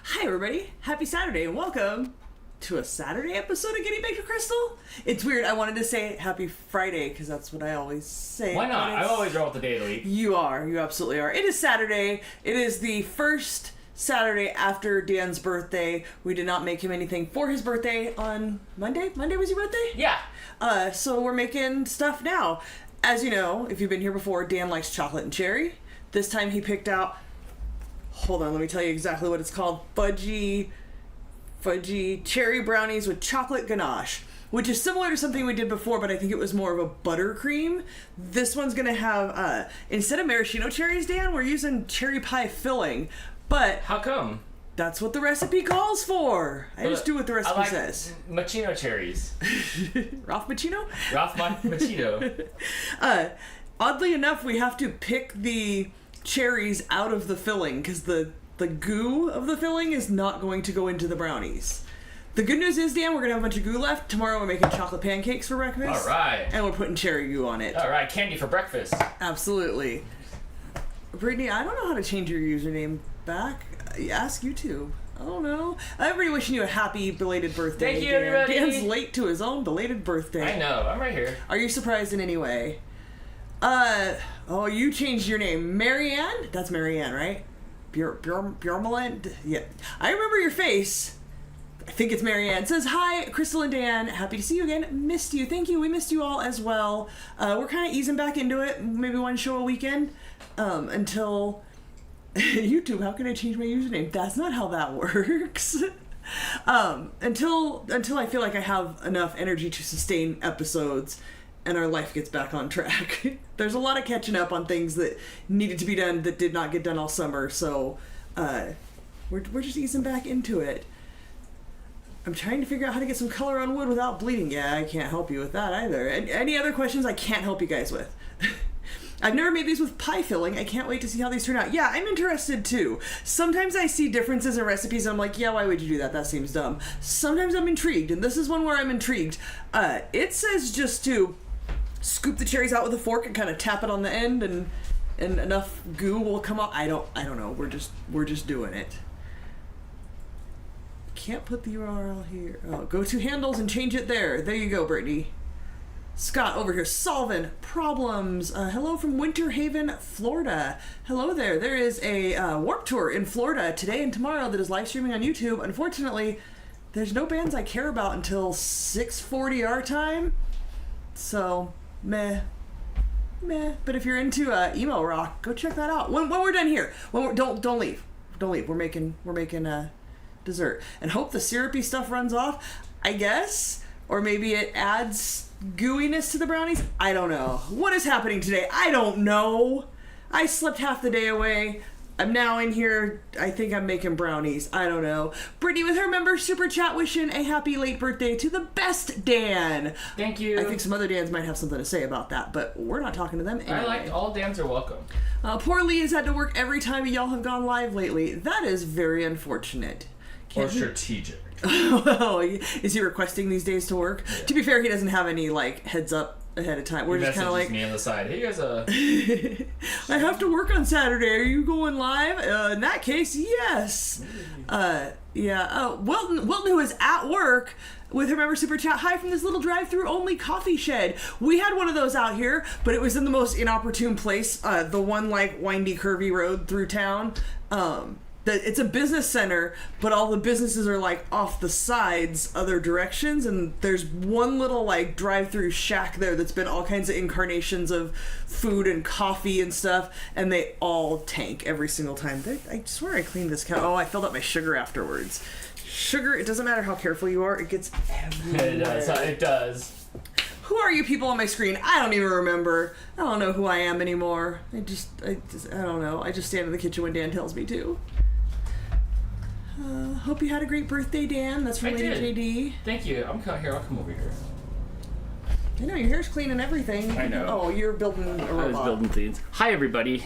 Hi everybody, happy Saturday and welcome to a Saturday episode of Getting Baked with Crystal. It's weird, I wanted to say happy Friday because that's what I always say. Why not? I always roll with the day of the week. You absolutely are. It is Saturday. It is the first Saturday after Dan's birthday. We did not make him anything for his birthday on Monday. Monday was your birthday? Yeah. So we're making stuff now. As you know, if you've been here before, Dan likes chocolate and cherry. This time he picked out, hold on, let me tell you exactly what it's called. Fudgy cherry brownies with chocolate ganache, which is similar to something we did before, but I think it was more of a buttercream. This one's gonna have, instead of maraschino cherries, Dan, we're using cherry pie filling. But how come? That's what the recipe calls for. I just do what the recipe says. Machino cherries. Ralph Machino? Ralph Machino. Oddly enough, we have to pick the cherries out of the filling because the goo of the filling is not going to go into the brownies. The good news is, Dan, we're going to have a bunch of goo left. Tomorrow we're making chocolate pancakes for breakfast. All right. And we're putting cherry goo on it. All right, candy for breakfast. Absolutely. Brittany, I don't know how to change your username back. Ask YouTube. I don't know. Everybody wishing you a happy belated birthday. Thank you, Dan. everybody. Dan's late to his own belated birthday. I know. I'm right here. Are you surprised in any way? You changed your name. Marianne? That's Marianne, right? Bjormeland? Yeah. I remember your face. I think it's Marianne. It says, hi, Crystal and Dan. Happy to see you again. Missed you. Thank you. We missed you all as well. We're kind of easing back into it. Maybe one show a weekend. Until... YouTube, how can I change my username? That's not how that works. Until I feel like I have enough energy to sustain episodes and our life gets back on track. There's a lot of catching up on things that needed to be done that did not get done all summer, so we're just easing back into it. I'm trying to figure out how to get some color on wood without bleeding. Yeah, I can't help you with that either. Any other questions I can't help you guys with? I've never made these with pie filling. I can't wait to see how these turn out. Yeah, I'm interested too. Sometimes I see differences in recipes and I'm like, yeah, why would you do that? That seems dumb. Sometimes I'm intrigued, and this is one where I'm intrigued. It says just to scoop the cherries out with a fork and kind of tap it on the end and enough goo will come out. I don't know. We're just doing it. Can't put the URL here. Oh, go to handles and change it there. There you go, Brittany. Scott over here solving problems. Hello from Winter Haven, Florida. Hello there. There is a Warped Tour in Florida today and tomorrow that is live streaming on YouTube. Unfortunately, there's no bands I care about until 6:40 our time. So, meh. But if you're into emo rock, go check that out. When we're done here, don't leave. Don't leave. We're making dessert and hope the syrupy stuff runs off. I guess, or maybe it adds gooiness to the brownies. I don't know. What is happening today? I don't know. I slept half the day away. I'm now in here. I think I'm making brownies. I don't know. Brittany with her member super chat wishing a happy late birthday to the best Dan. Thank you. I think some other Dans might have something to say about that, but we're not talking to them anyway. I like all Dans are welcome. Poor Lee has had to work every time y'all have gone live lately. That is very unfortunate. Or strategic. Oh, is he requesting these days to work? Yeah. To be fair, he doesn't have any heads up ahead of time. We're just kind of like me on the side. Hey, guys, I have to work on Saturday. Are you going live? In that case, yes. Yeah. Wilton, who is at work with her member super chat. Hi from this little drive-through only coffee shed. We had one of those out here, but it was in the most inopportune place. The one windy, curvy road through town. It's a business center, but all the businesses are off the sides other directions, and there's one little drive-through shack there that's been all kinds of incarnations of food and coffee and stuff, and they all tank every single time. I swear I cleaned this cow. Oh, I filled up my sugar afterwards. Sugar, it doesn't matter how careful you are, it gets everywhere. It does. Who are you people on my screen? I don't even remember. I don't know who I am anymore. I don't know. I just stand in the kitchen when Dan tells me to. Hope you had a great birthday, Dan. That's from Lady JD. Thank you. I'll come over here. I know, your hair's clean and everything. I know. Oh, you're building a robot. I was building things. Hi, everybody.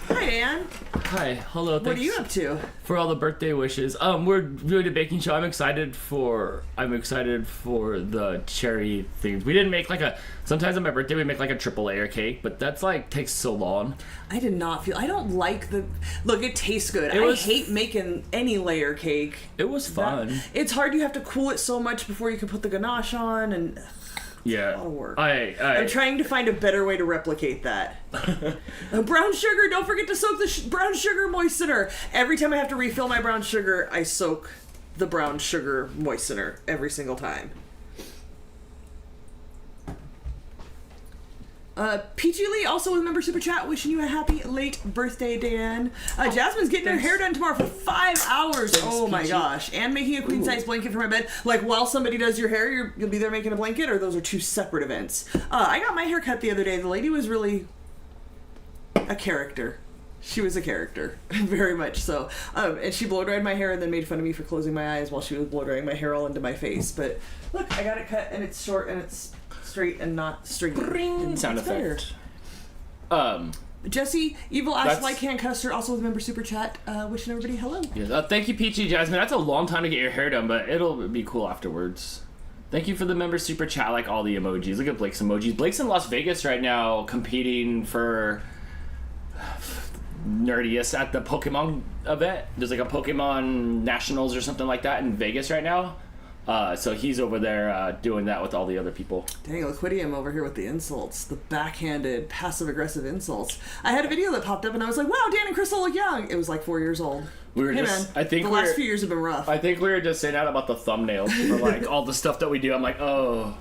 Hi, Hi, Dan. Hi, hello. What are Thanks you up to? for all the birthday wishes. We're doing a baking show. I'm excited for the cherry things. We didn't make like a. Sometimes on my birthday we make like a triple layer cake, but that's like takes so long. I did not feel. I don't like the. Look, it tastes good. I hate making any layer cake. It was fun. It's hard. You have to cool it so much before you can put the ganache on, and Yeah. a lot of work. I'm trying to find a better way to replicate that. Brown sugar. Don't forget to soak the brown sugar moistener. Every time I have to refill my brown sugar, I soak the brown sugar moistener every single time. Peachy Lee, also a member super chat, wishing you a happy late birthday, Dan. Jasmine's getting her hair done tomorrow for 5 hours. Oh my gosh. And making a queen size blanket for my bed. Like while somebody does your hair, you'll be there making a blanket, or those are two separate events. I got my hair cut the other day. The lady was really a character. She was a character. Very much so. And she blow dried my hair and then made fun of me for closing my eyes while she was blow drying my hair all into my face. But look, I got it cut and it's short and it's straight and not stringy. sound effect. Jesse, Evil Ash Like Hand Custer, also with member super chat, wishing everybody hello. Yeah, thank you, Peachy Jasmine. That's a long time to get your hair done, but it'll be cool afterwards. Thank you for the member super chat, like all the emojis. Look at Blake's emojis. Blake's in Las Vegas right now competing for nerdiest at the Pokemon event. There's like a Pokemon Nationals or something like that in Vegas right now. So he's over there doing that with all the other people. Dang, Liquidium over here with the insults. The backhanded, passive-aggressive insults. I had a video that popped up and I was like, wow, Dan and Crystal look young. It was like 4 years old. We were the last few years have been rough. I think we were just saying that about the thumbnails for like all the stuff that we do. I'm like, oh.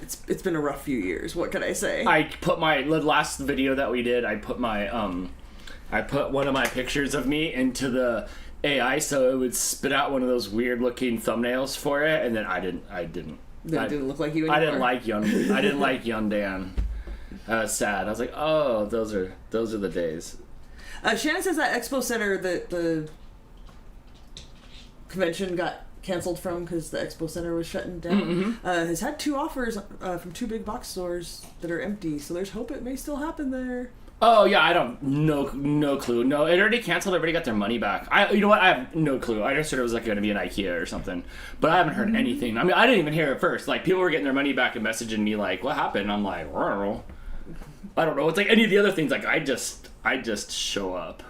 It's been a rough few years. What can I say? I put the last video that we did, I put one of my pictures of me into the AI so it would spit out one of those weird looking thumbnails for it, and then I didn't. That didn't look like you anymore. I didn't like young Dan. I was sad. I was like, oh, those are the days. Shannon says that Expo Center that the convention got canceled from because the Expo Center was shutting down, has had 2 offers from 2 big box stores that are empty, so there's hope it may still happen there. Oh yeah, no clue. No, it already canceled. Everybody got their money back. You know what? I have no clue. I just heard it was like going to be an IKEA or something, but I haven't heard anything. I mean, I didn't even hear it first. Like people were getting their money back and messaging me like, "What happened?" I'm like, I don't know. It's like any of the other things. Like I just show up.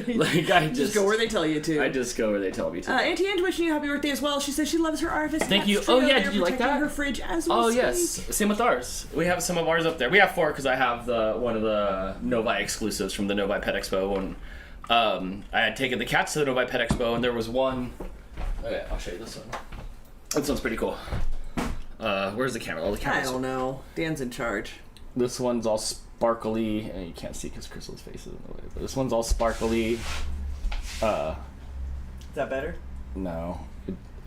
Like I just go where they tell you to. I just go where they tell me to. Auntie Ange wishing you a happy birthday as well. She says she loves her RFS. Thank you. Trio. Oh yeah, did you like that? Her fridge as we speak. Yes. Same with ours. We have some of ours up there. We have 4 because I have one of the Novi exclusives from the Novi Pet Expo, and I had taken the cats to the Novi Pet Expo, and there was one. Okay, I'll show you this one. This one's pretty cool. Where's the camera? Oh, the camera. I don't know. Dan's in charge. This one's all sparkly, and you can't see because Crystal's face is in the way. But this one's all sparkly. Is that better? No,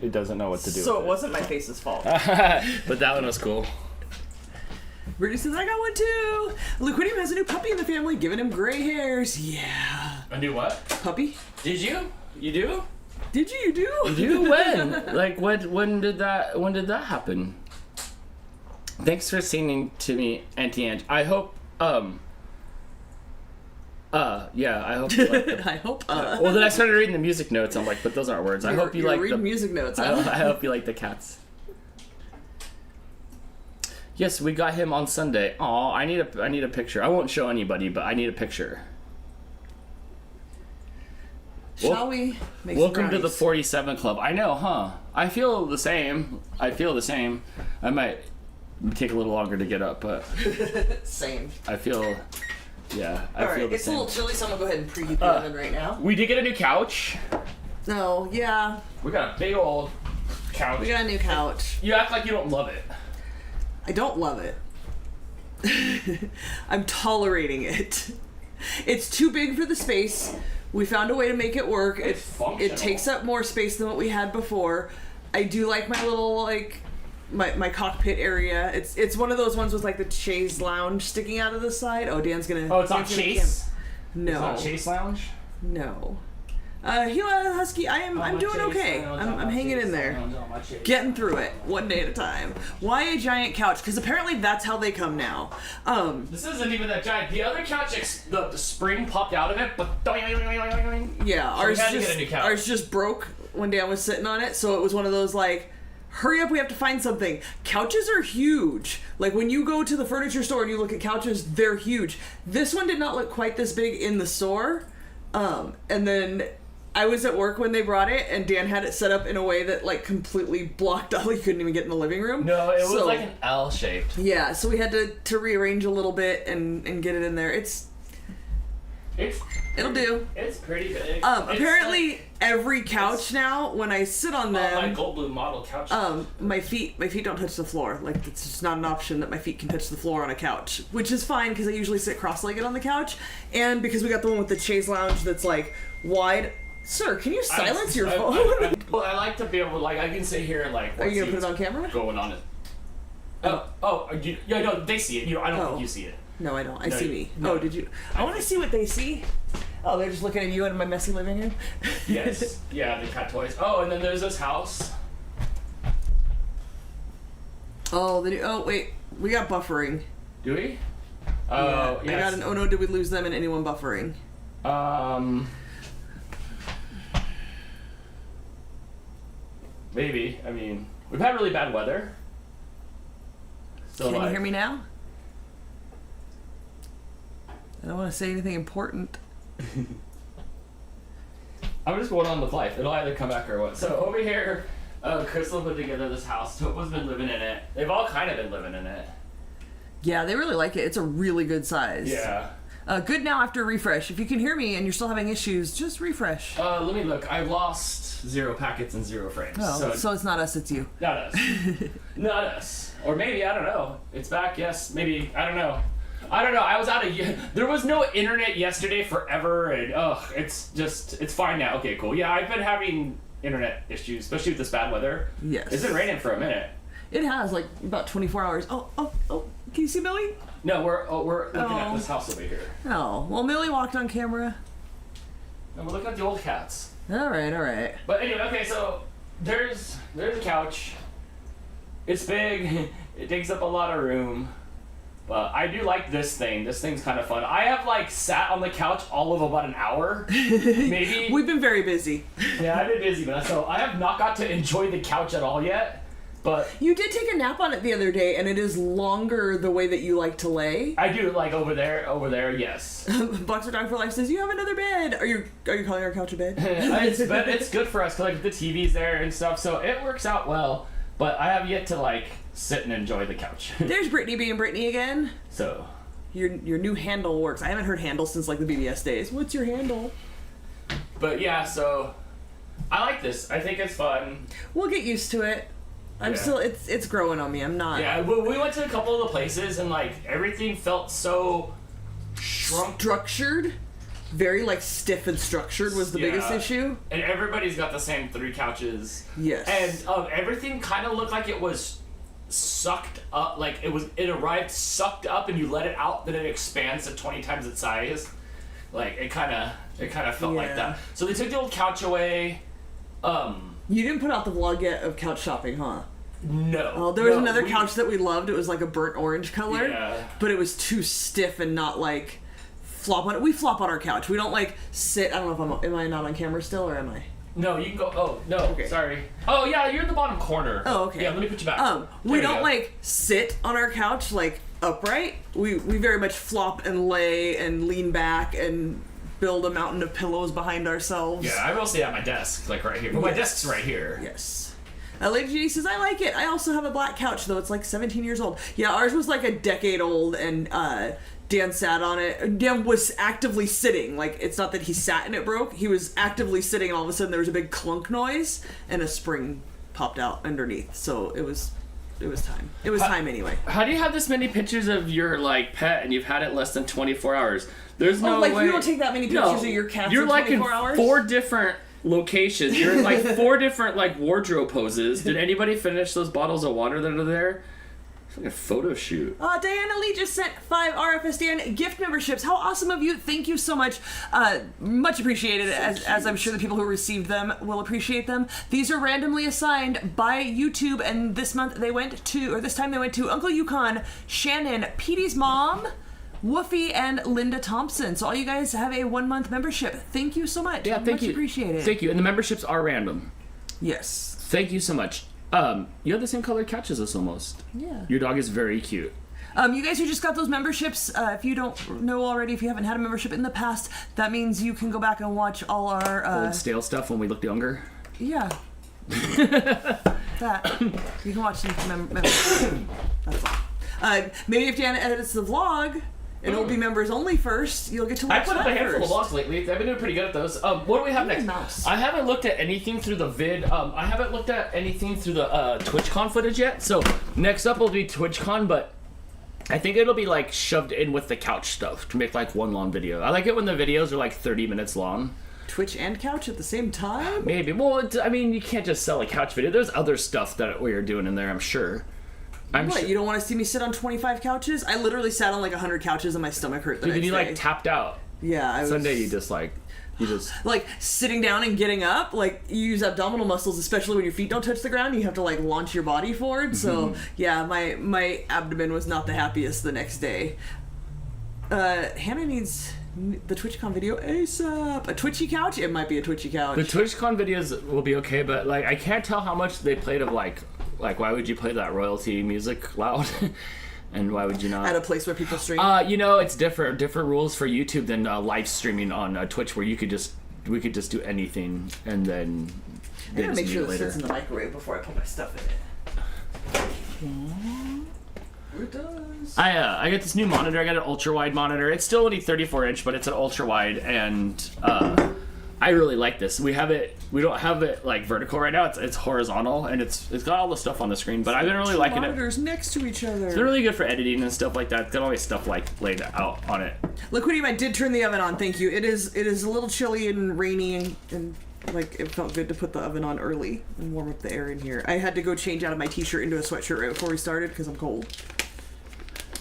it doesn't know what to do. So with it wasn't my face's fault. But that one was cool. Brittany says I got one too. Liquidium has a new puppy in the family, giving him gray hairs. Yeah. A new what? Puppy? Did you? You do? Did you? You do? You do? When? Like when did that happen? Thanks for singing to me, Auntie Ange. I hope yeah, I hope you like them. I hope Well, then I started reading the music notes. I'm like, but those aren't words. I hope you like the music notes. I hope you like the cats. Yes, we got him on Sunday. Aw, I need a picture. I won't show anybody, but I need a picture. Shall we make Welcome to the 47 Club. I know, huh? I feel the same. I might take a little longer to get up, but same. I feel, yeah, I feel the it's same. a little chilly, so I'm gonna go ahead and preheat the oven right now. We did get a new couch. No, yeah. We got a big old couch. We got a new couch. You act like you don't love it. I don't love it. I'm tolerating it. It's too big for the space. We found a way to make it work. It takes up more space than what we had before. I do like my little my cockpit area. It's one of those ones with like the chaise lounge sticking out of the side. Oh, Dan's gonna. Oh, it's not Chase. No. It's not Chase Lounge. No. Gila Husky, I'm doing okay. I'm hanging in there. Getting through it, one day at a time. Why a giant couch? Because apparently that's how they come now. This isn't even that giant. The other couch, the spring popped out of it, but yeah, so ours just broke one day I was sitting on it, so it was one of those like, hurry up, we have to find something. Couches are huge. Like when you go to the furniture store and you look at couches, they're huge. This one did not look quite this big in the store. And then I was at work when they brought it, and Dan had it set up in a way that like completely blocked out. You couldn't even get in the living room. No, it was like an L shaped. Yeah, so we had to rearrange a little bit and get it in there. It'll do. It's pretty big. Apparently every couch now, when I sit on them, my Goldblum model couch. my feet don't touch the floor. Like it's just not an option that my feet can touch the floor on a couch, which is fine because I usually sit cross-legged on the couch, and because we got the one with the chaise lounge that's like wide. Sir, can you silence your phone? Well, I like to be able to, like, I can sit here and, like... Are you going to put it on camera? Going on it. Yeah, no, they see it. I don't think you see it. No, I don't. I see me. No. Oh, did you? I want to see what they see. Oh, they're just looking at you in my messy living room? Yes. Yeah, the cat toys. Oh, and then there's this house. Oh, wait. We got buffering. Do we? Oh, yeah. I got an, oh no, did we lose them and anyone buffering? Maybe. I mean, we've had really bad weather. So Can you hear me now? I don't want to say anything important. I'm just going on with life. It'll either come back or what. So over here, Crystal put together this house. Topo's been living in it. They've all kind of been living in it. Yeah, they really like it. It's a really good size. Yeah. Good now after refresh. If you can hear me and you're still having issues, just refresh. Let me look. I've lost 0 packets and 0 frames. Oh, so it's not us, it's you. Not us. Not us. Or maybe, I don't know. It's back, yes. Maybe, I don't know. I was out of... There was no internet yesterday forever, and it's fine now. Okay, cool. Yeah, I've been having internet issues, especially with this bad weather. Yes. It's been raining for a minute. It has, like, about 24 hours. Oh, can you see Billy? No, we're looking at this house over here. Oh, well, Millie walked on camera. No, we're looking at the old cats. All right. But anyway, okay, so there's a couch. It's big. It takes up a lot of room. But I do like this thing. This thing's kind of fun. I have, like, sat on the couch all of about an hour, maybe. We've been very busy. Yeah, I've been busy, but so I have not got to enjoy the couch at all yet. But you did take a nap on it the other day, and it is longer the way that you like to lay. I do, like over there, yes. Boxer Dog for Life says, you have another bed. Are you calling our couch a bed? It's good for us, because, like, the TV's there and stuff, so it works out well. But I have yet to, like, sit and enjoy the couch. There's Brittany being Brittany again. So. Your new handle works. I haven't heard handle since, like, the BBS days. What's your handle? But, yeah, so I like this. I think it's fun. We'll get used to it. I'm still, it's growing on me. I'm not. Yeah, we went to a couple of the places, and, like, everything felt so structured. Very, like, stiff and structured was the biggest issue. And everybody's got the same 3 couches. Yes. And everything kind of looked like it was sucked up. Like, it arrived sucked up, and you let it out, then it expands to 20 times its size. Like, it kind of felt like that. So they took the old couch away. You didn't put out the vlog yet of couch shopping, huh? No. Oh, there was another couch that we loved. It was like a burnt orange color. Yeah. But it was too stiff and not, like, flop on it. We flop on our couch. We don't, like, sit. I don't know if am I not on camera still, or am I? No, you can go. Oh, no. Okay. Sorry. Oh, yeah, you're in the bottom corner. Oh, okay. Yeah, let me put you back. We don't, like, sit on our couch, like, upright. We very much flop and lay and lean back and build a mountain of pillows behind ourselves. Yeah, I will say at my desk, like right here. But my desk's right here. Yes. Lady G says, I like it. I also have a black couch, though. It's like 17 years old. Yeah, ours was like a decade old, and Dan sat on it. Dan was actively sitting. Like, it's not that he sat and it broke. He was actively sitting, and all of a sudden there was a big clunk noise, and a spring popped out underneath. So it was time. It was time anyway. How do you have this many pictures of your, like, pet, and you've had it less than 24 hours? There's no way. You don't take that many pictures of your cats in 24 hours? You're, like, in 4 different locations. You're in, like, 4 different, like, wardrobe poses. Did anybody finish those bottles of water that are there? It's like a photo shoot. Diana Lee just sent 5 RFS Dan gift memberships. How awesome of you. Thank you so much. Much appreciated, as I'm sure the people who received them will appreciate them. These are randomly assigned by YouTube, and this time they went to Uncle Yukon, Shannon, Petey's mom, Woofy, and Linda Thompson. So all you guys have a 1-month membership. Thank you so much. Yeah, thank you. Much appreciated. Thank you. And the memberships are random. Yes. Thank you so much. You have the same color couch as us almost. Yeah. Your dog is very cute. You guys who just got those memberships, if you don't know already, if you haven't had a membership in the past, that means you can go back and watch all our... old stale stuff when we looked younger. Yeah. That. You can watch some memberships. That's all. Maybe if Dan edits the vlog, it'll be members only first. You'll get to watch I put up a that handful of first. vlogs lately. I've been doing pretty good at those. What do we have next? Mouse. I haven't looked at anything through the vid. I haven't looked at anything through the TwitchCon footage yet. So next up will be TwitchCon, but I think it'll be like shoved in with the couch stuff to make like one long video. I like it when the videos are like 30 minutes long. Twitch and couch at the same time? Maybe. Well, I mean, you can't just sell a couch video. There's other stuff that we're doing in there, I'm sure. What, you don't want to see me sit on 25 couches? I literally sat on like 100 couches and my stomach hurt the next Dude, you day. like tapped out. Yeah, I was... Sunday you just like sitting down and getting up, like you use abdominal muscles, especially when your feet don't touch the ground. You have to like launch your body forward. So yeah, my abdomen was not the happiest the next day. Hannah needs the TwitchCon video ASAP. A twitchy couch? It might be a twitchy couch. The TwitchCon videos will be okay, but like I can't tell how much they played of like why would you play that royalty music loud? And why would you not? At a place where people stream? It's different rules for YouTube than live streaming on Twitch, where we could just do anything and then I gotta make sure this sits in the microwave before I put my stuff in it. It does. I got this new monitor. I got an ultra wide monitor. It's still only 34-inch, but it's an ultra wide, and I really like this. We don't have it like vertical right now. It's horizontal, and it's got all the stuff on the screen. But I've been really liking it. Monitors next to each other. It's been really good for editing and stuff like that. It's got all my stuff like laid out on it. Liquidium, I did turn the oven on. Thank you. It is a little chilly and rainy, and like it felt good to put the oven on early and warm up the air in here. I had to go change out of my t-shirt into a sweatshirt right before we started because I'm cold.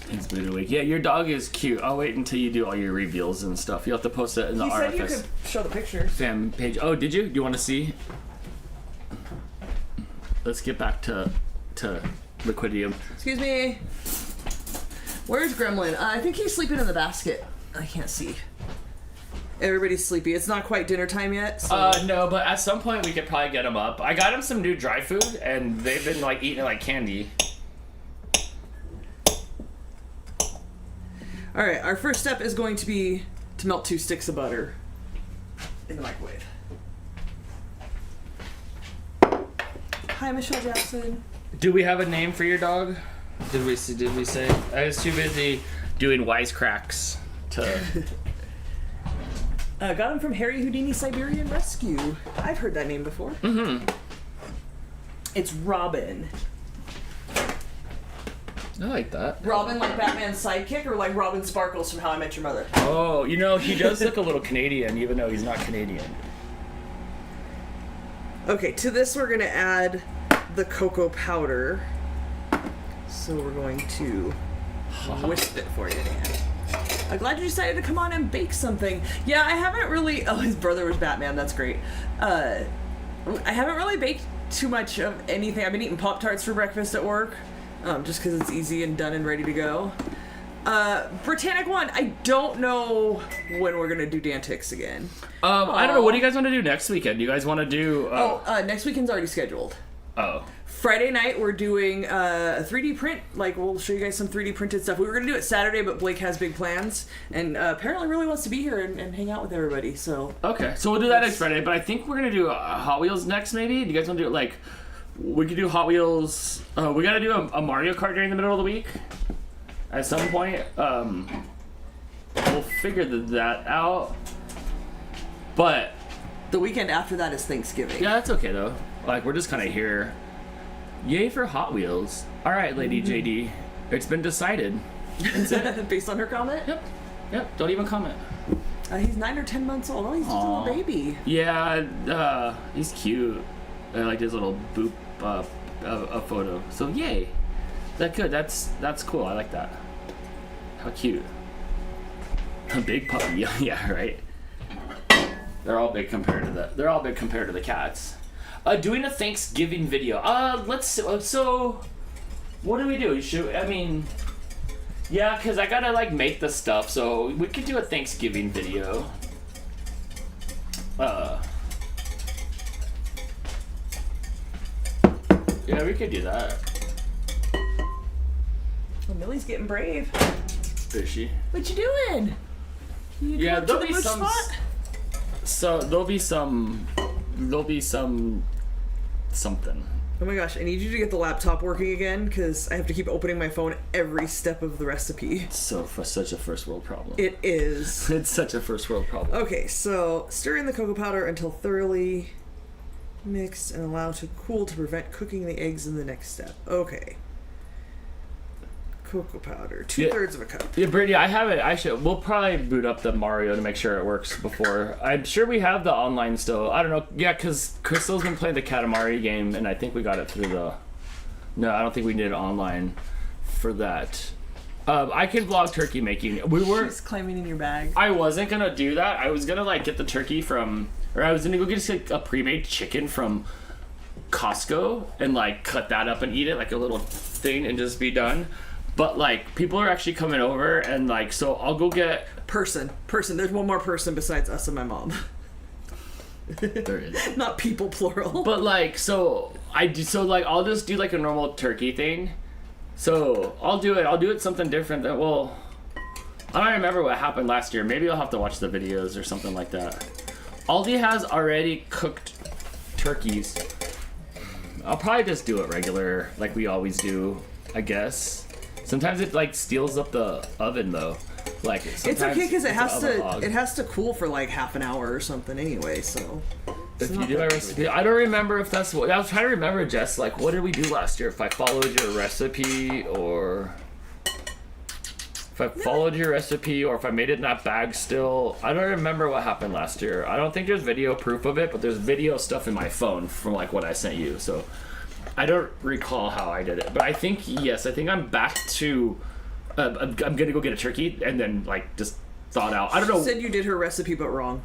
Thanks, Buddha Week. Yeah, your dog is cute. I'll wait until you do all your reveals and stuff. You'll have to post it in the He said you RFS could show the pictures. fan page. Oh, did you? Do you want to see? Let's get back to Liquidium. Excuse me. Where's Gremlin? I think he's sleeping in the basket. I can't see. Everybody's sleepy. It's not quite dinner time yet. So. No, but at some point we could probably get him up. I got him some new dry food, and they've been like eating it like candy. All right, our first step is going to be to melt 2 sticks of butter in the microwave. Hi, Michelle Jackson. Do we have a name for your dog? Did we say? I was too busy doing wisecracks to. Got him from Harry Houdini Siberian Rescue. I've heard that name before. Mm-hmm. It's Robin. I like that. Robin, like Batman's sidekick, or like Robin Sparkles from How I Met Your Mother? Oh, he does look a little Canadian, even though he's not Canadian. Okay, to this we're gonna add the cocoa powder. So we're going to whisk it for you, Dan. I'm glad you decided to come on and bake something. Yeah, I haven't really... Oh, his brother was Batman. That's great. I haven't really baked too much of anything. I've been eating Pop-Tarts for breakfast at work. Just because it's easy and done and ready to go. Britannic 1, I don't know when we're going to do Dantix again. I don't know. What do you guys want to do next weekend? Do you guys want to do... next weekend's already scheduled. Oh. Friday night, we're doing a 3D print. Like, we'll show you guys some 3D printed stuff. We were going to do it Saturday, but Blake has big plans. And apparently really wants to be here and hang out with everybody, so... Okay, so we'll do that next Friday. But I think we're going to do Hot Wheels next, maybe? Do you guys want to do it, like... We could do Hot Wheels... we got to do a Mario Kart during the middle of the week. At some point. We'll figure that out. But... The weekend after that is Thanksgiving. Yeah, that's okay, though. Like, we're just kind of here... Yay for Hot Wheels. All right, Lady JD. It's been decided. That's it. Based on her comment? Yep. Don't even comment. He's 9 or 10 months old. Oh, he's just a little baby. Yeah, he's cute. I like his little boop a photo. So, yay. That good. That's cool. I like that. How cute. A big puppy. Yeah, right. They're all big compared to the cats. Doing a Thanksgiving video. Let's so what do we do? Yeah, cuz I got to like make the stuff, so we could do a Thanksgiving video. Yeah, we could do that. Oh, Millie's getting brave. Is she? What you doing? Yeah, there'll there'll be some. So there'll be some something. Oh my gosh, I need you to get the laptop working again because I have to keep opening my phone every step of the recipe. So for such a first world problem. It is. It's such a first world problem. Okay, so stir in the cocoa powder until thoroughly mixed and allow to cool to prevent cooking the eggs in the next step. Okay. Cocoa powder, 2/3 of a cup. Yeah, Brittany, I have it. We'll probably boot up the Mario to make sure it works before. I'm sure we have the online still. I don't know. Yeah, because Crystal's been playing the Katamari game, and I think we got it through the. No, I don't think we did it online for that. I can vlog turkey making. She's climbing in your bag. I wasn't gonna do that. I was gonna like get the turkey from, or I was gonna go get like, a pre-made chicken from Costco and like cut that up and eat it like a little thing and just be done. But like people are actually coming over and like so I'll go get person. There's one more person besides us and my mom. There is. Not people plural. But like I'll just do like a normal turkey thing. So I'll do it something different that I don't remember what happened last year. Maybe I'll have to watch the videos or something like that. Aldi has already cooked turkeys. I'll probably just do it regular like we always do, I guess. Sometimes it like steals up the oven though. Like it's okay because it has to cool for like half an hour or something anyway. So if you do my recipe, I don't remember if that's what I was trying to remember. Jess, like what did we do last year? If I followed your recipe or if I made it in that bag still. I don't remember what happened last year. I don't think there's video proof of it, but there's video stuff in my phone from like what I sent you. So. I don't recall how I did it, but I think I'm back to. I'm gonna go get a turkey and then like just thaw it out. I don't know. She said you did her recipe, but wrong.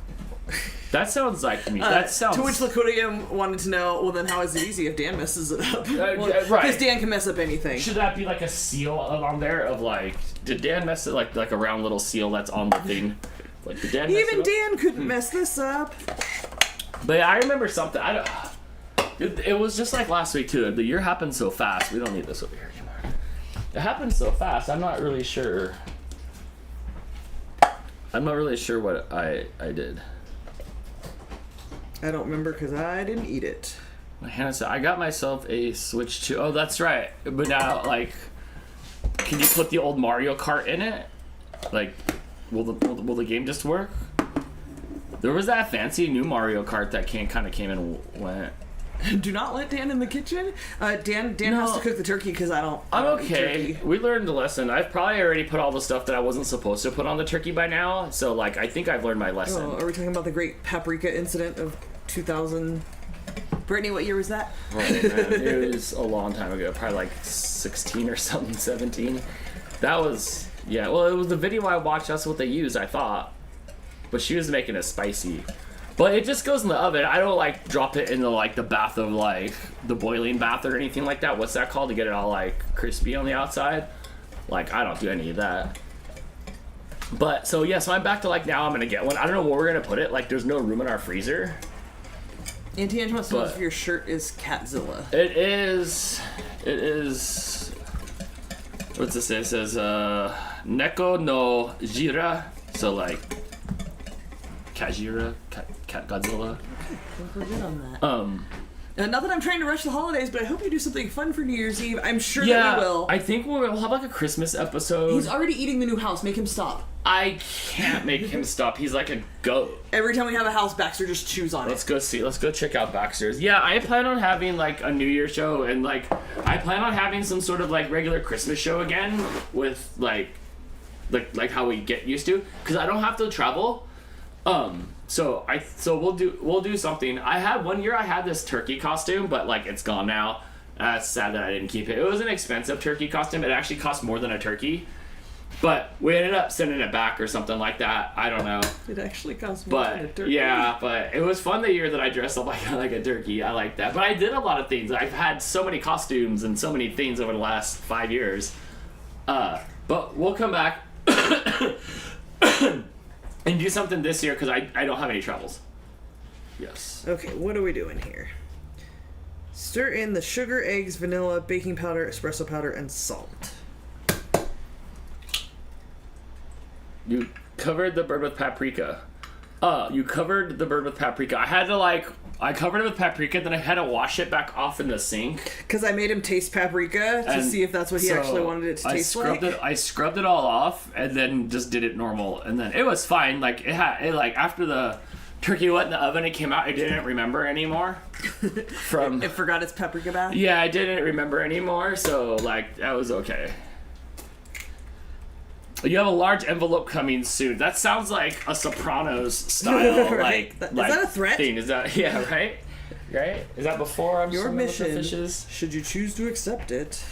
That sounds like me. To which Laconia wanted to know. Well, then how is it easy if Dan messes it up? Right. Because Dan can mess up anything. Should that be like a seal on there of like? Did Dan mess it like a round little seal that's on the thing? Like did Dan? Even Dan couldn't mess this up. But yeah, I remember something. It was just like last week too. The year happened so fast. We don't need this over here anymore. It happened so fast. I'm not really sure what I did. I don't remember because I didn't eat it. Hannah said I got myself a Switch 2. Oh, that's right. But now, like, can you put the old Mario Kart in it? Like, will the game just work? There was that fancy new Mario Kart that kind of came and went. Do not let Dan in the kitchen. Dan has to cook the turkey because I'm okay. We learned the lesson. I've probably already put all the stuff that I wasn't supposed to put on the turkey by now. So like, I think I've learned my lesson. Oh, are we talking about the great paprika incident of 2000? Brittany, what year was that? Oh man, it was a long time ago. Probably like 16 or something, 17. That was it was the video I watched. That's what they used. I thought, but she was making it spicy. But it just goes in the oven. I don't like drop it into like the bath of like the boiling bath or anything like that. What's that called to get it all like crispy on the outside? Like I don't do any of that. But so I'm back to like now I'm gonna get one. I don't know where we're gonna put it. Like there's no room in our freezer. Auntie Ange wants to know if your shirt is Catzilla. It is. What's this say? It says Neko no Jira. So like Kajira, Cat Godzilla. Okay, I think we're good on that. Not that I'm trying to rush the holidays, but I hope you do something fun for New Year's Eve. I'm sure that we will. I think we'll have like a Christmas episode. He's already eating the new house. Make him stop. I can't make him stop. He's like a goat. Every time we have a house, Baxter just chews on it. Let's go see. Let's go check out Baxter's. Yeah, I plan on having like a New Year show and like I plan on having some sort of like regular Christmas show again with like how we get used to because I don't have to travel. So we'll do something. I had one year I had this turkey costume, but like it's gone now. It's sad that I didn't keep it. It was an expensive turkey costume. It actually cost more than a turkey. But we ended up sending it back or something like that. I don't know. It actually cost more than a turkey. Yeah, but it was fun the year that I dressed up like a turkey. I like that. But I did a lot of things. I've had so many costumes and so many things over the last 5 years. But we'll come back and do something this year because I don't have any travels. Yes. Okay, what are we doing here? Stir in the sugar, eggs, vanilla, baking powder, espresso powder, and salt. You covered the bird with paprika. You covered the bird with paprika. I covered it with paprika, then I had to wash it back off in the sink. Because I made him taste paprika to see if that's what he actually wanted it to taste like. I scrubbed it all off and then just did it normal. And then it was fine. Like, after the turkey went in the oven, it came out, I didn't remember anymore. It forgot its paprika bath? Yeah, I didn't remember anymore, so, like, that was okay. You have a large envelope coming soon. That sounds like a Sopranos style, right? Is that a threat? Thing. Is that right? Right? Is that before I'm your swimming with the mission? fishes? Should you choose to accept it?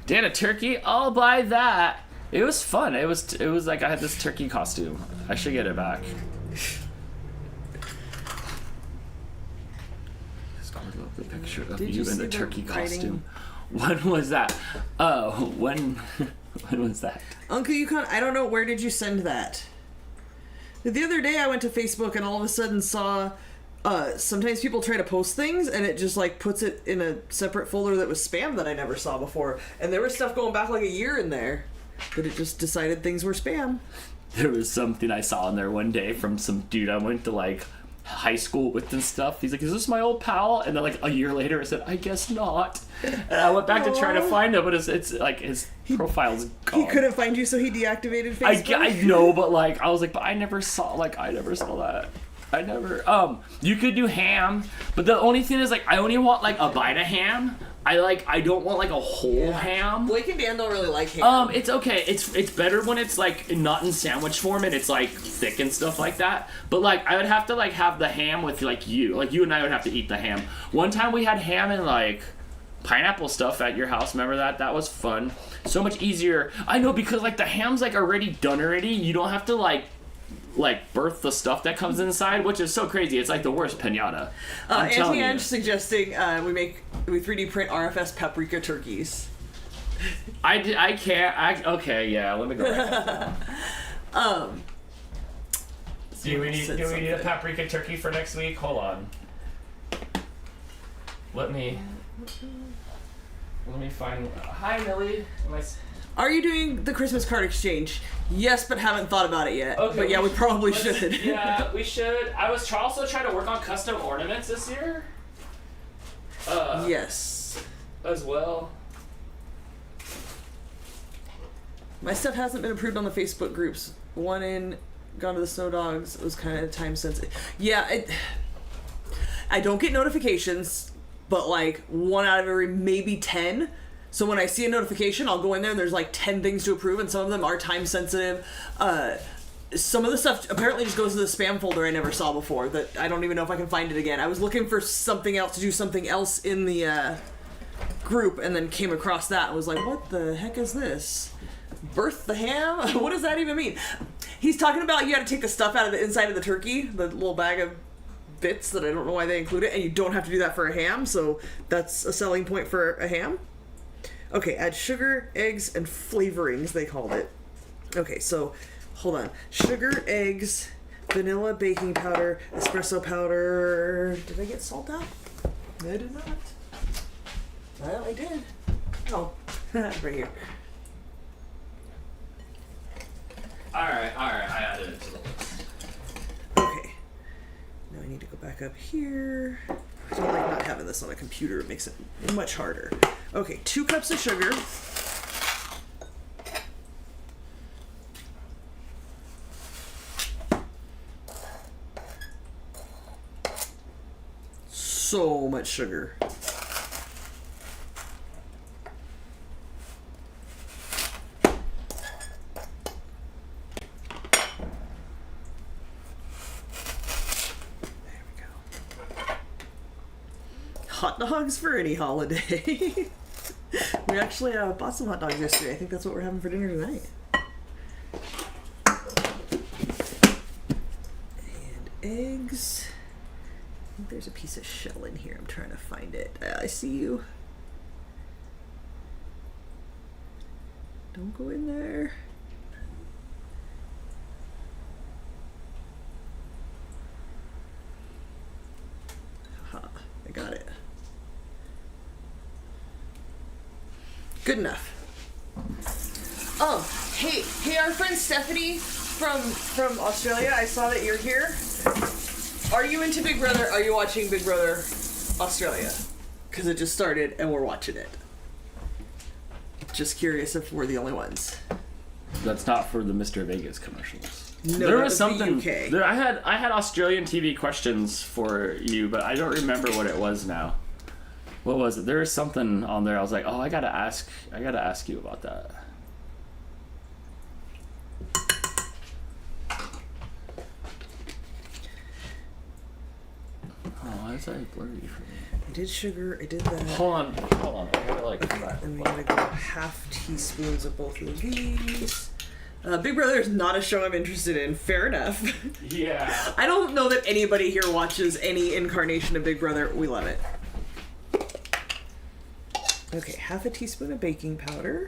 Dan, a turkey? I'll buy that. It was fun. It was like I had this turkey costume. I should get it back. I love the picture of you in the turkey costume. When was that? When was that? Uncle Yukon, I don't know, where did you send that? The other day I went to Facebook and all of a sudden saw, sometimes people try to post things and it just like puts it in a separate folder that was spam that I never saw before. And there was stuff going back like a year in there that it just decided things were spam. There was something I saw in there one day from some dude I went to like high school with and stuff. He's like, is this my old pal? And then like a year later I said, I guess not. And I went back to try to find him, but it's like his profile's gone. He couldn't find you, so he deactivated Facebook? I know, but like I was like, but I never saw that. I never you could do ham, but the only thing is like I only want like a bite of ham. I don't want like a whole ham. Blake and Dan don't really like ham. It's okay. It's better when it's like not in sandwich form and it's like thick and stuff like that. But like I would have to like have the ham with like you and I would have to eat the ham. One time we had ham and like pineapple stuff at your house. Remember that? That was fun. So much easier. I know, because like the ham's like already done already. You don't have to like birth the stuff that comes inside, which is so crazy. It's like the worst pinata. Auntie Ange suggesting we 3D print RFS paprika turkeys. I can't. Okay, yeah. Let me go back. Do we need a paprika turkey for next week? Hold on. Let me find. Hi, Millie. Are you doing the Christmas card exchange? Yes, but haven't thought about it yet. Okay, but yeah, we probably should. Yeah, we should. I was also trying to work on custom ornaments this year. Yes. As well. My stuff hasn't been approved on the Facebook groups. One in Gone to the Snow Dogs was kind of time sensitive. Yeah, I don't get notifications, but like 1 out of every maybe 10. So when I see a notification, I'll go in there and there's like 10 things to approve, and some of them are time sensitive. Some of the stuff apparently just goes to the spam folder I never saw before that I don't even know if I can find it again. I was looking for something else to do something else in the group and then came across that and was like, what the heck is this? Birth the ham? What does that even mean? He's talking about you got to take the stuff out of the inside of the turkey, the little bag of bits that I don't know why they include it, and you don't have to do that for a ham, so that's a selling point for a ham. Okay, add sugar, eggs, and flavorings, they called it. Okay, so, hold on. Sugar, eggs, vanilla, baking powder, espresso powder. Did I get salt out? I did not. Well, I did. Oh, right here. Alright, I added it to the list. Okay. Now I need to go back up here. I don't like not having this on a computer. It makes it much harder. Okay, 2 cups of sugar. So much sugar. hot dogs for any holiday. We actually bought some hot dogs yesterday. I think that's what we're having for dinner tonight. And eggs. I think there's a piece of shell in here. I'm trying to find it. I see you. Don't go in there. Haha, I got it. Good enough. Hey, our friend Stephanie from Australia. I saw that you're here. Are you into Big Brother? Are you watching Big Brother Australia? Because it just started and we're watching it. Just curious if we're the only ones. That's not for the Mr. Vegas commercials. No, there that was something. the UK. There, I had Australian TV questions for you, but I don't remember what it was now. What was it? There was something on there. I was like, oh, I gotta ask you about that. Oh, why is that blurry for me? I did sugar. I did that. Hold on. I gotta like come back. And we gotta go half teaspoons of both of these. Big Brother is not a show I'm interested in. Fair enough. Yeah. I don't know that anybody here watches any incarnation of Big Brother. We love it. Okay, half a teaspoon of baking powder.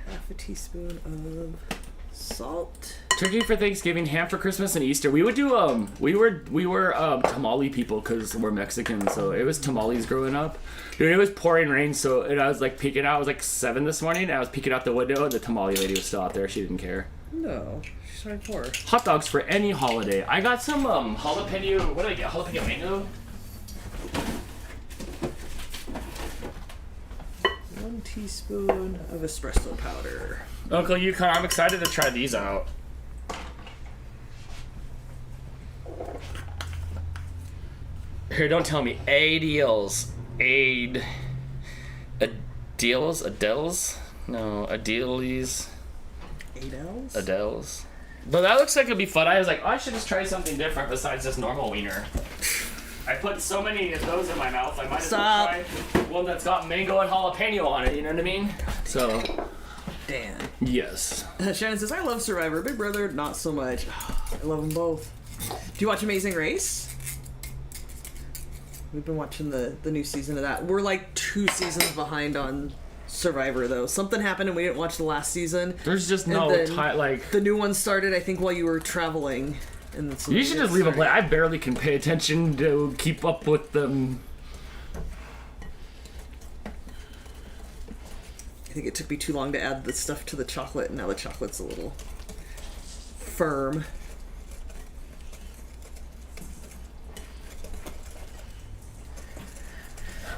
Half a teaspoon of salt. Turkey for Thanksgiving, ham for Christmas and Easter. We would do we were tamale people because we're Mexican, so it was tamales growing up. Dude, it was pouring rain, so and I was like peeking out. It was like 7 this morning, and I was peeking out the window, and the tamale lady was still out there. She didn't care. No, she's hardcore. Hot dogs for any holiday. I got some jalapeno. What did I get? Jalapeno mango. 1 teaspoon of espresso powder. Uncle Yukon, I'm excited to try these out. Here, don't tell me. Adels. Adels? No, Adeles. Adels. But that looks like it'd be fun. I was like, oh, I should just try something different besides this normal wiener. I put so many of those in my mouth, I might as well try one that's got mango and jalapeno on it, you know what I mean? So. Dan. Yes. Shannon says, I love Survivor. Big Brother, not so much. I love them both. Do you watch Amazing Race? We've been watching the new season of that. We're like 2 seasons behind on Survivor, though. Something happened and we didn't watch the last season. There's just no time, like... The new one started, I think, while you were traveling. And you should just leave a play. I barely can pay attention to keep up with them. I think it took me too long to add the stuff to the chocolate, and now the chocolate's a little firm.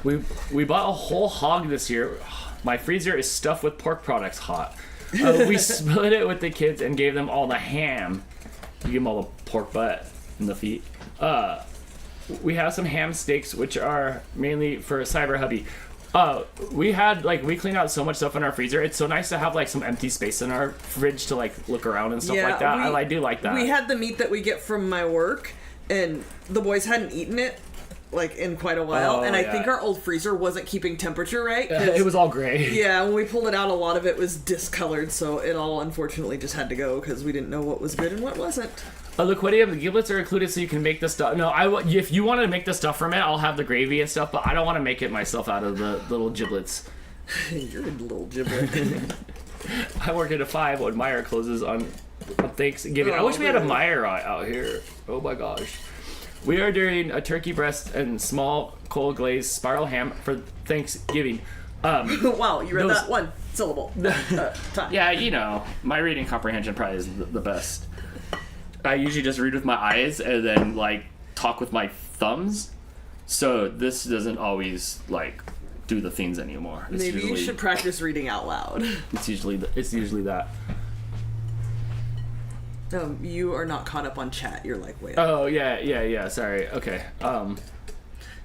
We bought a whole hog this year. My freezer is stuffed with pork products hot. We split it with the kids and gave them all the ham. You give them all the pork butt and the feet. We have some ham steaks, which are mainly for Cyber Hubby. We clean out so much stuff in our freezer. It's so nice to have like some empty space in our fridge to like look around and stuff like that. I do like that. We had the meat that we get from my work, and the boys hadn't eaten it like in quite a while, and I think our old freezer wasn't keeping temperature right. It was all gray. Yeah, when we pulled it out, a lot of it was discolored, so it all unfortunately just had to go because we didn't know what was good and what wasn't. Liquidium, the giblets are included so you can make the stuff. No, if you want to make the stuff from it, I'll have the gravy and stuff, but I don't want to make it myself out of the little giblets. You're a little giblet. I work at a 5 when Meijer closes on Thanksgiving. I wish we had a Meijer out here. Oh my gosh. We are doing a turkey breast and small cold glazed spiral ham for Thanksgiving. Wow, you read that one syllable. Time. Yeah, you know, my reading comprehension probably is the best. I usually just read with my eyes and then like talk with my thumbs. So this doesn't always like do the things anymore. Maybe you should practice reading out loud. It's usually that. You are not caught up on chat. You're like way up. Oh yeah. Sorry. Okay.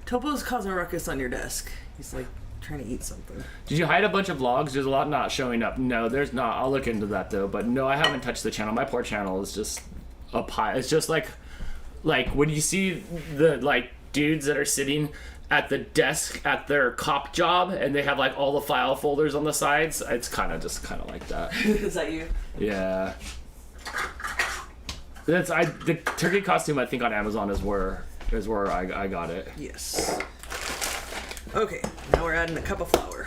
Topo's causing a ruckus on your desk. He's like trying to eat something. Did you hide a bunch of vlogs? There's a lot not showing up. No, there's not. I'll look into that though. But no, I haven't touched the channel. My poor channel is just a pile. It's just like when you see the like dudes that are sitting at the desk at their cop job and they have like all the file folders on the sides. It's kind of like that. Is that you? Yeah. The turkey costume I think on Amazon is where I got it. Yes. Okay, now we're adding a cup of flour.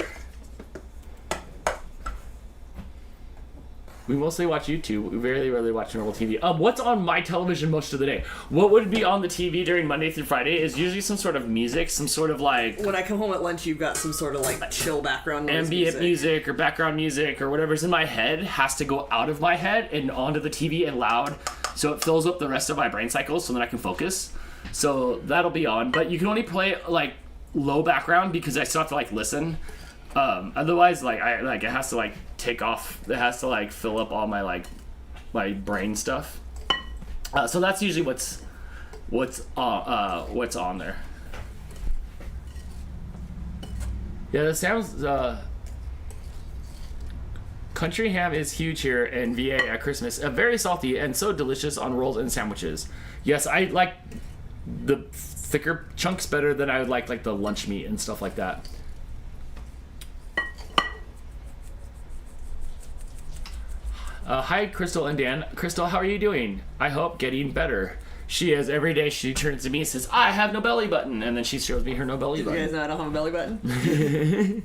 We mostly watch YouTube. We very rarely watch normal TV. What's on my television most of the day? What would be on the TV during Monday through Friday is usually some sort of music, some sort of like... When I come home at lunch, you've got some sort of like chill background noise ambient music or background music or whatever's in my head has to go out of my head and onto the TV and loud, so it fills up the rest of my brain cycles so that I can focus. So that'll be on, but you can only play like low background because I still have to like listen. Otherwise, like it has to like take off. It has to like fill up all my my brain stuff. So that's usually what's on there. Yeah, that sounds. Country ham is huge here in VA at Christmas. Very salty and so delicious on rolls and sandwiches. Yes, I like the thicker chunks better than I would like the lunch meat and stuff like that. Hi, Crystal and Dan. Crystal, how are you doing? I hope getting better. She is. Every day she turns to me and says, I have no belly button. And then she shows me her no belly button. You guys know I don't have a belly button?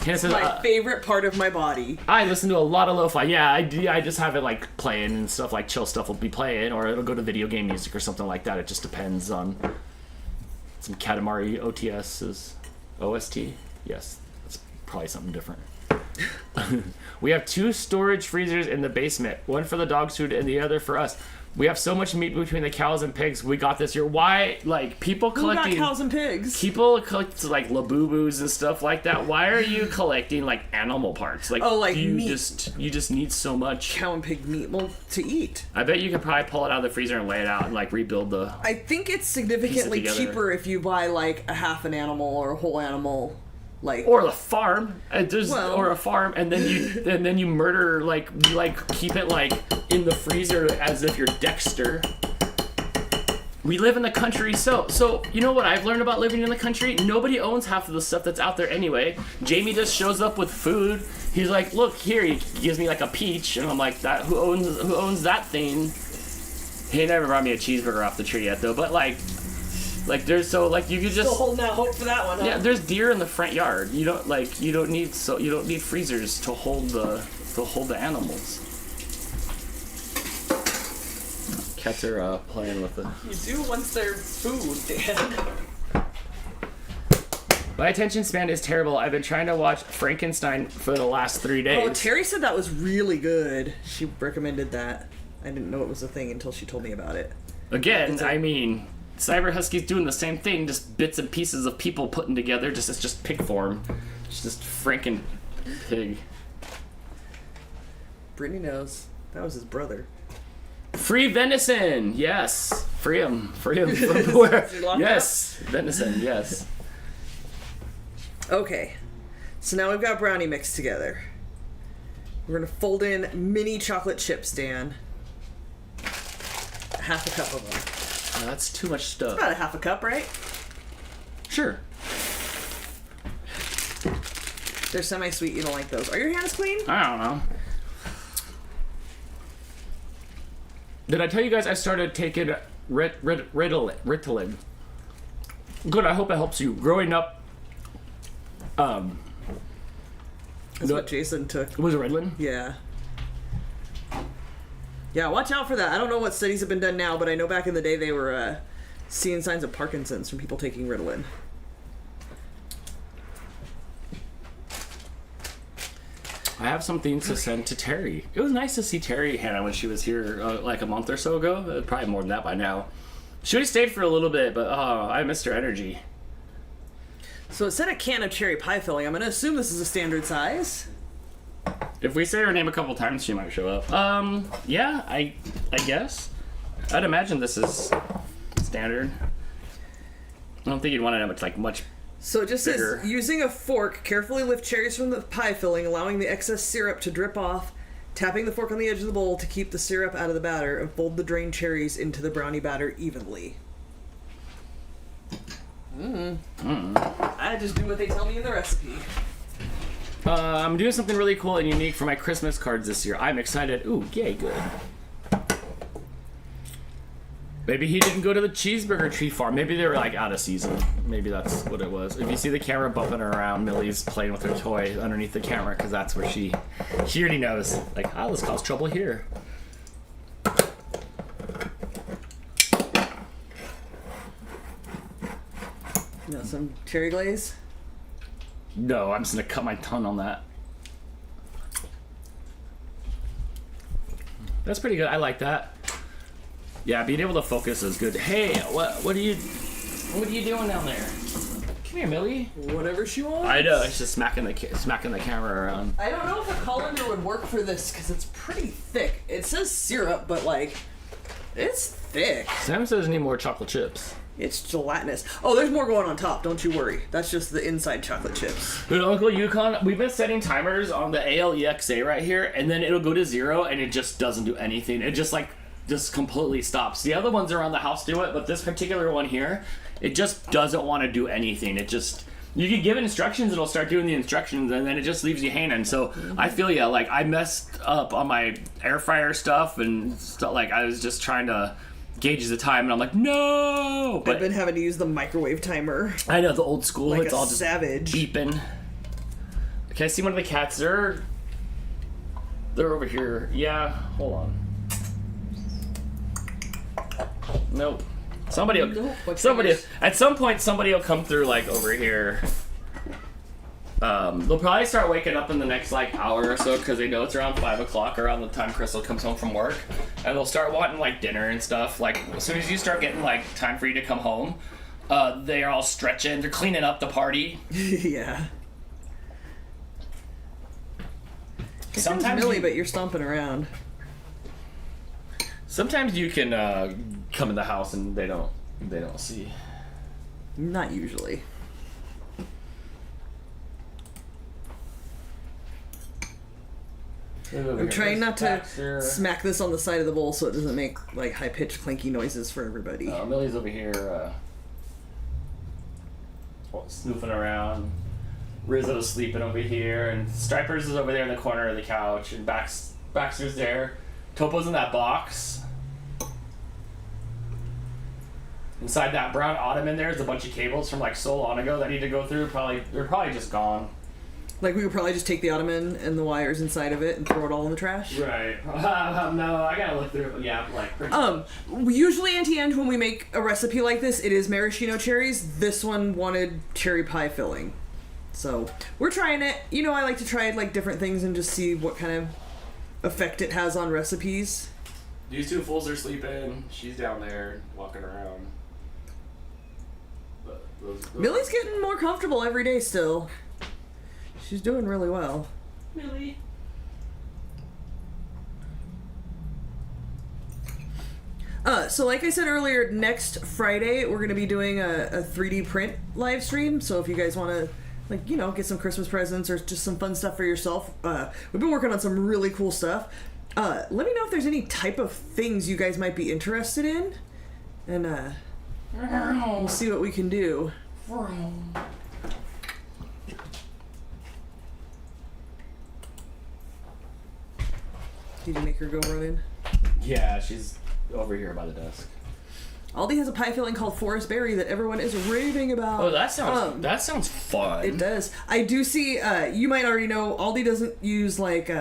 It's my favorite part of my body. I listen to a lot of lo-fi. Yeah, I just have it like playing and stuff, like chill stuff will be playing, or it'll go to video game music or something like that. It just depends on some Katamari OTS's OST. Yes, that's probably something different. We have 2 storage freezers in the basement, one for the dog's food and the other for us. We have so much meat between the cows and pigs we got this year. Why, like, people collecting... Who got cows and pigs? People collect, like, Labubus and stuff like that. Why are you collecting, like, animal parts? Like, meat. You just need so much... Cow and pig meat, well, to eat. I bet you could probably pull it out of the freezer and lay it out and, like, rebuild the... I think it's significantly cheaper if you buy, like, a half an animal or a whole animal... Like, or the farm, or a farm, and then you murder, like keep it like in the freezer as if you're Dexter. We live in the country, so you know what I've learned about living in the country? Nobody owns half of the stuff that's out there anyway. Jamie just shows up with food. He's like, look here, he gives me like a peach, and I'm like, that who owns that thing? He never brought me a cheeseburger off the tree yet though, but like there's you could just still holding out hope for that one. Huh? Yeah, there's deer in the front yard. You don't need freezers to hold the animals. Cats are playing with it. You do once they're food, Dan. My attention span is terrible. I've been trying to watch Frankenstein for the last 3 days. Oh, Terry said that was really good. She recommended that. I didn't know it was a thing until she told me about it. Again, I mean, Cyber Husky's doing the same thing, just bits and pieces of people putting together. It's just pig form. It's just Franken pig. Brittany knows. That was his brother. Free venison, yes. Free him from where? Yes, venison, yes. Okay, so now we've got brownie mixed together. We're gonna fold in mini chocolate chips, Dan. Half a cup of them. No, that's too much stuff. About a half a cup, right? Sure. They're semi-sweet. You don't like those. Are your hands clean? I don't know. Did I tell you guys I started taking Ritalin? Good. I hope it helps you. Growing up, that's what Jason took. Was it Ritalin? Yeah. Yeah, watch out for that. I don't know what studies have been done now, but I know back in the day they were seeing signs of Parkinson's from people taking Ritalin. I have some things to send to Terry. It was nice to see Terry, Hannah, when she was here like a month or so ago. Probably more than that by now. She would have stayed for a little bit, but I missed her energy. So it said a can of cherry pie filling. I'm going to assume this is a standard size. If we say her name a couple times, she might show up. Yeah, I guess. I'd imagine this is standard. I don't think you'd want to know much So it just bigger. says, using a fork, carefully lift cherries from the pie filling, allowing the excess syrup to drip off, tapping the fork on the edge of the bowl to keep the syrup out of the batter, and fold the drained cherries into the brownie batter evenly. I just do what they tell me in the recipe. I'm doing something really cool and unique for my Christmas cards this year. I'm excited. Ooh, yay, good. Maybe he didn't go to the cheeseburger tree farm. Maybe they were like out of season. Maybe that's what it was. If you see the camera bumping her around, Millie's playing with her toy underneath the camera because that's where she already knows. Like, oh, this caused trouble here. You know, some cherry glaze. No, I'm just gonna cut my tongue on that. That's pretty good. I like that. Yeah, being able to focus is good. Hey, what are you doing down there? Come here, Millie. Whatever she wants. I know. It's just smacking the camera around. I don't know if a colander would work for this because it's pretty thick. It says syrup, but like, it's thick. Sam says need more chocolate chips. It's gelatinous. Oh, there's more going on top. Don't you worry. That's just the inside chocolate chips. Dude, Uncle Yukon, we've been setting timers on the ALEXA right here, and then it'll go to 0, and it just doesn't do anything. It just completely stops. The other ones around the house do it, but this particular one here, it just doesn't want to do anything. It just, you can give it instructions, it'll start doing the instructions, and then it just leaves you hanging. So I feel ya. Like, I messed up on my air fryer stuff, and like I was just trying to gauge the time, and I'm like, no! But I've been having to use the microwave timer. I know, the old school, Like it's a all just savage. beeping. Can I see one of the cats? They're over here. Yeah, hold on. Nope. Somebody at some point somebody will come through like over here. They'll probably start waking up in the next like hour or so because they know it's around 5 o'clock around the time Crystal comes home from work, and they'll start wanting like dinner and stuff. Like as soon as you start getting like time for you to come home, they're all stretching, they're cleaning up the party. Yeah. Sometimes Millie, but you're stomping around. Sometimes you can come in the house and they don't see. Not usually. I'm trying not to smack this on the side of the bowl so it doesn't make like high-pitched clanky noises for everybody. Millie's over here snooping around. Rizzo's sleeping over here, and Stripers is over there in the corner of the couch, and Baxter's there. Topo's in that box. Inside that brown ottoman there's a bunch of cables from like so long ago that need to go through. They're probably just gone. Like we would probably just take the ottoman and the wires inside of it and throw it all in the trash. Right. No, I gotta look through it. Yeah, like. Usually, Auntie Ange, when we make a recipe like this, it is maraschino cherries. This one wanted cherry pie filling, so we're trying it. You know, I like to try like different things and just see what kind of effect it has on recipes. These two fools are sleeping. She's down there walking around. Millie's getting more comfortable every day still. She's doing really well. Millie. So like I said earlier, next Friday we're going to be doing a 3D print live stream. So if you guys want to, like, you know, get some Christmas presents or just some fun stuff for yourself, we've been working on some really cool stuff. Let me know if there's any type of things you guys might be interested in, and we'll see what we can do. Did you make her go run in? Yeah, she's over here by the desk. Aldi has a pie filling called Forest Berry that everyone is raving about. Oh, that sounds fun. It does. I do see. You might already know Aldi doesn't use like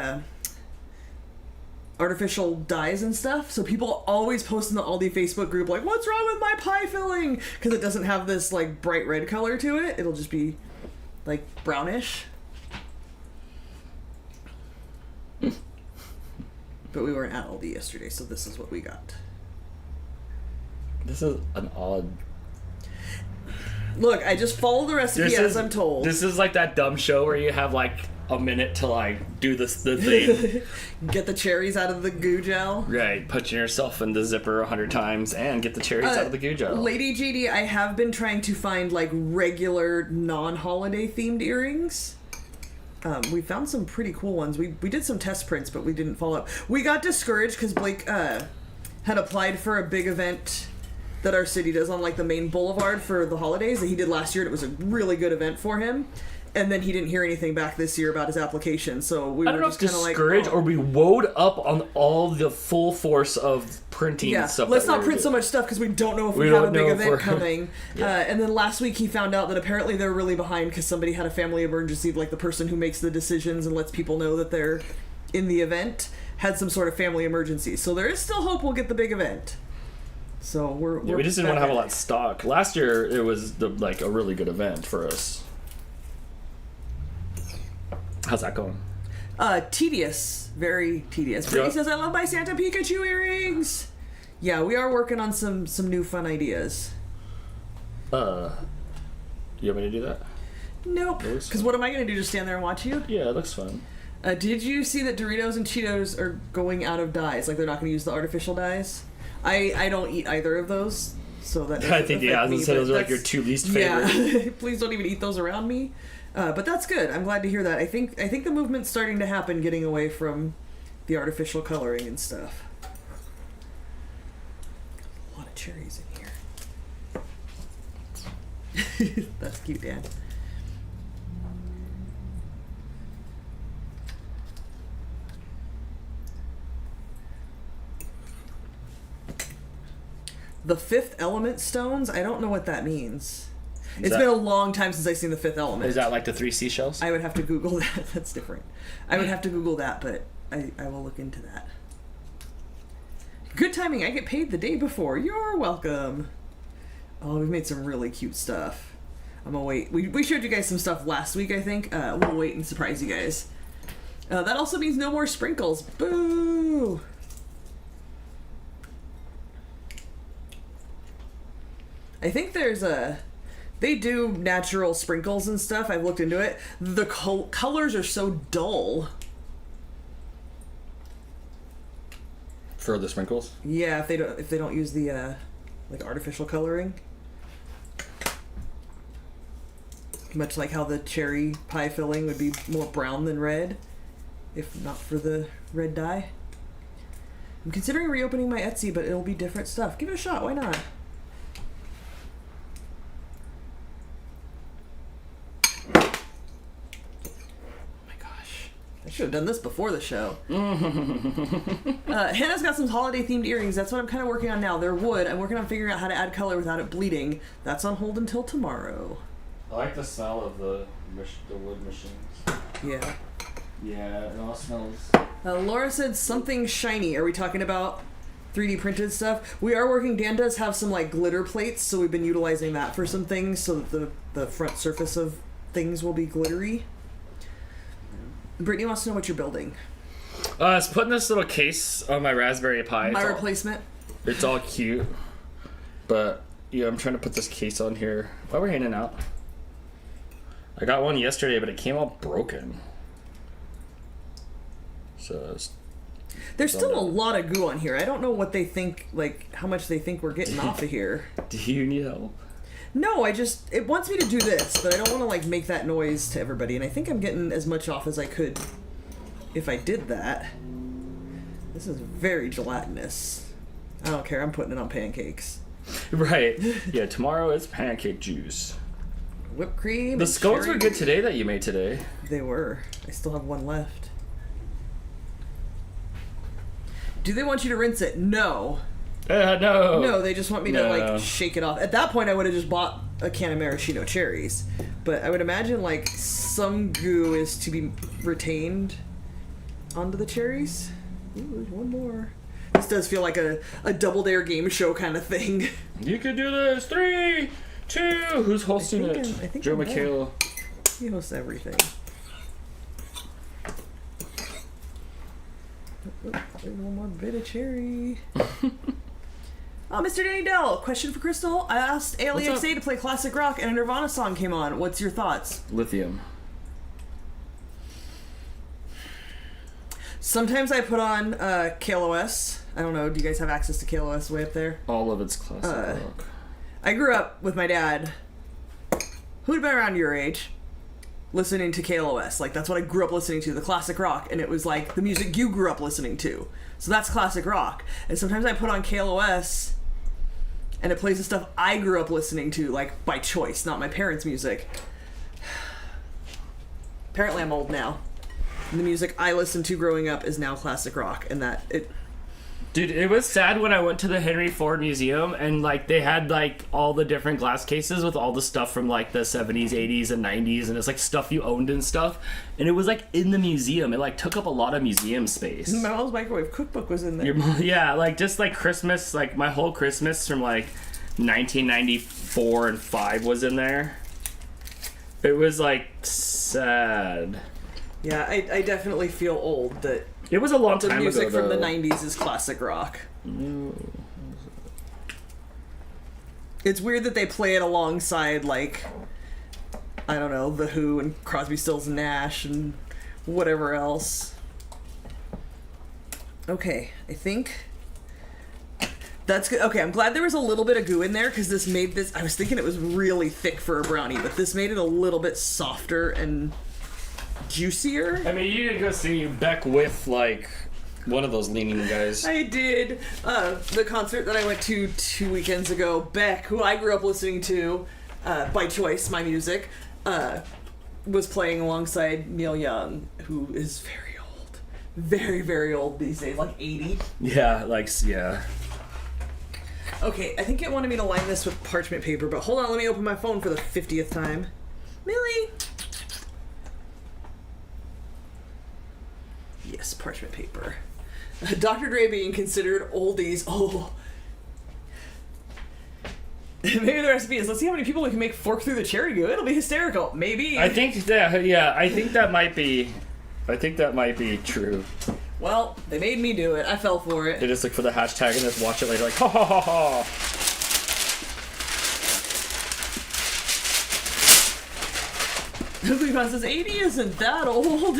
artificial dyes and stuff, so people always post in the Aldi Facebook group like, "What's wrong with my pie filling?" Because it doesn't have this like bright red color to it. It'll just be like brownish. But we weren't at Aldi yesterday, so this is what we got. This is an odd. Look, I just follow the recipe as I'm told. This is like that dumb show where you have like a minute to like do the thing. Get the cherries out of the goo gel. Right, put yourself in the zipper 100 times and get the cherries out of the goo gel. Lady JD, I have been trying to find like regular non-holiday themed earrings. We found some pretty cool ones. We did some test prints, but we didn't follow up. We got discouraged because Blake had applied for a big event that our city does on like the main boulevard for the holidays that he did last year. And it was a really good event for him. And then he didn't hear anything back this year about his application, so we were just kind of like, discouraged or we woed up on all the full force of printing stuff. Let's not print so much stuff because we don't know if we have a big event coming. And then last week he found out that apparently they're really behind because somebody had a family emergency, like the person who makes the decisions and lets people know that they're in the event had some sort of family emergency. So there is still hope we'll get the big event. So we just didn't want to have a lot of stock. Last year it was a really good event for us. How's that going? Tedious. Very tedious. Brittany says, I love my Santa Pikachu earrings. Yeah, we are working on some new fun ideas. You want me to do that? Nope. Because what am I going to do? Just stand there and watch you? Yeah, it looks fun. Did you see that Doritos and Cheetos are going out of dyes? Like, they're not going to use the artificial dyes? I don't eat either of those, so that I think, I was going to say those are like your two least favorite. Yeah, please don't even eat those around me. But that's good. I'm glad to hear that. I think the movement's starting to happen, getting away from the artificial coloring and stuff. A lot of cherries in here. That's cute, Dan. The Fifth Element stones? I don't know what that means. It's been a long time since I've seen the Fifth Element. Is that like the 3 seashells? I would have to Google that. That's different. I would have to Google that, but I will look into that. Good timing. I get paid the day before. You're welcome. Oh, we've made some really cute stuff. I'm gonna wait. We showed you guys some stuff last week, I think. We'll wait and surprise you guys. That also means no more sprinkles. Boo! I think there's they do natural sprinkles and stuff. I've looked into it. The colors are so dull. For the sprinkles? Yeah, if they don't use the like artificial coloring. Much like how the cherry pie filling would be more brown than red, if not for the red dye. I'm considering reopening my Etsy, but it'll be different stuff. Give it a shot. Why not? I should have done this before the show. Hannah's got some holiday-themed earrings. That's what I'm kind of working on now. They're wood. I'm working on figuring out how to add color without it bleeding. That's on hold until tomorrow. I like the smell of the wood machines. Yeah. Yeah, it all smells... Laura said something shiny. Are we talking about 3D printed stuff? We are working... Dan does have some, like, glitter plates, so we've been utilizing that for some things so that the front surface of things will be glittery. Brittany wants to know what you're building. I was putting this little case on my Raspberry Pi. My replacement. It's all cute. But, yeah, I'm trying to put this case on here. While we're handing out. I got one yesterday, but it came all broken. So, there's still a lot of goo on here. I don't know what they think, like, how much they think we're getting off of here. Do you need help? No, it wants me to do this, but I don't want to, like, make that noise to everybody, and I think I'm getting as much off as I could if I did that. This is very gelatinous. I don't care, I'm putting it on pancakes. Right. Yeah, tomorrow is pancake juice. Whipped cream. The scones were good today that you made today. They were. I still have one left. Do they want you to rinse it? No. No. No, they just want me to, like, shake it off. At that point, I would have just bought a can of maraschino cherries. But I would imagine, like, some goo is to be retained onto the cherries. Ooh, there's one more. This does feel like a Double Dare game show kind of thing. You could do this. 3, 2. Who's hosting it? I think Joe McHale. He hosts everything. Oh, there's one more bit of cherry. Mr. Danny Dell, question for Crystal. I asked ALEXA to play classic rock and a Nirvana song came on. What's your thoughts? Lithium. Sometimes I put on KLOS. I don't know, do you guys have access to KLOS way up there? All of it's classic rock. I grew up with my dad, who'd been around your age, listening to KLOS. Like, that's what I grew up listening to, the classic rock. And it was like the music you grew up listening to. So that's classic rock. And sometimes I put on KLOS and it plays the stuff I grew up listening to, like, by choice, not my parents' music. Apparently I'm old now. And the music I listened to growing up is now classic rock. And that, Dude, it was sad when I went to the Henry Ford Museum and, like, they had, like, all the different glass cases with all the stuff from, like, the 70s, 80s, and 90s, and it's, like, stuff you owned and stuff. And it was, like, in the museum. It, like, took up a lot of museum space. My mom's microwave cookbook was in there. Yeah, like, just, like, Christmas, like, my whole Christmas from, like, 1994 and 5 was in there. It was, like, sad. Yeah, I definitely feel old that... It was a long time ago, the music from the though. 90s is classic rock. It's weird that they play it alongside, like, I don't know, The Who and Crosby, Stills and Nash and whatever else. Okay, I think that's good. Okay, I'm glad there was a little bit of goo in there because this made this... I was thinking it was really thick for a brownie, but this made it a little bit softer and... juicier. I mean, you did go see Beck with, like, one of those leaning guys. I did. The concert that I went to 2 weekends ago, Beck, who I grew up listening to by choice, my music, was playing alongside Neil Young, who is very old. Very, very old these days, like 80. Yeah, like, yeah. Okay, I think it wanted me to line this with parchment paper, but hold on, let me open my phone for the 50th time. Millie! Yes, parchment paper. Dr. Dre being considered oldies. Oh. Maybe the recipe is, let's see how many people we can make fork through the cherry goo. It'll be hysterical. Maybe. I think that, yeah, I think that might be true. Well, they made me do it. I fell for it. They just look for the hashtag and just watch it later like, ha ha ha ha. Because says 80 isn't that old.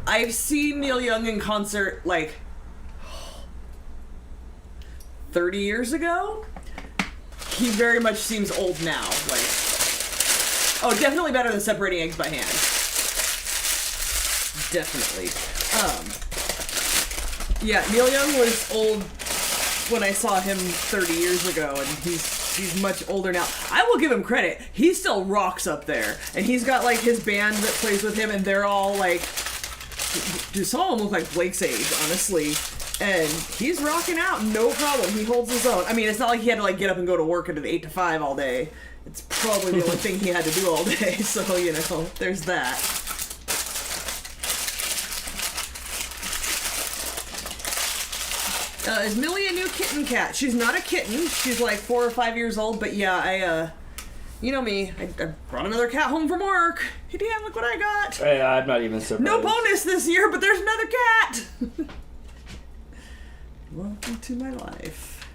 I've seen Neil Young in concert like 30 years ago. He very much seems old now. Like, oh, definitely better than Separating Eggs by Hand. Definitely. Yeah, Neil Young was old when I saw him 30 years ago, and he's much older now. I will give him credit. He still rocks up there. And he's got, like, his band that plays with him, and they're all, like... Dude, some of them look like Blake's age, honestly. And he's rocking out, no problem. He holds his own. I mean, it's not like he had to, like, get up and go to work at an 8 to 5 all day. It's probably the only thing he had to do all day, so, you know, there's that. Is Millie a new kitten cat? She's not a kitten. She's like 4 or 5 years old, but yeah, you know me. I brought another cat home from work. Hey, Dan, look what I got. Hey, I'm not even surprised. No bonus this year, but there's another cat. Welcome to my life.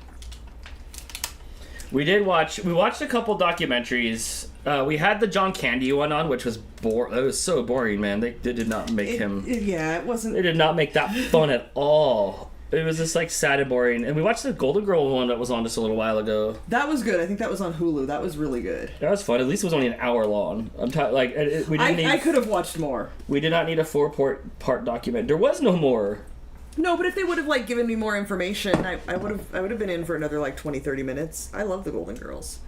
We watched a couple documentaries. We had the John Candy one on, which was it was so boring, man. They did not make him... Yeah, it wasn't... They did not make that fun at all. It was just like sad and boring. And we watched the Golden Girl one that was on just a little while ago. That was good. I think that was on Hulu. That was really good. That was fun. At least it was only an hour long. I could have watched more. We did not need a 4-part document. There was no more. No, but if they would have like given me more information, I would have been in for another like 20-30 minutes. I love the Golden Girls.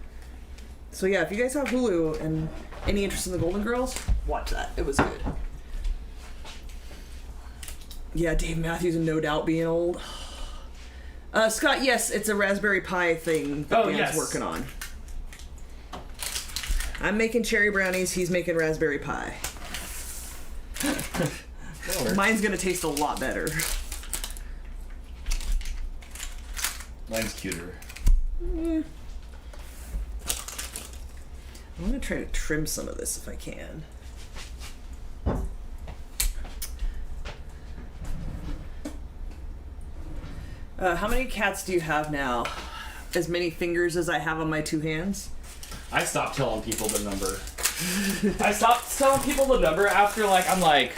So yeah, if you guys have Hulu and any interest in the Golden Girls, watch that. It was good. Yeah, Dave Matthews and No Doubt being old. Scott, yes, it's a Raspberry Pi thing that Dan's working on. I'm making cherry brownies, he's making Raspberry Pi. Mine's gonna taste a lot better. Mine's cuter. Yeah. I'm gonna try to trim some of this if I can. How many cats do you have now? As many fingers as I have on my 2 hands? I stopped telling people the number. I stopped telling people the number after, like, I'm like,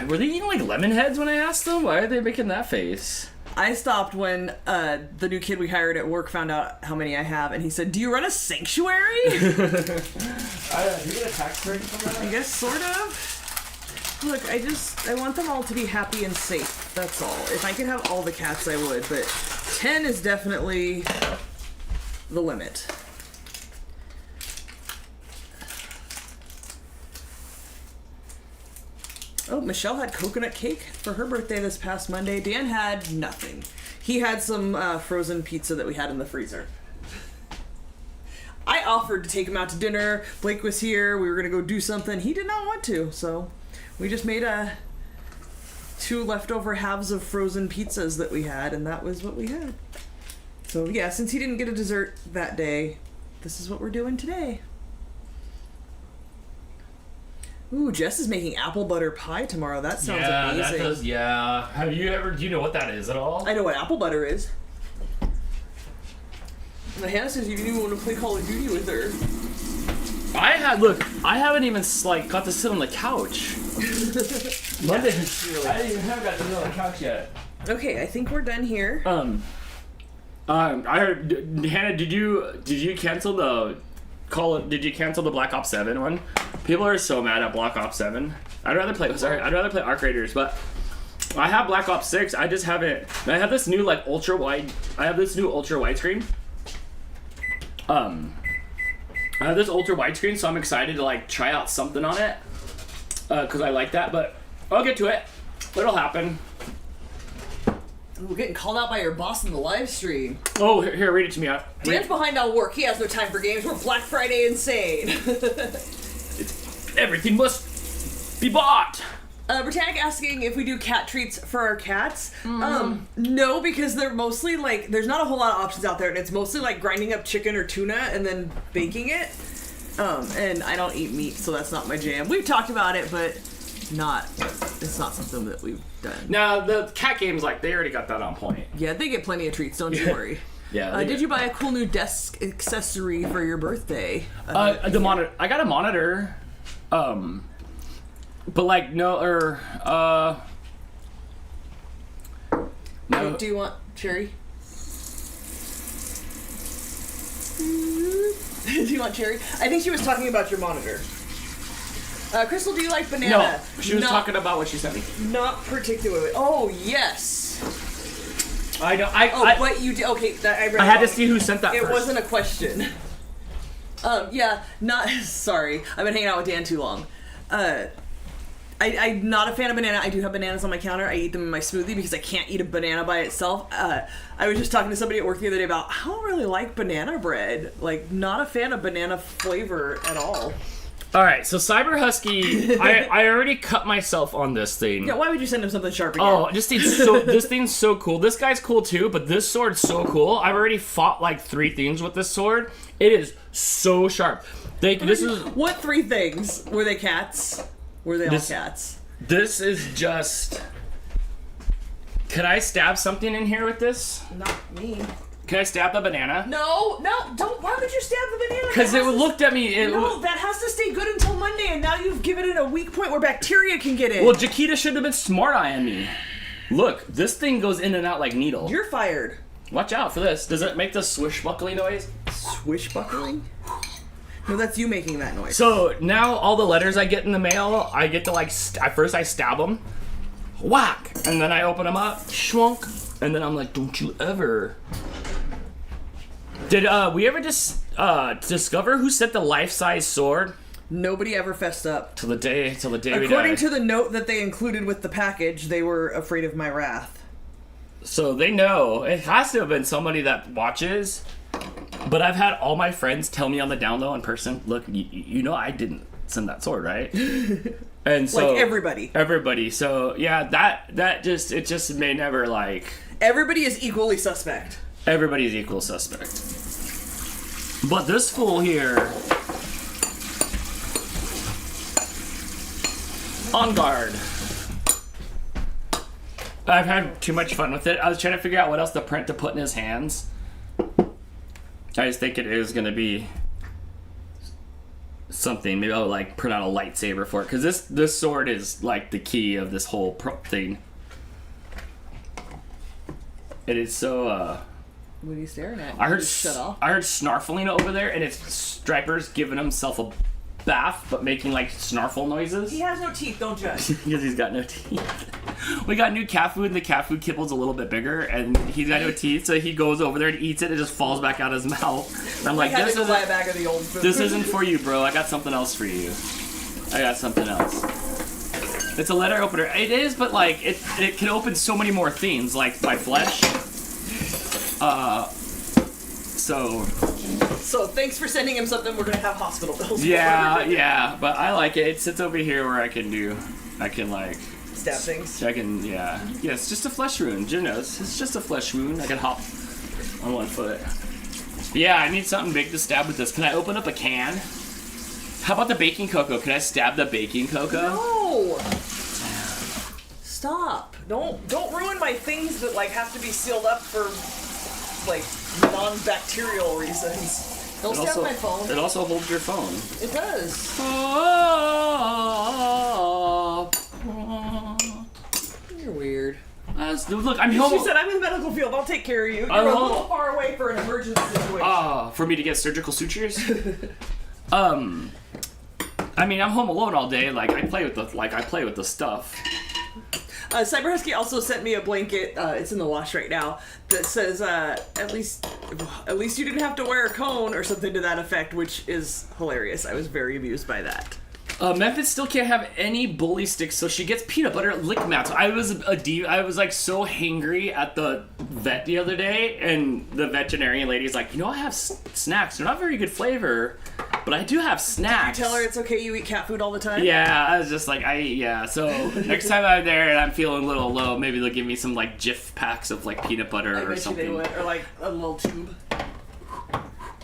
were they eating, like, lemon heads when I asked them? Why are they making that face? I stopped when the new kid we hired at work found out how many I have, and he said, "Do you run a sanctuary?" Do you get a tax break from that? I guess, sort of. Look, I want them all to be happy and safe. That's all. If I could have all the cats, I would, but 10 is definitely the limit. Oh, Michelle had coconut cake for her birthday this past Monday. Dan had nothing. He had some frozen pizza that we had in the freezer. I offered to take him out to dinner. Blake was here. We were going to go do something. He did not want to, so we just made 2 leftover halves of frozen pizzas that we had, and that was what we had. So yeah, since he didn't get a dessert that day, this is what we're doing today. Ooh, Jess is making apple butter pie tomorrow. That sounds amazing. That does, yeah. Have you ever, do you know what that is at all? I know what apple butter is. Hannah says you didn't even want to play Call of Duty with her. I haven't even, like, got to sit on the couch. Monday, I haven't got to sit on the couch yet. Okay, I think we're done here. I heard, Hannah, did you cancel the did you cancel the Black Ops 7 one? People are so mad at Black Ops 7. I'd rather play Arc Raiders, but I have Black Ops 6. I just haven't. I have this new ultra widescreen. I have this ultra widescreen, so I'm excited to try out something on it because I like that. But I'll get to it. It'll happen. We're getting called out by your boss in the live stream. Oh, here, read it to me. Dan's behind on work. He has no time for games. We're Black Friday insane. Everything must be bought. Britannic asking if we do cat treats for our cats. No, because they're mostly there's not a whole lot of options out there, and it's mostly grinding up chicken or tuna and then baking it. And I don't eat meat, so that's not my jam. We've talked about it, but it's not something that we've done. Now, the cat games, they already got that on point. Yeah, they get plenty of treats, don't you worry. Yeah. Did you buy a cool new desk accessory for your birthday? The monitor. I got a monitor. But no. Do you want cherry? Do you want cherry? I think she was talking about your monitor. Crystal, do you like banana? No, she was talking about what she sent me. Not particularly. Oh, yes. I know. But you did. Okay, I had to see who sent that It first. wasn't a question. Yeah, not. Sorry. I've been hanging out with Dan too long. I'm not a fan of banana. I do have bananas on my counter. I eat them in my smoothie because I can't eat a banana by itself. I was just talking to somebody at work the other day about I don't really like banana bread. Not a fan of banana flavor at all. All right, so Cyber Husky, I already cut myself on this thing. Yeah, why would you send him something sharp again? Oh, this thing's so cool. This guy's cool too, but this sword's so cool. I've already fought 3 things with this sword. It is so sharp. What 3 things? Were they cats? Were they all cats? This is just... Could I stab something in here with this? Not me. Can I stab the banana? No, don't. Why would you stab the banana? Because it looked at me. That has to stay good until Monday, and now you've given it a weak point where bacteria can get in. Well, Jaquita should have been smart-eyeing me. Look, this thing goes in and out like needle. You're fired. Watch out for this. Does it make the swishbuckling noise? Swishbuckling? No, that's you making that noise. So now all the letters I get in the mail, I get to first I stab them, whack, and then I open them up, schwunk, and then I'm like, don't you ever. Did we ever just discover who sent the life-size sword? Nobody ever fessed up. Till the day we died. According to the note that they included with the package, they were afraid of my wrath. So they know. It has to have been somebody that watches. But I've had all my friends tell me on the down low in person, look, you know I didn't send that sword, right? And so everybody. Everybody. So yeah, that just may never Everybody is equally suspect. Everybody is equal suspect. But this fool here, on guard. I've had too much fun with it. I was trying to figure out what else to print to put in his hands. I just think it is going to be something. Maybe I'll like print out a lightsaber for it, because this sword is like the key of this whole thing. It is so. What are you staring at? I heard Just shut off. I heard snarfling over there, and it's Striper's giving himself a bath, but making like snarfle noises. He has no teeth. Don't judge. Because he's got no teeth. We got new cat food, and the cat food kibble's a little bit bigger, and he's got no teeth, so he goes over there and eats it, and it just falls back out his mouth. And I'm like, I had to go buy a bag of the old food. this isn't for you, bro. I got something else for you. I got something else. It's a letter opener. It is, but like it can open so many more things, like my flesh. So thanks for sending him something. We're gonna have hospital bills. Yeah, but I like it. It sits over here where I can like stab things. Yeah, it's just a flesh wound. Jim knows. It's just a flesh wound. I can hop on one foot. Yeah, I need something big to stab with this. Can I open up a can? How about the baking cocoa? Can I stab the baking cocoa? No. Stop. Don't ruin my things that like have to be sealed up for like non-bacterial reasons. Don't stab my phone. It also holds your phone. It does. You're weird. Look, I'm home. She said, I'm in the medical field. I'll take care of you. You're a little far away for an emergency situation. For me to get surgical sutures? I mean, I'm home alone all day. Like, I play with the stuff. Cyber Husky also sent me a blanket. It's in the wash right now. That says, at least you didn't have to wear a cone or something to that effect, which is hilarious. I was very amused by that. Memphis still can't have any bully sticks, so she gets peanut butter lick mats. I was like so hangry at the vet the other day, and the veterinarian lady's like, I have snacks. They're not very good flavor, but I do have snacks. Did you tell her it's okay you eat cat food all the time? Yeah, I was just like, So next time I'm there and I'm feeling a little low, maybe they'll give me some like Jif packs of like peanut butter or something. They would, or like a little tube.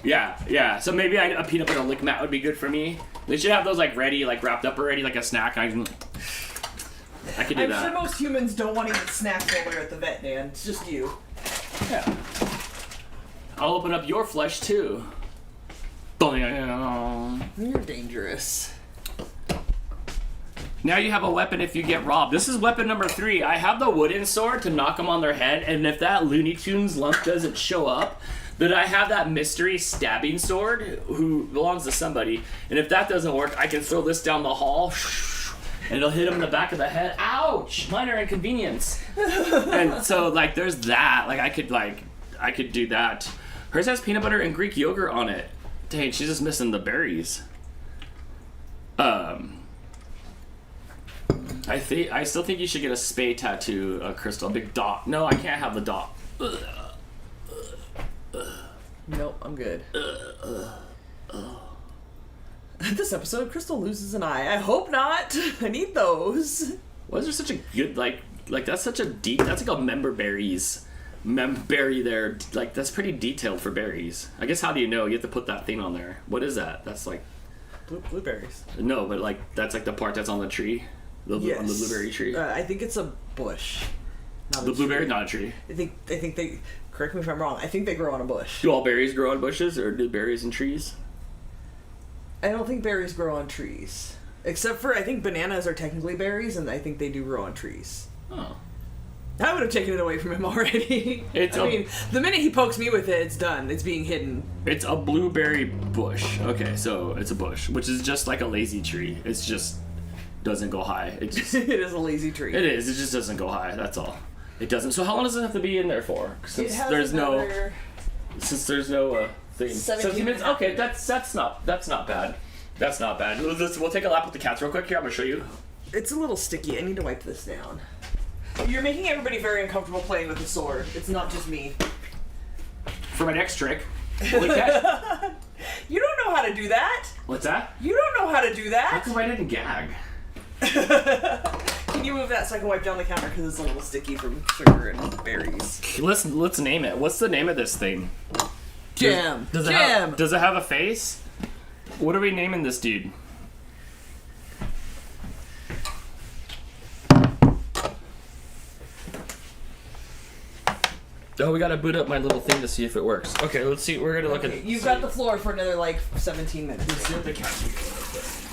Yeah. So maybe a peanut butter lick mat would be good for me. They should have those like ready, like wrapped up already, like a snack. I could do that. I'm sure most humans don't want to eat snacks while they're at the vet, Dan. It's just you. Yeah. I'll open up your flesh too. You're dangerous. Now you have a weapon if you get robbed. This is weapon number 3. I have the wooden sword to knock them on their head, and if that Looney Tunes lump doesn't show up, then I have that mystery stabbing sword who belongs to somebody, and if that doesn't work, I can throw this down the hall, and it'll hit him in the back of the head. Ouch! Minor inconvenience. And so, like, there's that. Like, I could do that. Hers has peanut butter and Greek yogurt on it. Dang, she's just missing the berries. I still think you should get a spay tattoo, Crystal. A big dot. No, I can't have the dot. Nope, I'm good. This episode, Crystal loses an eye. I hope not. I need those. Why is there such a good, like that's such a deep, that's like a member berries. Berry there. Like, that's pretty detailed for berries. I guess how do you know? You have to put that thing on there. What is that? That's like... Blueberries. No, but like, that's like the part that's on the tree. Yes. On the blueberry tree. I think it's a bush. The blueberry, not a tree. I think they... Correct me if I'm wrong. I think they grow on a bush. Do all berries grow on bushes, or do berries in trees? I don't think berries grow on trees. Except for, I think bananas are technically berries, and I think they do grow on trees. Oh. I would have taken it away from him already. I mean, the minute he pokes me with it, it's done. It's being hidden. It's a blueberry bush. Okay, so it's a bush, which is just like a lazy tree. It's just doesn't go high. It just it is a lazy tree. It is. It just doesn't go high. That's all. It doesn't. So how long does it have to be in there for? Since there's no thing. 17 minutes. Okay, that's not bad. That's not bad. We'll take a lap with the cats real quick here. I'm gonna show you. It's a little sticky. I need to wipe this down. You're making everybody very uncomfortable playing with the sword. It's not just me. For my next trick, holy cat. You don't know how to do that. What's that? You don't know how to do that. How come I didn't gag? Can you move that so I can wipe down the counter because it's a little sticky from sugar and berries? Let's name it. What's the name of this thing? Jam. Does it have a face? What are we naming this dude? Oh, we gotta boot up my little thing to see if it works. Okay, let's see. We're gonna look at. You've got the floor for another like 17 minutes. Let's see what the couch is.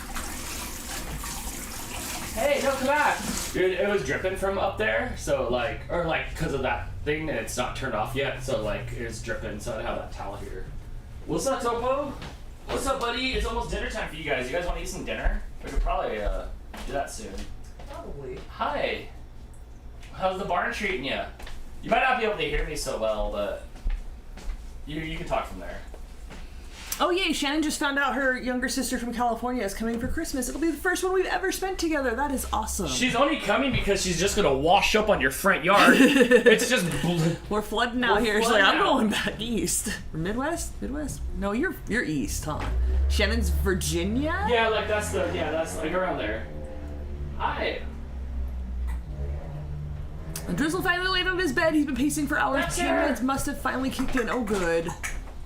Hey, no, come back. Dude, it was dripping from up there, so like, or like, because of that thing, and it's not turned off yet, so like, it's dripping, so I have that towel here. What's up, Topo? What's up, buddy? It's almost dinner time for you guys. You guys want to eat some dinner? We could probably do that soon. Probably. Hi. How's the barn treating you? You might not be able to hear me so well, but you can talk from there. Oh yay, Shannon just found out her younger sister from California is coming for Christmas. It'll be the first one we've ever spent together. That is awesome. She's only coming because she's just gonna wash up on your front yard. It's just we're flooding out here. She's like, I'm going back east. Or Midwest? No, you're east, huh? Shannon's Virginia? Yeah, like that's like around there. Hi. Drizzle finally laid on his bed. He's been pacing for hours. That's Periods must have finally kicked in. Oh good.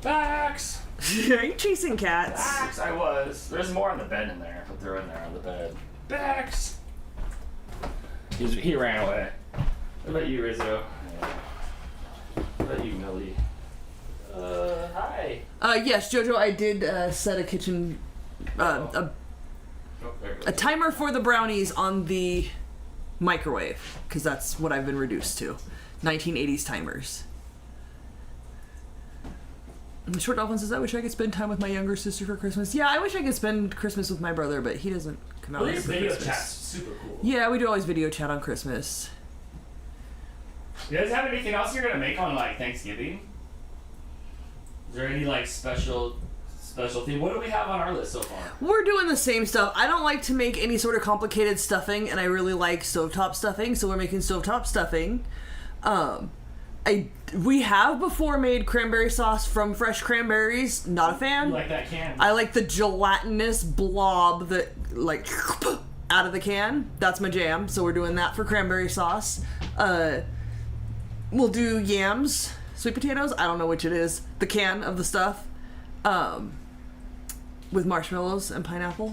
Bax. Are you chasing cats? Bax, I was. There's more on the bed in there, but they're in there on the bed. Bax. He ran away. What about you, Rizzo? What about you, Millie? Hi. Yes, Jojo, I did set a kitchen, a timer for the brownies on the microwave, because that's what I've been reduced to. 1980s timers. And Short Dolphin says, I wish I could spend time with my younger sister for Christmas. Yeah, I wish I could spend Christmas with my brother, but he doesn't come out here for video Christmas. chat's super cool. Yeah, we do always video chat on Christmas. You guys have anything else you're gonna make on like Thanksgiving? Is there any like special thing? What do we have on our list so far? We're doing the same stuff. I don't like to make any sort of complicated stuffing, and I really like stovetop stuffing, so we're making stovetop stuffing. We have before made cranberry sauce from fresh cranberries. Not a fan. You like that can? I like the gelatinous blob that like out of the can. That's my jam. So we're doing that for cranberry sauce. We'll do yams, sweet potatoes. I don't know which it is. The can of the stuff. With marshmallows and pineapple.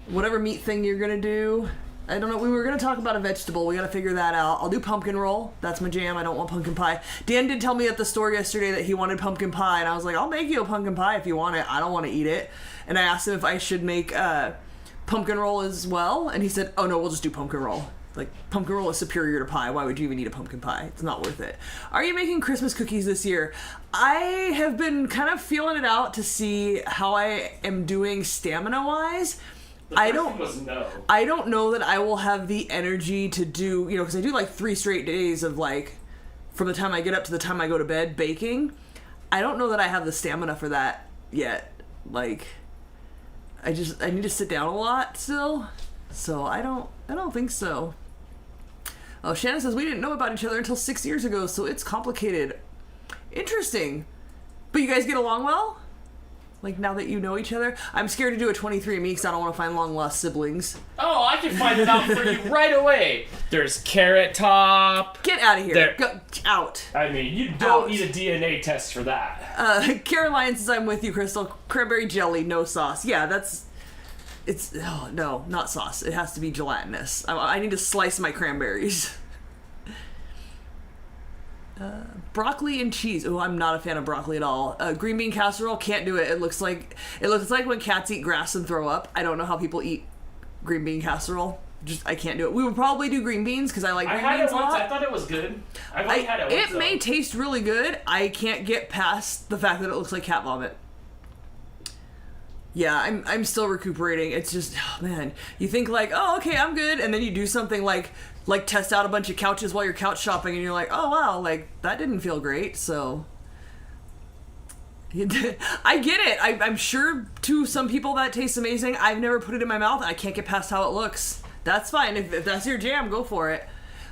Whatever meat thing you're gonna do. I don't know. We were gonna talk about a vegetable. We gotta figure that out. I'll do pumpkin roll. That's my jam. I don't want pumpkin pie. Dan did tell me at the store yesterday that he wanted pumpkin pie, and I was like, I'll make you a pumpkin pie if you want it. I don't want to eat it. And I asked him if I should make pumpkin roll as well, and he said, oh no, we'll just do pumpkin roll. Like, pumpkin roll is superior to pie. Why would you even eat a pumpkin pie? It's not worth it. Are you making Christmas cookies this year? I have been kind of feeling it out to see how I am doing stamina-wise. I don't know that I will have the energy to do, because I do like 3 straight days of like, from the time I get up to the time I go to bed baking. I don't know that I have the stamina for that yet. Like, I need to sit down a lot still. So I don't think so. Oh, Shannon says we didn't know about each other until 6 years ago, so it's complicated. Interesting. But you guys get along well? Like, now that you know each other? I'm scared to do a 23andMe because I don't want to find long-lost siblings. Oh, I can find it out for you right away. There's Carrot Top. Get out of here. Go out. I mean, you don't need a DNA test for that. Caroline says, I'm with you, Crystal. Cranberry jelly, no sauce. Yeah, no, not sauce. It has to be gelatinous. I need to slice my cranberries. Broccoli and cheese. Oh, I'm not a fan of broccoli at all. Green bean casserole, can't do it. It looks like when cats eat grass and throw up. I don't know how people eat green bean casserole. I can't do it. We would probably do green beans because I like green beans a lot. I thought it was good. I've only had it once. It may taste really good. I can't get past the fact that it looks like cat vomit. Yeah, I'm still recuperating. It's just, oh man, you think like, oh, okay, I'm good, and then you do something like test out a bunch of couches while you're couch shopping, and you're like, oh wow, like that didn't feel great. So I get it. I'm sure to some people that tastes amazing. I've never put it in my mouth. I can't get past how it looks. That's fine. If that's your jam, go for it.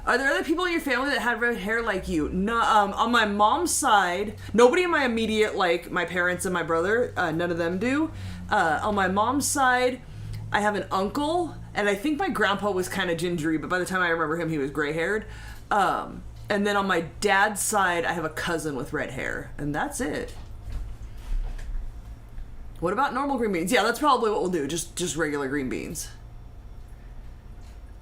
Are there other people in your family that had red hair like you? No, on my mom's side, nobody in my immediate, like my parents and my brother, none of them do. On my mom's side, I have an uncle, and I think my grandpa was kind of gingery, but by the time I remember him, he was gray-haired. And then on my dad's side, I have a cousin with red hair, and that's it. What about normal green beans? Yeah, that's probably what we'll do, just regular green beans.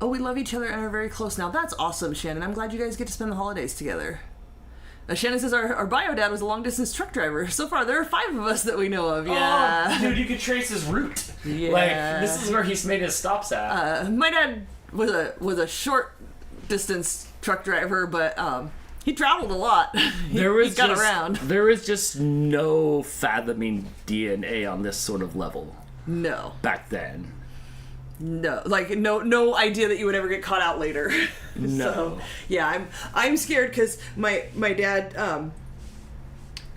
Oh, we love each other and are very close now. That's awesome, Shannon. I'm glad you guys get to spend the holidays together. Shannon says our bio dad was a long-distance truck driver. So far, there are 5 of us that we know of. Yeah. Oh, dude, you could trace his route. Yeah. Like, this is where he's made his stops at. My dad was a short-distance truck driver, but he traveled a lot. He got around. There was just no fathoming DNA on this sort of level. No. Back then. No, like no idea that you would ever get caught out later. No. So, yeah, I'm scared because my dad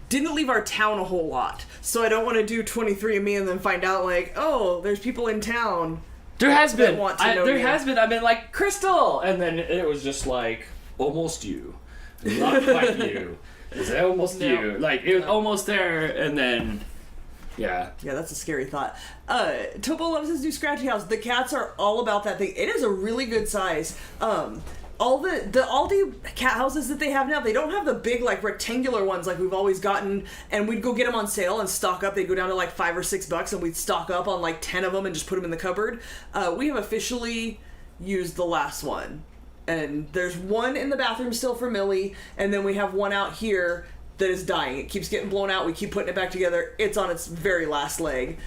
didn't leave our town a whole lot, so I don't want to do 23andMe and then find out like, oh, there's people in town. There has been. I've been like, Crystal, and then it was just like almost you, not quite you. It's almost you. Like it was almost there, and then. Yeah. Yeah, that's a scary thought. Topo loves his new scratchy house. The cats are all about that thing. It is a really good size. All the Aldi cat houses that they have now, they don't have the big like rectangular ones like we've always gotten, and we'd go get them on sale and stock up. They'd go down to like $5 or $6 and we'd stock up on like 10 of them and just put them in the cupboard. We have officially used the last one. And there's one in the bathroom still for Millie, and then we have one out here that is dying. It keeps getting blown out. We keep putting it back together. It's on its very last leg.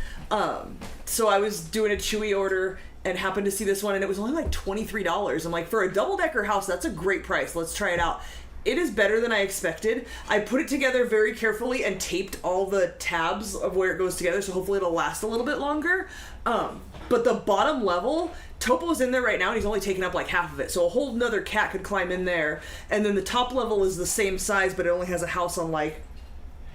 So I was doing a Chewy order and happened to see this one, and it was only like $23. I'm like, for a double-decker house, that's a great price. Let's try it out. It is better than I expected. I put it together very carefully and taped all the tabs of where it goes together, so hopefully it'll last a little bit longer. But the bottom level, Topo's in there right now, and he's only taken up like half of it, so a whole nother cat could climb in there. And then the top level is the same size, but it only has a house on like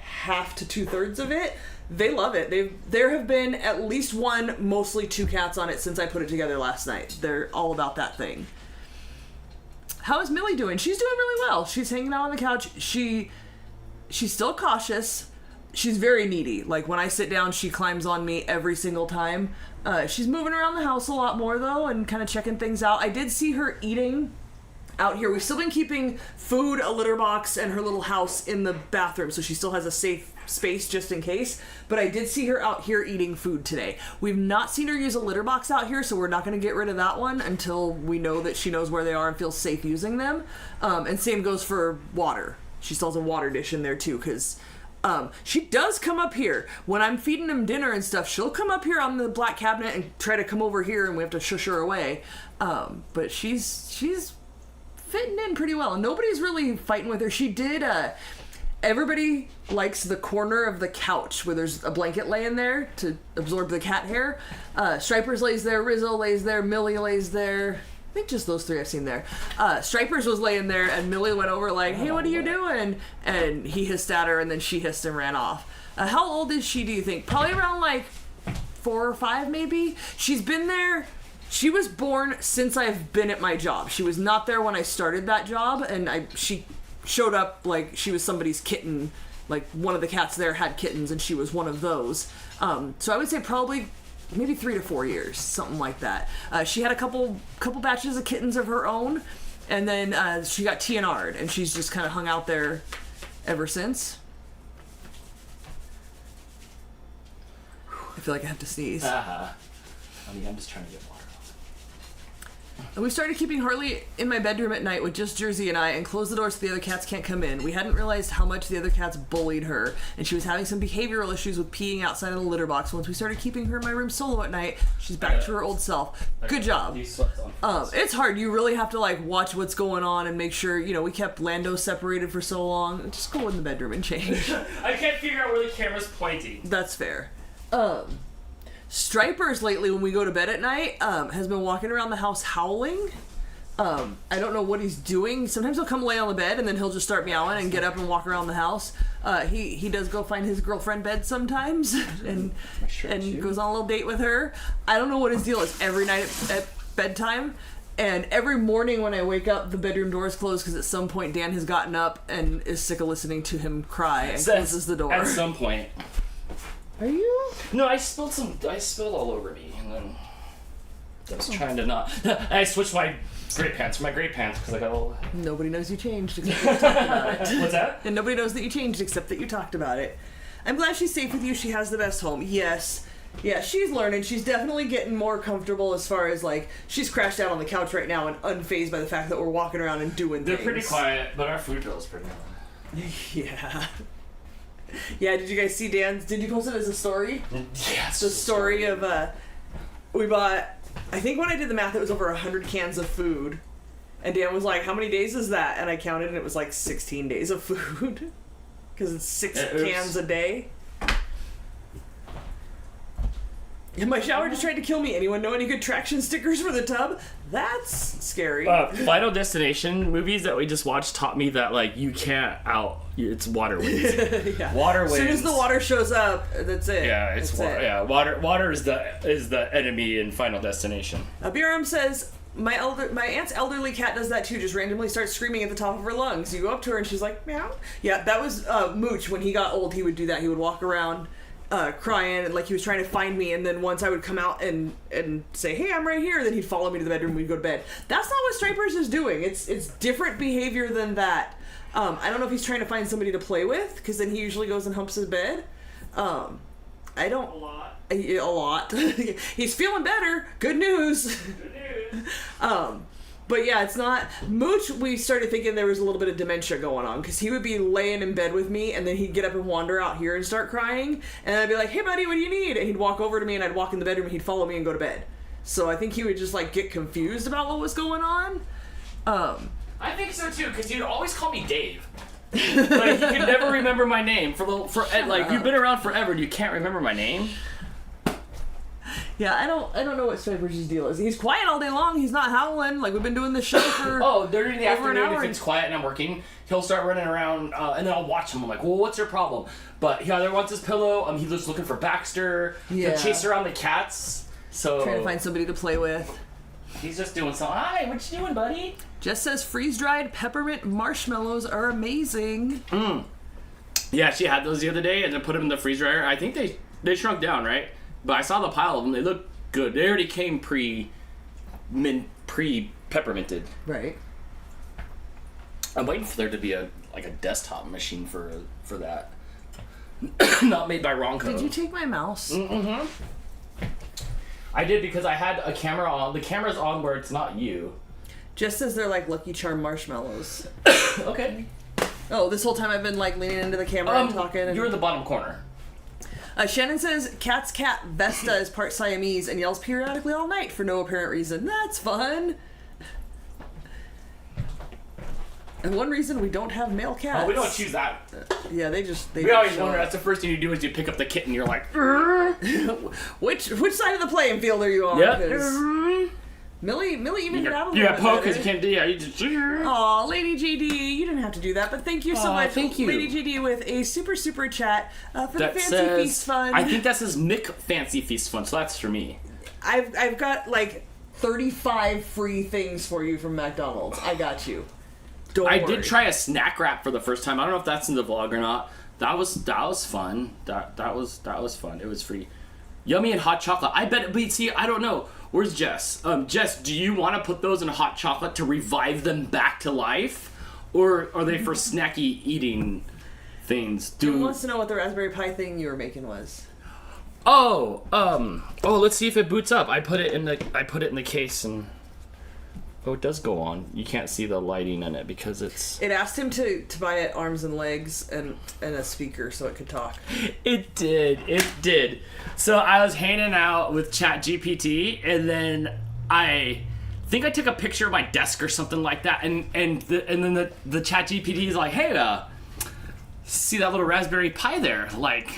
half to 2/3 of it. They love it. There have been at least one, mostly 2 cats on it since I put it together last night. They're all about that thing. How is Millie doing? She's doing really well. She's hanging out on the couch. She's still cautious. She's very needy. Like, when I sit down, she climbs on me every single time. She's moving around the house a lot more, though, and kind of checking things out. I did see her eating out here. We've still been keeping food, a litter box, and her little house in the bathroom, so she still has a safe space just in case. But I did see her out here eating food today. We've not seen her use a litter box out here, so we're not going to get rid of that one until we know that she knows where they are and feels safe using them. And same goes for water. She still has a water dish in there, too, because... she does come up here. When I'm feeding him dinner and stuff, she'll come up here on the black cabinet and try to come over here, and we have to shush her away. But she's fitting in pretty well. Nobody's really fighting with her. She did, everybody likes the corner of the couch where there's a blanket laying there to absorb the cat hair. Stripers lays there, Rizzo lays there, Millie lays there. I think just those 3 I've seen there. Stripers was laying there, and Millie went over like, hey, what are you doing? And he hissed at her, and then she hissed and ran off. How old is she, do you think? Probably around like 4 or 5, maybe? She's been there. She was born since I've been at my job. She was not there when I started that job, and she showed up like she was somebody's kitten. Like, one of the cats there had kittens, and she was one of those. So I would say probably... maybe 3 to 4 years, something like that. She had a couple batches of kittens of her own, and then she got TNR'd, and she's just kind of hung out there ever since. I feel like I have to sneeze. I'm just trying to get water. And we started keeping Harley in my bedroom at night with just Jersey and I, and closed the doors so the other cats can't come in. We hadn't realized how much the other cats bullied her, and she was having some behavioral issues with peeing outside of the litter box. Once we started keeping her in my room solo at night, she's back to her old self. Good job. It's hard. You really have to like watch what's going on and make sure, we kept Lando separated for so long. Just go in the bedroom and change. I can't figure out where the camera's pointing. That's fair. Stripers lately, when we go to bed at night, has been walking around the house howling. I don't know what he's doing. Sometimes he'll come lay on the bed and then he'll just start meowing and get up and walk around the house. He does go find his girlfriend bed sometimes and goes on a little date with her. I don't know what his deal is every night at bedtime. And every morning when I wake up, the bedroom door is closed because at some point Dan has gotten up and is sick of listening to him cry and closes the door. At some point. Are you? No, I spilled all over me, and then I was trying to not. I switched my gray pants for my gray pants because I got all. Nobody knows you changed except that you talked about it. What's that? And nobody knows that you changed except that you talked about it. I'm glad she's safe with you. She has the best home. Yes. Yeah, she's learning. She's definitely getting more comfortable as far as, like, she's crashed out on the couch right now and unfazed by the fact that we're walking around and doing things. They're pretty quiet, but our food bill's pretty low. Yeah. Yeah, did you guys see Dan's? Did you post it as a story? Yeah, It's the story of, we bought, I think when I did the math, it was over 100 cans of food. And Dan was like, how many days is that? And I counted and it was like 16 days of food. Because it's 6 cans a day. And my shower just tried to kill me. Anyone know any good traction stickers for the tub? That's scary. Final Destination movies that we just watched taught me that, like, you can't it's water wins. Yeah. Water wins. As soon as the water shows up, that's it. Yeah, it's water. Yeah, water is the enemy in Final Destination. Abiram says, my aunt's elderly cat does that too, just randomly starts screaming at the top of her lungs. You go up to her and she's like, meow. Yeah, that was Mooch. When he got old, he would do that. He would walk around crying and like he was trying to find me, and then once I would come out and say, hey, I'm right here, then he'd follow me to the bedroom and we'd go to bed. That's not what Stripers is doing. It's different behavior than that. I don't know if he's trying to find somebody to play with, because then he usually goes and humps his bed. I don't... A lot. He's feeling better. Good news. But yeah, it's not... Mooch, we started thinking there was a little bit of dementia going on, because he would be laying in bed with me, and then he'd get up and wander out here and start crying, and I'd be like, hey buddy, what do you need? And he'd walk over to me, and I'd walk in the bedroom, and he'd follow me and go to bed. So I think he would just like get confused about what was going on. I think so too, because you'd always call me Dave. Like, you could never remember my name like, you've been around forever and you can't remember my name. Yeah, I don't know what Stripers' deal is. He's quiet all day long. He's not howling. Like, we've been doing this show for during the over an afternoon, hour. if it's quiet and I'm working, he'll start running around, and then I'll watch him. I'm like, well, what's your problem? But he either wants his pillow, he's just looking for Baxter, he'll chase around the cats, so... Trying to find somebody to play with. He's just doing something. Hi, what you doing, buddy? Just says freeze-dried peppermint marshmallows are amazing. Yeah, she had those the other day and then put them in the freeze dryer. I think they shrunk down, right? But I saw the pile of them. They look good. They already came pre-pepperminted. Right. I'm waiting for there to be a desktop machine for that. Not made by Ronco. Did you take my mouse? Mm-hmm. I did, because I had a camera on. The camera's on where it's not you. Just says they're like Lucky Charm marshmallows. Okay. Oh, this whole time I've been like leaning into the camera and talking. And... You're in the bottom corner. Shannon says cat's cat Vesta is part Siamese and yells periodically all night for no apparent reason. That's fun. And one reason we don't have male cats. Oh, we don't choose that. Yeah, they We always wonder. That's the first thing you do is you pick up the kitten. You're like, which side of the playing field are you on? Yep. Millie even got out a little yeah, bit poke because better. you can't do. Yeah, you just. Aw, Lady JD, you didn't have to do that, but thank you so much. Thank you, Lady JD, with a super chat for the That Fancy says, Feast Fund. I think that says Mick Fancy Feast Fund, so that's for me. I've got like 35 free things for you from McDonald's. I got you. Don't worry. did try a snack wrap for the first time. I don't know if that's in the vlog or not. That was fun. That was fun. It was free. Yummy and hot chocolate. I bet. But see, I don't know. Where's Jess? Jess, do you want to put those in hot chocolate to revive them back to life, or are they for snacky eating things? Who wants to know what the Raspberry Pi thing you were making was? Let's see if it boots up. I put it in the case and. Oh, it does go on. You can't see the lighting in it because it's... It asked him to buy it arms and legs and a speaker so it could talk. It did. So I was hanging out with ChatGPT, and then I think I took a picture of my desk or something like that, and then the ChatGPT is like, hey, see that little Raspberry Pi there? Like,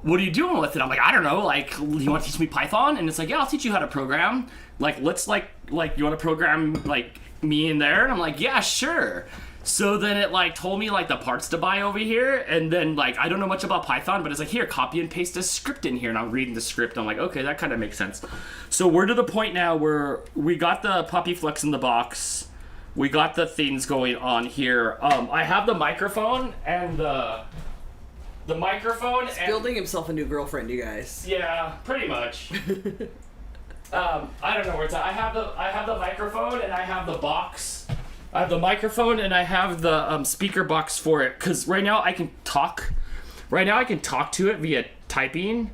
what are you doing with it? I'm like, I don't know. Like, you want to teach me Python? And it's like, yeah, I'll teach you how to program. Like, let's like you want to program like me in there? And I'm like, yeah, sure. So then it like told me like the parts to buy over here, and then like I don't know much about Python, but it's like, here, copy and paste a script in here, and I'm reading the script. I'm like, okay, that kind of makes sense. So we're to the point now where we got the Puppy Flex in the box, we got the things going on here. I have the microphone and the microphone. He's building himself a new girlfriend, you guys. Yeah, pretty much. I don't know where it's at. I have the microphone and I have the box. I have the microphone and I have the speaker box for it, because right now I can talk. Right now I can talk to it via typing,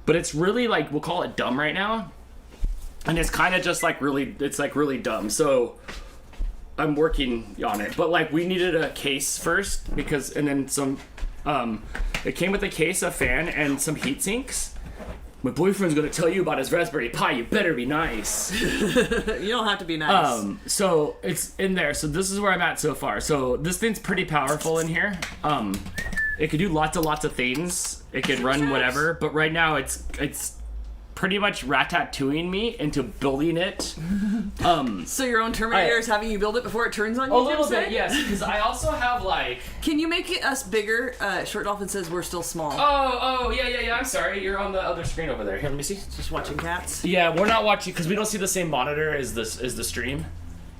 but it's really like, we'll call it dumb right now, and it's kind of just like really, it's like really dumb. So I'm working on it. But like we needed a case first because, and then some. It came with a case, a fan, and some heat sinks. My boyfriend's gonna tell you about his Raspberry Pi. You better be nice. You don't have to be nice. So it's in there. So this is where I'm at so far. So this thing's pretty powerful in here. It could do lots of things. It could run whatever. But right now it's pretty much rat-tattooing me into building it. So your own Terminator is having you build it before it turns on you? A little bit, yes. Because I also have like... Can you make it us bigger? Short Dolphin says we're still small. Oh, yeah. I'm sorry. You're on the other screen over there. Here, let me see. Just watching cats? Yeah, we're not watching because we don't see the same monitor as the stream.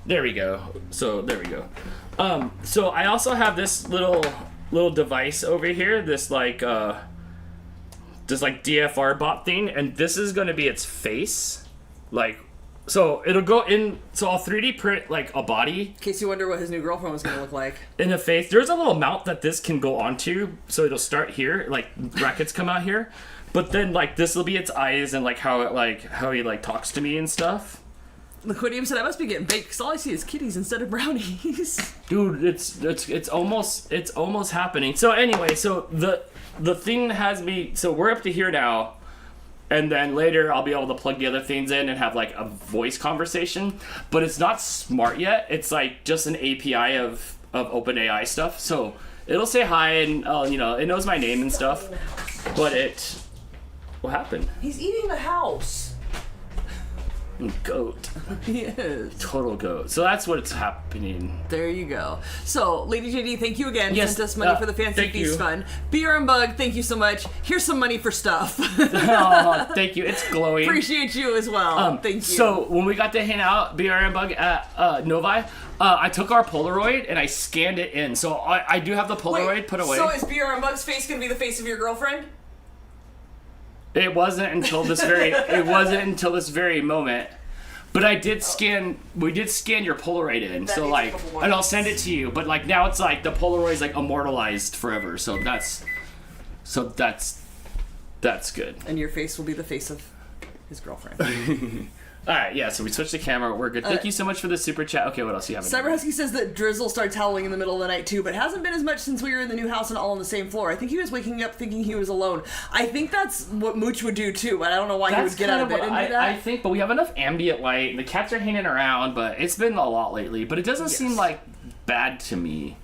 There we go. So there we go. So I also have this little device over here. This DFR bot thing, and this is going to be its face. So it'll go in, so I'll 3D print like a body. In case you wonder what his new girlfriend was going to look like. In the face. There's a little mount that this can go onto, so it'll start here, like brackets come out here. But then like this will be its eyes and like how he talks to me and stuff. Liquidium said I must be getting baked because all I see is kitties instead of brownies. Dude, it's almost happening. So anyway, so the thing has me, so we're up to here now, and then later I'll be able to plug the other things in and have like a voice conversation, but it's not smart yet. It's like just an API of OpenAI stuff. So it'll say hi and it knows my name and stuff, but what happened? He's eating the house. Goat. Yes. Total goat. So that's what's happening. There you go. So, Lady JD, thank you again. Yes, Sent us money for the Fancy Feast Fund. Beer and Bug, thank you so much. Here's some money for stuff. Oh, thank you. It's glowing. Appreciate you as well. Thank you. So, when we got to hang out, BR and Bug at Novi, I took our Polaroid and I scanned it in. So, I do have the Polaroid put away. So, is BR and Bug's face going to be the face of your girlfriend? It wasn't until this very moment. But we did scan your Polaroid in. That so makes like, a couple more and I'll months. send it to you. But like now it's like the Polaroid's like immortalized forever. So that's good. And your face will be the face of his girlfriend. All right, yeah. So we switched the camera. We're good. Thank you so much for the super chat. Okay, what else do you have? Cyber Husky says that Drizzle starts howling in the middle of the night too, but hasn't been as much since we were in the new house and all on the same floor. I think he was waking up thinking he was alone. I think that's what Mooch would do too, but I don't know why he would get out of bed and do that. I think, but we have enough ambient light, and the cats are hanging around, but it's been a lot lately. But it doesn't seem like bad to me.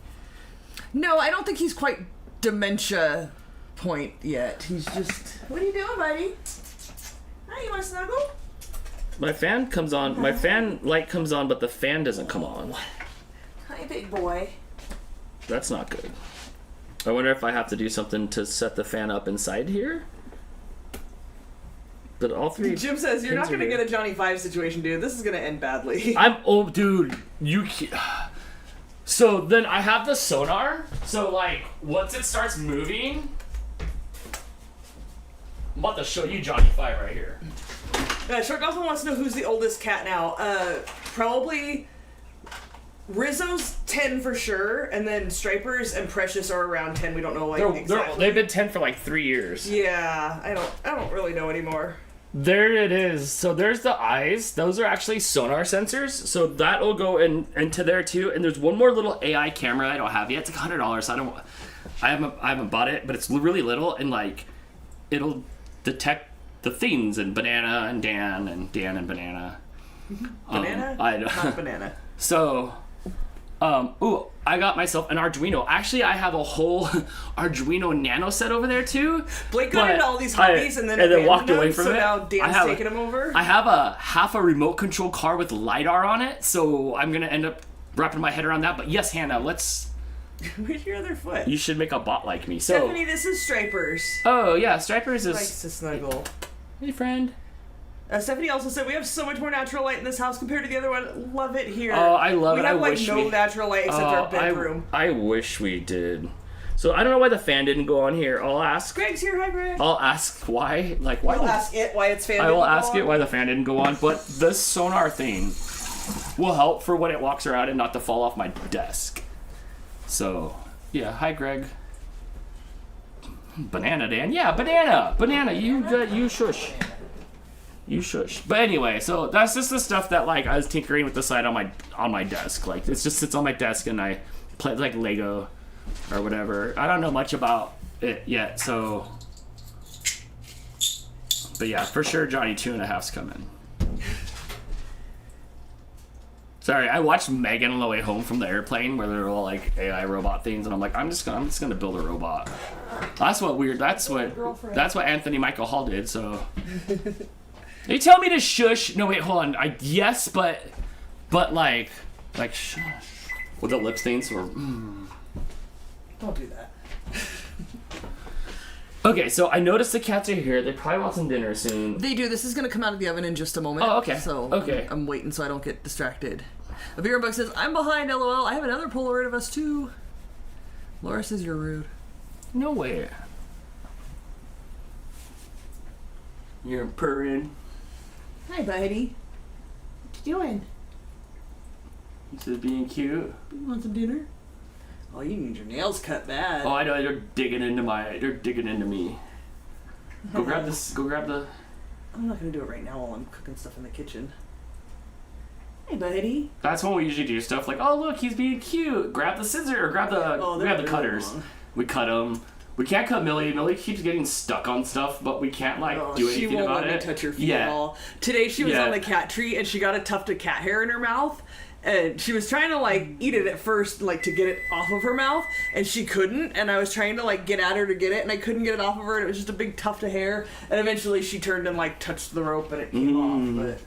No, I don't think he's quite dementia point yet. He's just, what are you doing, buddy? Hi, you want to snuggle? My fan comes on. My fan light comes on, but the fan doesn't come on. Hi, big boy. That's not good. I wonder if I have to do something to set the fan up inside here. But all three. Jim says you're not going to get a Johnny Five situation, dude. This is going to end badly. Dude. So then I have the sonar. So like, once it starts moving, I'm about to show you Johnny Five right here. Short Dolphin wants to know who's the oldest cat now. Probably Rizzo's 10 for sure, and then Stripers and Precious are around 10. We don't know exactly. They've been 10 for like 3 years. Yeah, I don't really know anymore. There it is. So there's the eyes. Those are actually sonar sensors. So that'll go into there too. And there's one more little AI camera I don't have yet. It's like $100. So I haven't bought it, but it's really little, and like it'll detect the things and banana and Dan and banana. Banana? Not banana. So, I got myself an Arduino. Actually, I have a whole Arduino Nano set over there too. Blake got into all these hobbies and then walked away from it. So now Dan's taking him over. I have half a remote control car with LiDAR on it, so I'm gonna end up wrapping my head around that. But yes, Hannah, let's. Where's your other foot? You should make a bot like me. So. Stephanie, this is Stripers. Oh yeah, Stripers is. Likes to snuggle. Hey friend. Stephanie also said we have so much more natural light in this house compared to the other one. Love it here. Oh, I love it. We have no natural light except our bedroom. I wish we did. So I don't know why the fan didn't go on here. I'll ask. Greg's here. Hi, Greg. I'll ask why. Like why? I'll ask it why its fan. I will ask it why the fan didn't go on. But this sonar thing will help for when it walks around and not to fall off my desk. So yeah. Hi, Greg. Banana Dan. Yeah, banana. You shush. You shush. But anyway, so that's just the stuff that like I was tinkering with the side on my desk. Like it just sits on my desk and I play like Lego or whatever. I don't know much about it yet, so. But yeah, for sure, Johnny 2.5's coming. Sorry, I watched Megan on the way home from the airplane where they're all like AI robot things, and I'm like, I'm just gonna build a robot. That's what Anthony Michael Hall did. So they tell me to shush. No, wait, hold on. Yes, but like shush. With the lip stains or. Don't do that. Okay, so I noticed the cats are here. They probably want some dinner soon. They do. This is going to come out of the oven in just a moment. Oh, okay. So okay. I'm waiting so I don't get distracted. A beer bug says, I'm behind, LOL. I have another Polaroid of us, too. Laura says you're rude. No way. You're purring. Hi, buddy. What you doing? He says being cute. You want some dinner? Oh, you need your nails cut bad. Oh, I know. They're digging into me. Go grab this. Go grab the. I'm not going to do it right now while I'm cooking stuff in the kitchen. Hey, buddy. That's when we usually do stuff like, oh, look, he's being cute. Grab the scissor or grab the cutters. Long. We cut them. We can't cut Millie. Millie keeps getting stuck on stuff, but we can't do anything she won't about let it. me touch her feet at all. Today she was on the cat tree and she got a tuft of cat hair in her mouth. And she was trying to eat it at first, to get it off of her mouth, and she couldn't. And I was trying to get at her to get it, and I couldn't get it off of her. And it was just a big tuft of hair. And eventually she turned and touched the rope, and it came off.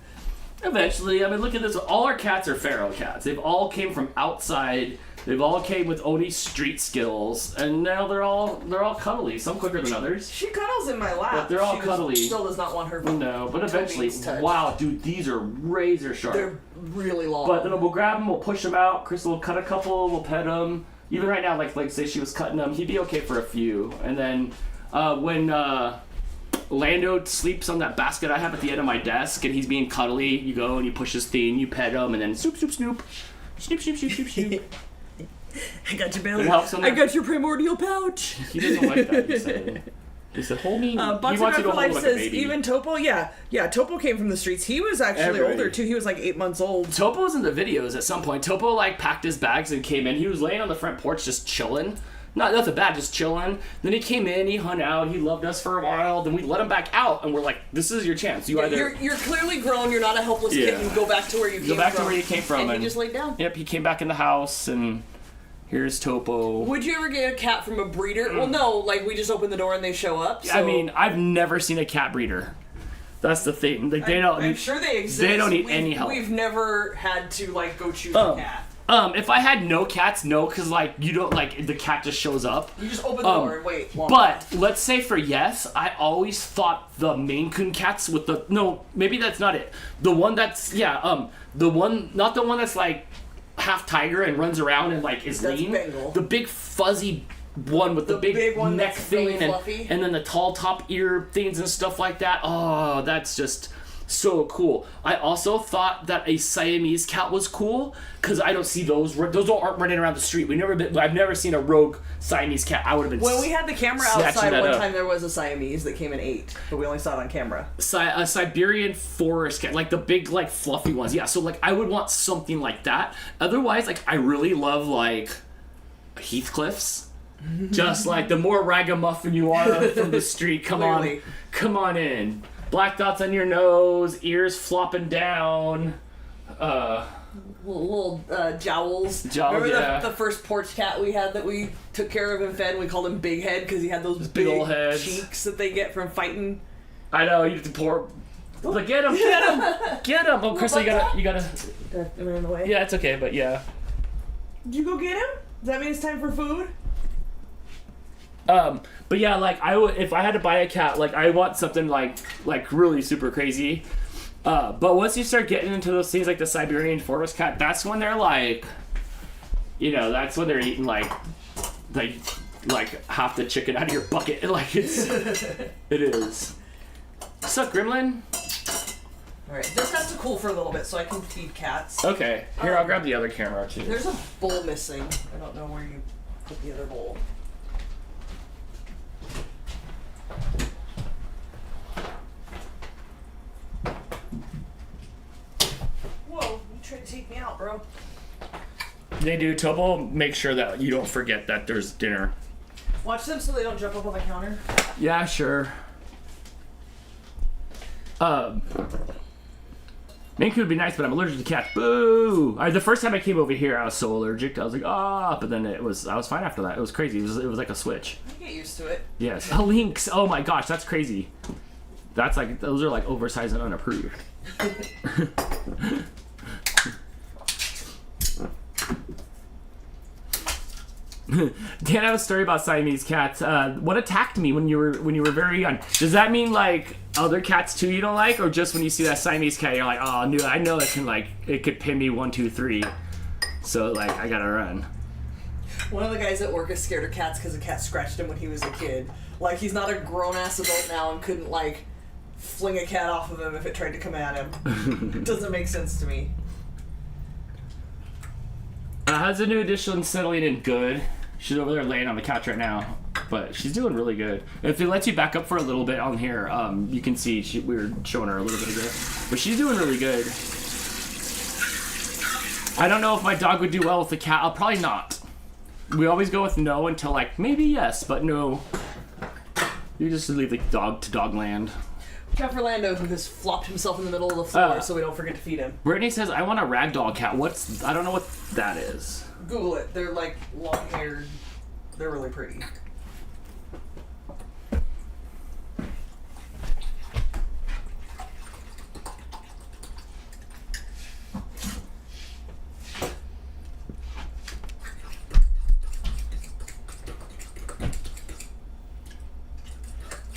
But eventually, I mean, look at this. All our cats are feral cats. They've all came from outside. They've all came with only street skills, and now they're all cuddly. Some quicker than others. She cuddles in my lap. But they're all cuddly. Still does not want her. No, but eventually, wow, dude, these are razor sharp. They're really long. But then we'll grab them, we'll push them out. Crystal will cut a couple, we'll pet them. Even right now, like say she was cutting them, he'd be okay for a few. And then when Lando sleeps on that basket I have at the end of my desk, and he's being cuddly, you go and you push his thing, you pet him, and then snoop, snoop, snoop, snoop, snoop, snoop, snoop, snoop. I got your belly. I got your primordial pouch. He doesn't like that. He said, hold me. He wants Bucks you to hold him like a says, baby. even Topo, yeah, Topo came from the streets. He was actually older too. He was 8 months old. Topo's in the videos at some point. Topo packed his bags and came in. He was laying on the front porch just chilling. Nothing bad, just chilling. Then he came in, he hung out, he loved us for a while. Then we let him back out, and we're like, "This is your chance. You're clearly grown. You're not a helpless kitten. Go back to where you came from." Go back to where you came from. And he just laid down. Yep, he came back in the house, and here's Topo. Would you ever get a cat from a breeder? Well, no. We just open the door and they show up. So. I mean, I've never seen a cat breeder. That's the thing. They don't. I'm sure they exist. They don't need any help. We've never had to go choose a cat. If I had no cats, no, because you don't the cat just shows up. You just open the door and wait. But let's say for yes, I always thought the Maine Coon cats with maybe that's not it. The one that's the one, not the one that's half tiger and runs around and is lean. Bengal. The big fuzzy one with the big one neck thing really and then the tall top ear things and stuff like that. Oh, that's just so cool. I also thought that a Siamese cat was cool because I don't see those. Those aren't running around the street. I've never seen a rogue Siamese cat. I would have been. When we had the camera outside one time, there was a Siamese that came and ate, but we only saw it on camera. A Siberian forest cat, the big fluffy ones. Yeah, so I would want something like that. Otherwise, I really love Heathcliffs. Just the more ragamuffin you are from the street, come on in. Black dots on your nose, ears flopping down. Little jowls. Remember the first porch cat we had that we took care of and fed? We called him Big Head because he had those big old heads. cheeks that they get from fighting. I know, you have to pour. Get him! Get him! Oh, Crystal, you gotta. It ran away. Yeah, it's okay, but yeah. Did you go get him? Does that mean it's time for food? But yeah, I would, if I had to buy a cat, I want something really super crazy. But once you start getting into those things like the Siberian forest cat, that's when they're that's when they're eating half the chicken out of your bucket. It is. What's up, Gremlin? Alright, this has to cool for a little bit so I can feed cats. Okay, here, I'll grab the other camera too. There's a bowl missing. I don't know where you put the other bowl. trying to take me out, bro. They do. Topo make sure that you don't forget that there's dinner. Watch them so they don't jump up on the counter. Yeah, sure. Maine Coon would be nice, but I'm allergic to cats. Boo! The first time I came over here, I was so allergic. I was like, but then I was fine after that. It was crazy. It was like a switch. I get used to it. Yes. A lynx. Oh my gosh, that's crazy. That's like, those are like oversized and unapproved. Dan, I have a story about Siamese cats. What attacked me when you were very young? Does that mean like other cats too you don't like, or just when you see that Siamese cat you're like, oh, I know it could pin me 1, 2, 3, so like I gotta run. One of the guys at work is scared of cats because a cat scratched him when he was a kid. Like he's not a grown ass adult now and couldn't like fling a cat off of him if it tried to come at him. It doesn't make sense to me. How's the new edition settling in? Good. She's over there laying on the couch right now, but she's doing really good. If it lets you back up for a little bit on here, you can see we were showing her a little bit of this, but she's doing really good. I don't know if my dog would do well with the cat. I'll probably not. We always go with no until like maybe yes, but no. You just leave the dog to dog land. Watch out for Lando, who has flopped himself in the middle of the floor, so we don't forget to feed him. Brittany says, I want a ragdoll cat. I don't know what that is. Google it. They're like long-haired. They're really pretty.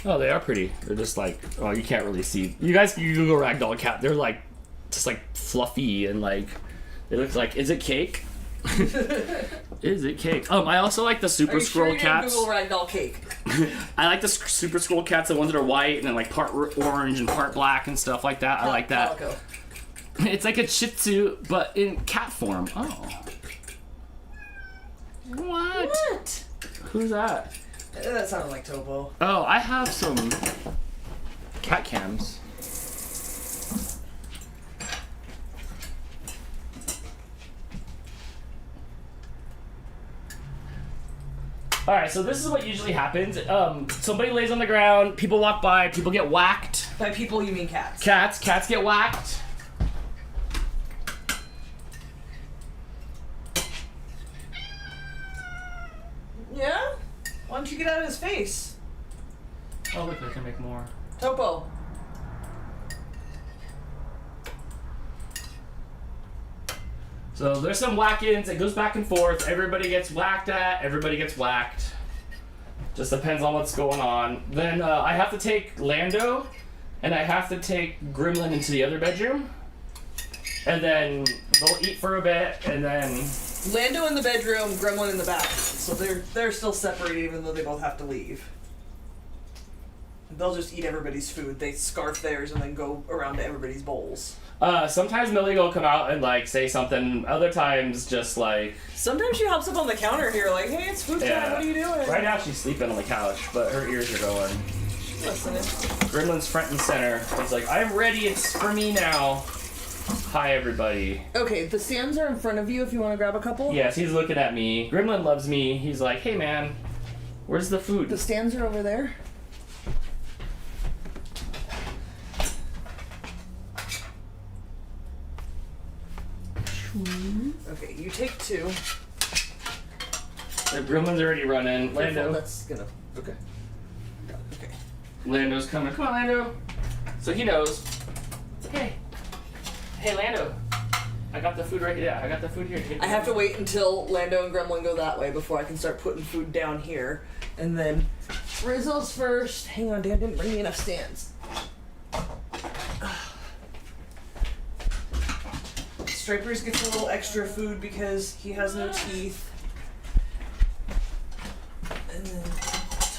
Oh, they are pretty. They're just like, oh, you can't really see. You guys can Google ragdoll cat. They're like, just like fluffy and like, it looks like, is it cake? Is it cake? I also like the super scroll cats. Google ragdoll cake. I like the super scroll cats, the ones that are white and then like part orange and part black and stuff like that. I like that. Calico. It's like a Shih Tzu, but in cat form. Oh. What? Who's that? That sounded like Topo. Oh, I have some cat cams. Alright, so this is what usually happens. Somebody lays on the ground, people walk by, people get whacked. By people, you mean cats. Cats get whacked. Yeah? Why don't you get out of his face? Oh, look, I can make more. Topo. So there's some whack-ins. It goes back and forth. Everybody gets whacked at. Everybody gets whacked. Just depends on what's going on. Then I have to take Lando, and I have to take Gremlin into the other bedroom. And then they'll eat for a bit, and then... Lando in the bedroom, Gremlin in the bathroom. So they're still separated even though they both have to leave. They'll just eat everybody's food. They scarf theirs and then go around to everybody's bowls. Sometimes Millie will come out and like say something. Other times just like... Sometimes she hops up on the counter here like, hey, it's food time, Yeah. what are you doing? Right now she's sleeping on the couch, but her ears are going. Listening. Gremlin's front and center. He's like, I'm ready, it's for me now. Hi, everybody. Okay, the stands are in front of you if you want to grab a couple. Yes, he's looking at me. Gremlin loves me. He's like, hey, man, where's the food? The stands are over there. Okay, you take two. The Gremlin's already running. Lando. That's gonna... Okay. Okay. Lando's coming. Come on, Lando. So he knows. Hey. Hey, Lando. I got the food right here. Yeah, I got the food here. I have to wait until Lando and Gremlin go that way before I can start putting food down here. And then Rizzo's first. Hang on, Dan didn't bring me enough stands. Stripers gets a little extra food because he has no teeth. And then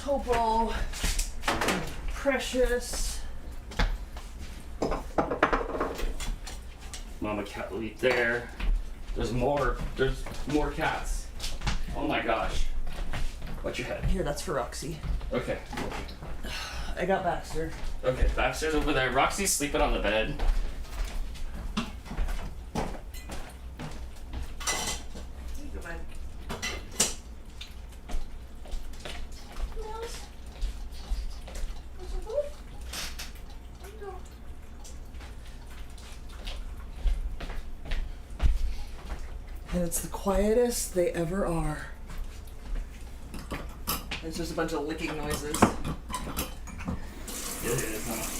Topo, Precious. Mama cat will eat there. There's more cats. Oh my gosh. Watch your head. Here, that's for Roxy. Okay. I got Baxter. Okay, Baxter's over there. Roxy's sleeping on the bed. And it's the quietest they ever are. It's just a bunch of licking noises. It is, huh?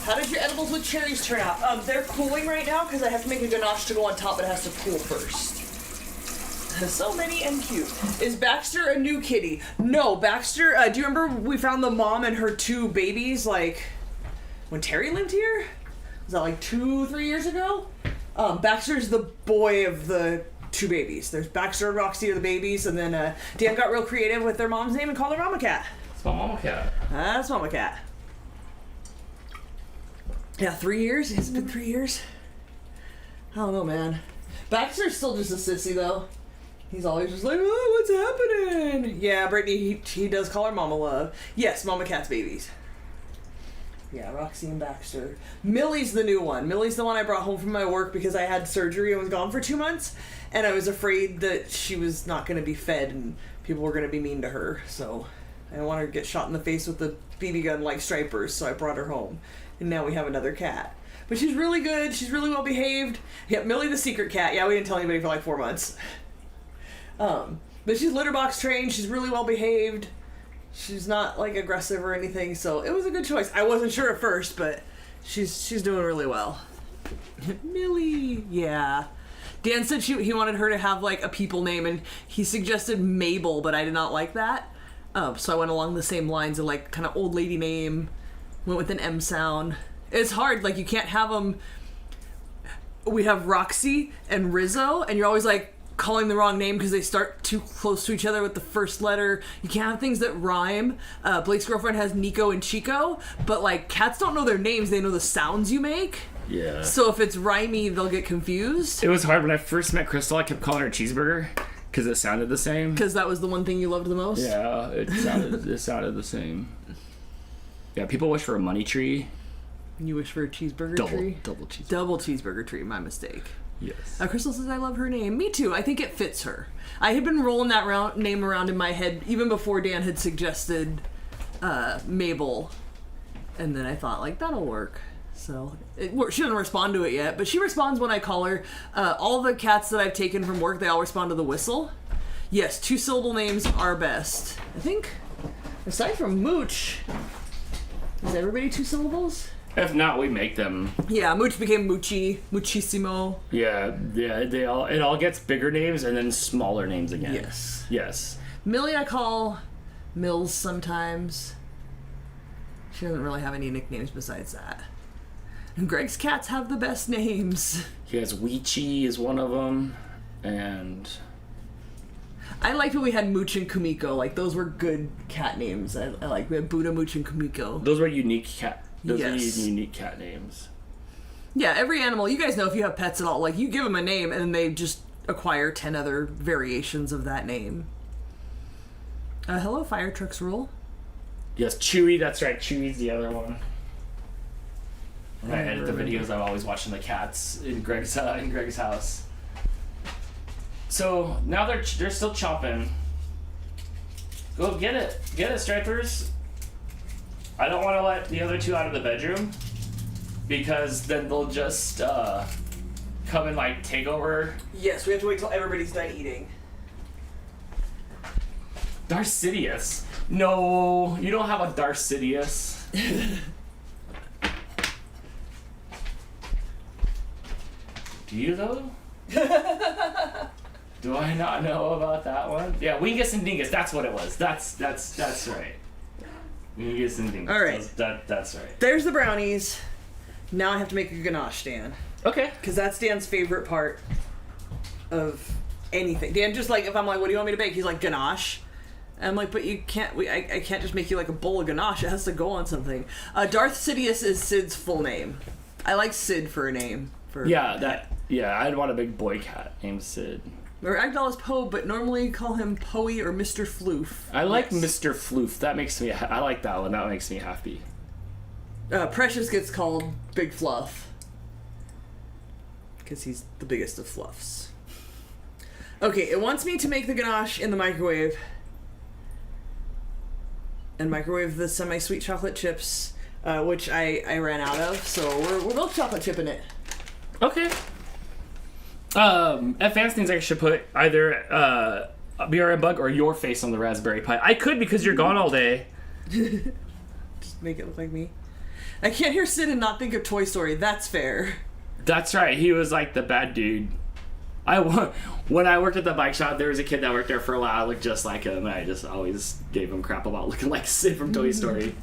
How did your edibles with cherries turn out? They're cooling right now because I have to make a ganache to go on top, but it has to cool first. So many and cute. Is Baxter a new kitty? No, Baxter, do you remember we found the mom and her 2 babies, like, when Terry lived here? Was that like 2-3 years ago? Baxter's the boy of the 2 babies. There's Baxter and Roxy are the babies, and then Dan got real creative with their mom's name and called her Mama Cat. It's my Mama Cat. That's Mama Cat. Yeah, 3 years? It's been 3 years? I don't know, man. Baxter's still just a sissy, though. He's always just like, oh, what's happening? Yeah, Brittany, he does call her Mama Love. Yes, Mama Cat's babies. Yeah, Roxy and Baxter. Millie's the new one. Millie's the one I brought home from my work because I had surgery and was gone for 2 months. And I was afraid that she was not going to be fed and people were going to be mean to her. So I didn't want her to get shot in the face with the BB gun like Stripers, so I brought her home. And now we have another cat. But she's really good. She's really well behaved. Yeah, Millie the secret cat. Yeah, we didn't tell anybody for like 4 months. But she's litter box trained. She's really well behaved. She's not like aggressive or anything, so it was a good choice. I wasn't sure at first, but she's doing really well. Millie, yeah. Dan said he wanted her to have like a people name, and he suggested Mabel, but I did not like that. So I went along the same lines of like kind of old lady name, went with an M sound. It's hard, like you can't have them. We have Roxy and Rizzo, and you're always like calling the wrong name because they start too close to each other with the first letter. You can't have things that rhyme. Blake's girlfriend has Nico and Chico, but like cats don't know their names, they know the sounds you make. Yeah. So if it's rhymey, they'll get confused. It was hard when I first met Crystal. I kept calling her Cheeseburger because it sounded the same. Because that was the one thing you loved the most? Yeah, it sounded the same. Yeah, people wish for a money tree. You wish for a cheeseburger tree? Double cheeseburger. Double cheeseburger tree, my mistake. Yes. Crystal says I love her name. Me too. I think it fits her. I had been rolling that name around in my head even before Dan had suggested Mabel. And then I thought, like, that'll work. So, she doesn't respond to it yet, but she responds when I call her. All the cats that I've taken from work, they all respond to the whistle. Yes, 2-syllable names are best. I think, aside from Mooch, is everybody 2 syllables? If not, we make them. Yeah, Mooch became Moochie, Muchissimo. Yeah, it all gets bigger names and then smaller names again. Yes. Millie I call Mills sometimes. She doesn't really have any nicknames besides that. And Greg's cats have the best names. He has Weechie is one of them, and I liked when we had Mooch and Kumiko. Like, those were good cat names. I like we had Buddha, Mooch, and Kumiko. Those were unique cat. Those are Yes. unique cat names. Yeah, every animal, you guys know if you have pets at all, like, you give them a name and then they just acquire 10 other variations of that name. Hello, Fire Trucks Rule. Yes, Chewy, that's right. Chewy's the other one. When I edit the videos, I'm always watching the cats in Greg's house. So now they're still chopping. Go get it, Stripers. I don't want to let the other 2 out of the bedroom because then they'll just come and like take over. Yes, we have to wait till everybody's done eating. Darcidius. No, you don't have a Darcidius. Do you though? Do I not know about that one? Yeah, Wingus and Dingus. That's what it was. That's right. Wingus and Dingus. All right. That's right. There's the brownies. Now I have to make a ganache, Dan. Okay. Because that's Dan's favorite part of anything. Dan just like, if I'm like, what do you want me to bake? He's like, ganache. And I'm like, but you can't, I can't just make you like a bowl of ganache. It has to go on something. Darth Sidious is Sid's full name. I like Sid for a name. I'd want a big boy cat named Sid. Or Agdal is Poe, but normally call him Poey or Mr. Floof. I like Mr. Floof. That makes me, I like that one. That makes me happy. Precious gets called Big Fluff. Because he's the biggest of fluffs. Okay, it wants me to make the ganache in the microwave. And microwave the semi-sweet chocolate chips, which I ran out of. So we're milk chocolate chipping it. Okay. At Fans Things, I should put either a BRM bug or your face on the Raspberry Pi. I could because you're gone all day. Just make it look like me. I can't hear Sid and not think of Toy Story. That's fair. That's right. He was like the bad dude. When I worked at the bike shop, there was a kid that worked there for a while, looked just like him, and I just always gave him crap about looking like Sid from Toy Story.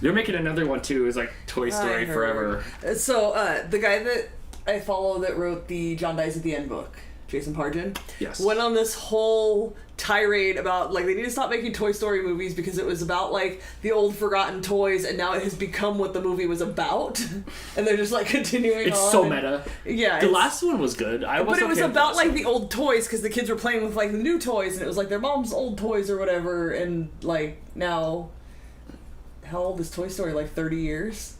They're making another one too. It's like Toy Story Forever. So the guy that I follow that wrote the John Dies at the End book, Jason Pargin, Yes. went on this whole tirade about like they need to stop making Toy Story movies because it was about like the old forgotten toys, and now it has become what the movie was about, and they're just like continuing. It's on so and, meta. Yeah, the last one was good. But it was about like the old toys because the kids were playing with like the new toys, and it was like their mom's old toys or whatever, and like now, how old is Toy Story? Like 30 years.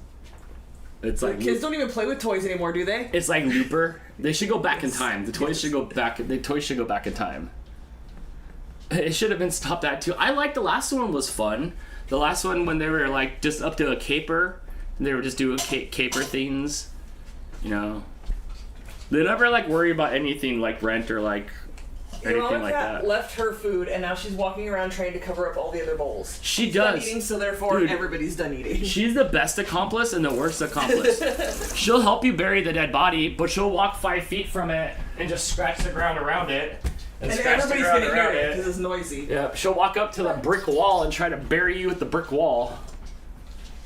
It's like kids don't even play with toys anymore, do they? It's like Looper. They should go back in time. The toys should go back. The toys should go back in time. It should have been stopped at 2. I like the last one was fun. The last one when they were like just up to a caper, and they were just doing caper things. You know, they never like worry about anything like rent or like anything like that. Left her food, and now she's walking around trying to cover up all the other bowls. She does. Done eating, so therefore Dude, everybody's done eating. She's the best accomplice and the worst accomplice. She'll help you bury the dead body, but she'll walk 5 feet from it and just scratch the ground around it. And scratch the everybody's ground gonna hear around it it. because it's noisy. Yeah, she'll walk up to the brick wall and try to bury you with the brick wall.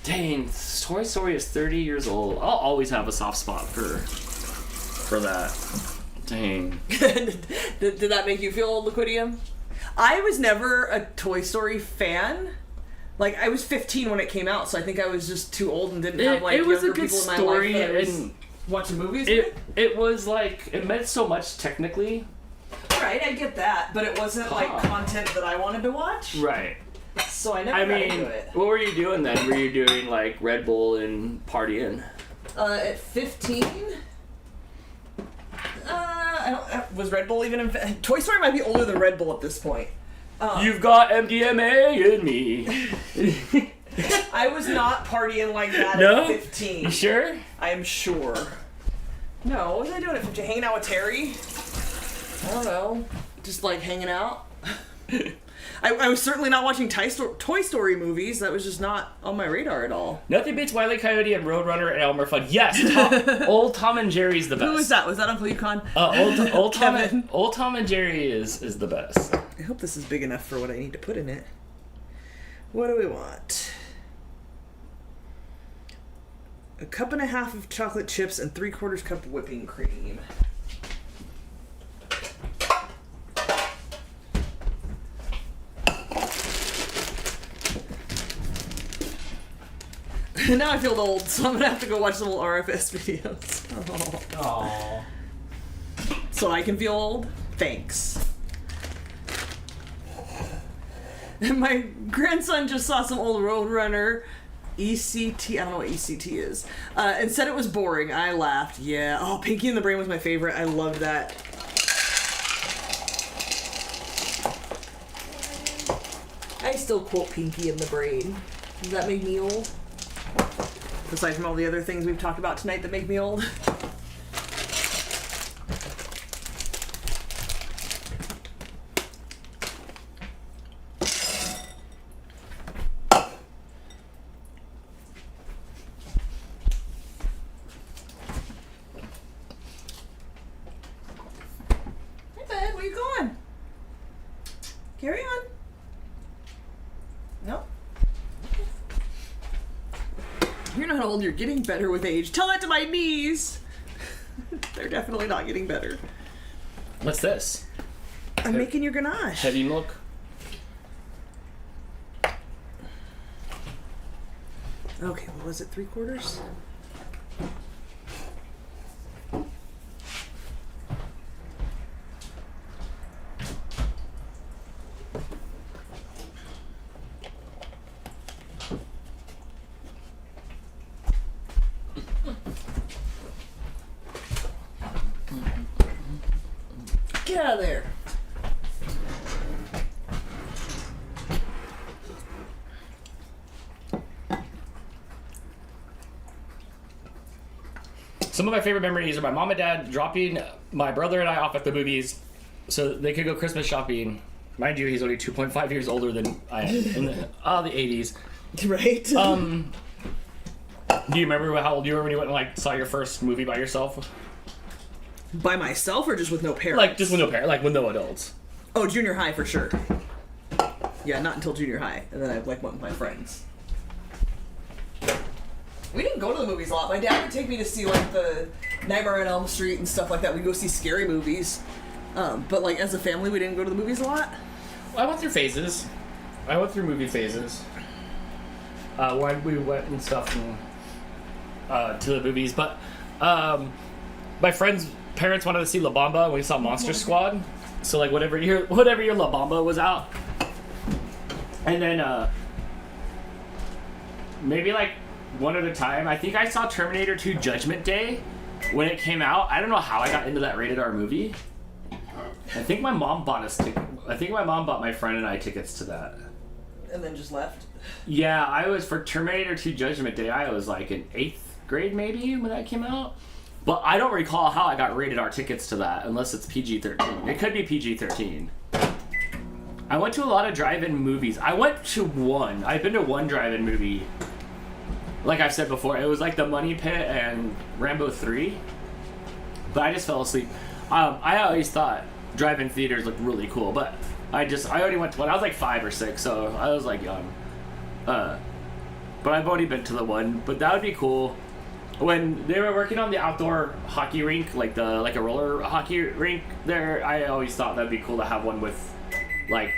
Dang, Toy Story is 30 years old. I'll always have a soft spot for that. Dang. did that make you feel old, Liquidium? I was never a Toy Story fan. Like, I was 15 when it came out, so I think I was just too old and didn't have, like, it was younger a good people in my story, life that I was and watching movies with. It was, like, it meant so much technically. Right, I get that, but it wasn't, like, content that I wanted to watch. Right. So I never got into it. What were you doing then? Were you doing, like, Red Bull and partying? At 15... was Red Bull even in... Toy Story might be older than Red Bull at this point. You've got MDMA in me. I was not partying like that No? at 15. You sure? I am sure. No, what was I doing at 15? Hanging out with Terry? I don't know. Just like hanging out. I was certainly not watching Toy Story movies. That was just not on my radar at all. Nothing beats Wile E. Coyote and Roadrunner and Elmer Fudd. Yes, old Tom and Jerry's the best. Who was that? Was that Uncle Yukon? Old Tom and Jerry is the best. I hope this is big enough for what I need to put in it. What do we want? 1.5 cups of chocolate chips and 3/4 cup of whipping cream. Now I feel old, so I'm gonna have to go watch some old RFS videos. Aww. So I can feel old? Thanks. And my grandson just saw some old Roadrunner ECT, I don't know what ECT is, and said it was boring. I laughed. Yeah. Oh, Pinky and the Brain was my favorite. I loved that. I still quote Pinky and the Brain. Does that make me old? Aside from all the other things we've talked about tonight that make me old. Hey, bud, where you going? Carry on. No? You're not old, you're getting better with age. Tell that to my knees! They're definitely not getting better. What's this? I'm making your ganache. Heavy milk? Okay, what was it, 3/4? Get out of there. some of my favorite memories are my mom and dad dropping my brother and I off at the movies so they could go Christmas shopping. Mind you, he's only 2.5 years older than I am in the 80s. Right. Do you remember how old you were when you went and like saw your first movie by yourself? By myself or just with no parents? Like just with no parents, like with no adults. Oh, junior high for sure. Yeah, not until junior high, and then I like went with my friends. We didn't go to the movies a lot. My dad would take me to see like the Nightmare on Elm Street and stuff like that. We'd go see scary movies, but like as a family, we didn't go to the movies a lot. Well, I went through phases. I went through movie phases. When we went and stuff to the movies, but my friends' parents wanted to see La Bamba, and we saw Monster Squad. So like whatever year La Bamba was out, and then maybe like one at a time. I think I saw Terminator 2: Judgment Day when it came out. I don't know how I got into that rated R movie. I think my mom bought my friend and I tickets to that. And then just left? Yeah, I was for Terminator 2: Judgment Day. I was like in 8th grade maybe when that came out. But I don't recall how I got rated R tickets to that unless it's PG-13. It could be PG-13. I went to a lot of drive-in movies. I've been to one drive-in movie. Like I've said before, it was like The Money Pit and Rambo 3. But I just fell asleep. I always thought drive-in theaters looked really cool, but I already went to one. I was like 5 or 6, so I was like young. But I've only been to the one, but that would be cool. When they were working on the outdoor hockey rink, like a roller hockey rink there, I always thought that'd be cool to have one with like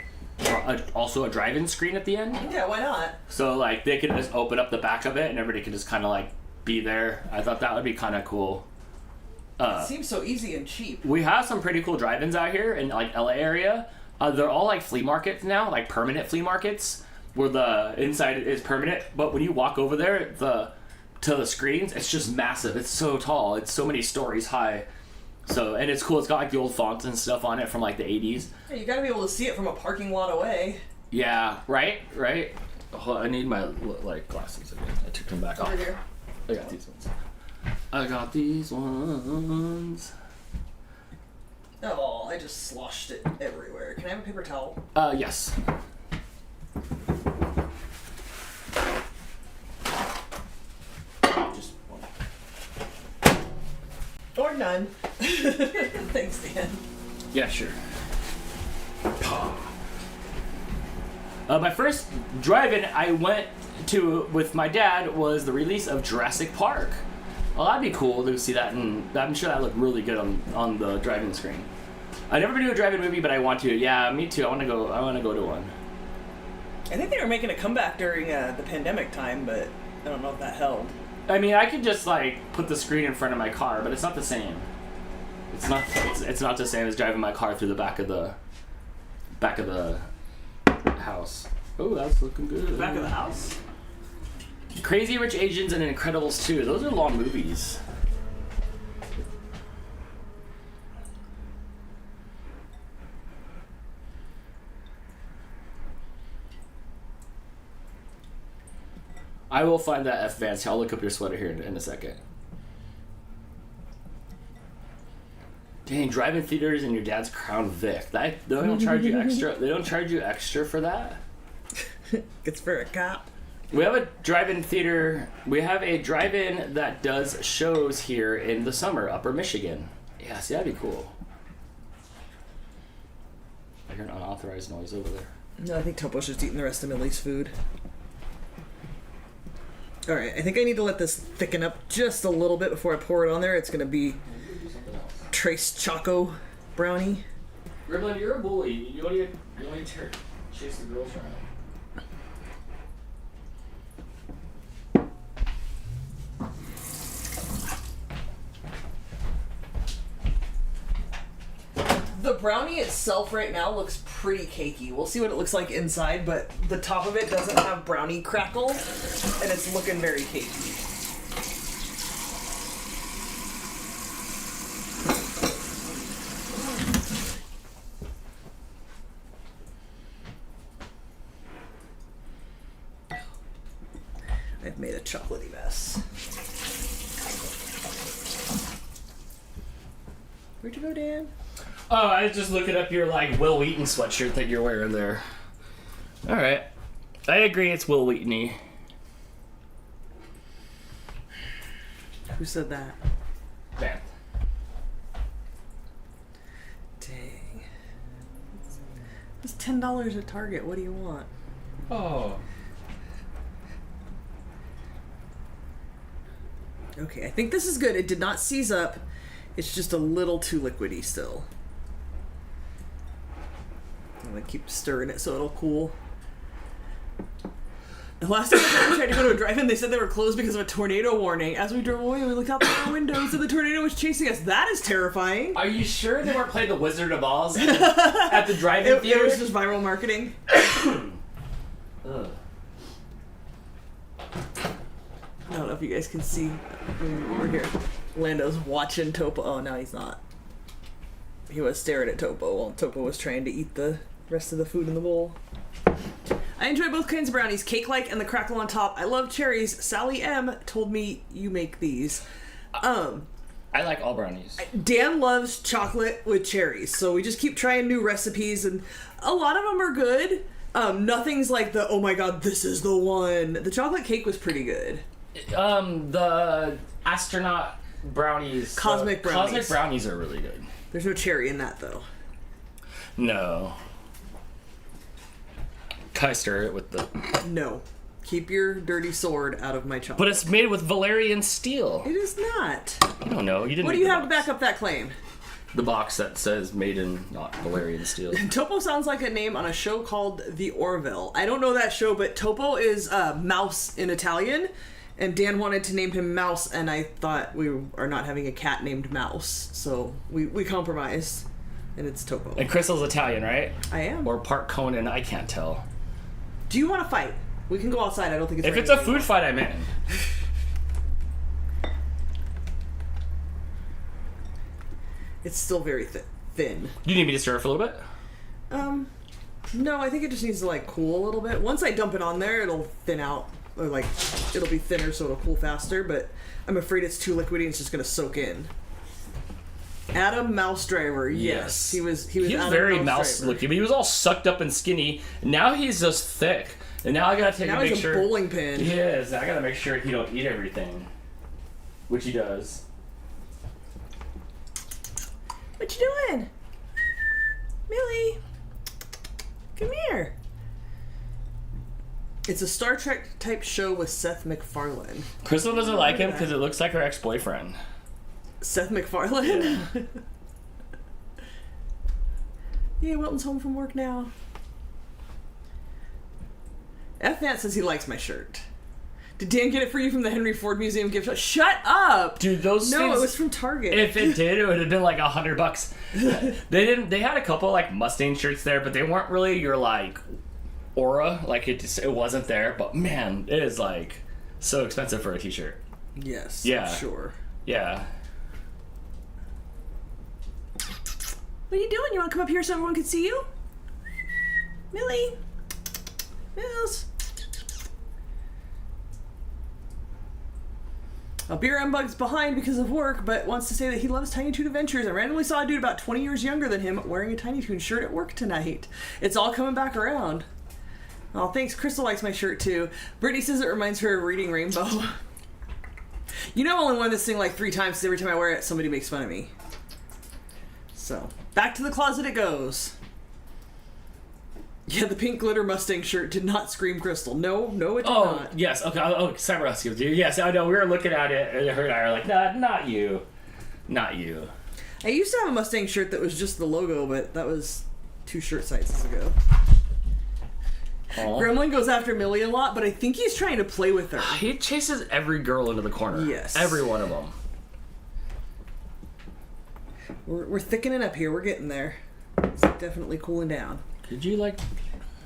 also a drive-in screen at the end. Yeah, why not? So like they could just open up the back of it and everybody could just kind of like be there. I thought that would be kind of cool. It seems so easy and cheap. We have some pretty cool drive-ins out here in like LA area. They're all like flea markets now, like permanent flea markets where the inside is permanent, but when you walk over there, to the screens, it's just massive. It's so tall. It's so many stories high. So, and it's cool. It's got like the old fonts and stuff on it from like the 80s. Yeah, you gotta be able to see it from a parking lot away. Yeah, right. Oh, I need my like glasses again. I took them back off. Over here. I got these ones. Oh, I just sloshed it everywhere. Can I have a paper towel? Yes. Just one. Or none. Thanks, Dan. Yeah, sure. My first drive-in I went to with my dad was the release of Jurassic Park. Well, that'd be cool to see that, and I'm sure that looked really good on the drive-in screen. I've never been to a drive-in movie, but I want to. Yeah, me too. I want to go to one. I think they were making a comeback during the pandemic time, but I don't know if that held. I mean, I could just like put the screen in front of my car, but it's not the same. It's not the same as driving my car through the back of the house. Oh, that's looking good. Back of the house? Crazy Rich Asians and Incredibles 2. Those are long movies. I will find that F Vance. I'll look up your sweater here in a second. Dang, drive-in theaters in your dad's Crown Vic. They don't charge you extra. They don't charge you extra for that. It's for a cop. We have a drive-in theater. We have a drive-in that does shows here in the summer, Upper Michigan. Yeah, see, that'd be cool. I hear an unauthorized noise over there. No, I think Topo's just eating the rest of Millie's food. Alright, I think I need to let this thicken up just a little bit before I pour it on there. It's going to be Trace Choco Brownie. Gremlin, you're a bully. You only chase the girls around. The brownie itself right now looks pretty cakey. We'll see what it looks like inside, but the top of it doesn't have brownie crackle, and it's looking very cakey. I've made a chocolatey mess. Where'd you go, Dan? Oh, I was just looking up your like Will Wheaton sweatshirt that you're wearing there. All right, I agree. It's Will Wheaton-y. Who said that? Man. Dang. It's $10 at Target. What do you want? Oh. Okay, I think this is good. It did not seize up. It's just a little too liquidy still. I'm gonna keep stirring it so it'll cool. The last time I tried to go to a drive-in, they said they were closed because of a tornado warning. As we drove away, we looked out our windows and the tornado was chasing us. That is terrifying. Are you sure they weren't playing the Wizard of Oz at the drive-in theater? It was just viral marketing. Ugh. I don't know if you guys can see over here. Lando's watching Topo. Oh, no, he's not. He was staring at Topo while Topo was trying to eat the rest of the food in the bowl. I enjoy both kinds of brownies, cake-like and the crackle on top. I love cherries. Sally M told me you make these. I like all brownies. Dan loves chocolate with cherries, so we just keep trying new recipes, and a lot of them are good. Nothing's like the, oh my god, this is the one. The chocolate cake was pretty good. The astronaut brownies. Cosmic brownies. Cosmic brownies are really good. There's no cherry in that, though. No. Can I stir it with the... No. Keep your dirty sword out of my chocolate. But it's made with Valerian steel. It is not. I don't know. You didn't. What do make you the have to box. back up that claim? The box that says made in not Valerian steel. Topo sounds like a name on a show called The Orville. I don't know that show, but Topo is mouse in Italian, and Dan wanted to name him Mouse, and I thought we are not having a cat named Mouse, so we compromised, and it's Topo. And Crystal's Italian, right? I am. Or part Conan, I can't tell. Do you want to fight? We can go outside. I don't think it's If raining it's a anymore. food fight, I'm in. It's still very thin. Do you need me to stir it for a little bit? No, I think it just needs to like cool a little bit. Once I dump it on there, it'll thin out, or like it'll be thinner, so it'll cool faster. But I'm afraid it's too liquidy and it's just gonna soak in. Adam Mouse Driver, yes, he was Adam very mouse Driver. looking, but he was all sucked up and skinny. Now he's just thick, and now I gotta take Now a make he's a sure. bowling pin. He is. I gotta make sure he don't eat everything, which he does. What you doing, Millie? Come here. It's a Star Trek type show with Seth MacFarlane. Crystal doesn't like him because it looks like her ex-boyfriend. Seth MacFarlane? Yeah, Wilton's home from work now. F. Nat says he likes my shirt. Did Dan get it for you from the Henry Ford Museum gift shop? Shut up! Dude, those No, things, it was from Target. if it did, it would have been like $100. They had a couple like Mustang shirts there, but they weren't really your like aura. Like it wasn't there. But man, it is like so expensive for a t-shirt. Yes, Yeah. sure. Yeah. What are you doing? You want to come up here so everyone can see you? Millie? Mills? Beer Unbug's behind because of work, but wants to say that he loves Tiny Toon Adventures. I randomly saw a dude about 20 years younger than him wearing a Tiny Toon shirt at work tonight. It's all coming back around. Oh, thanks. Crystal likes my shirt too. Brittany says it reminds her of Reading Rainbow. You know, I've only worn this thing like 3 times. Every time I wear it, somebody makes fun of me. So, back to the closet it goes. Yeah, the pink glitter Mustang shirt did not scream Crystal. No, it did Oh, not. yes. Okay. Oh, Cyber Rescue, dude. Yes, I know. We were looking at it, and her and I were like, nah, not you. Not you. I used to have a Mustang shirt that was just the logo, but that was 2 shirt sizes ago. Aw. Gremlin goes after Millie a lot, but I think he's trying to play with her. He chases every girl into the corner. Yes. Every one of them. We're thickening up here. We're getting there. It's definitely cooling down. Could you, like,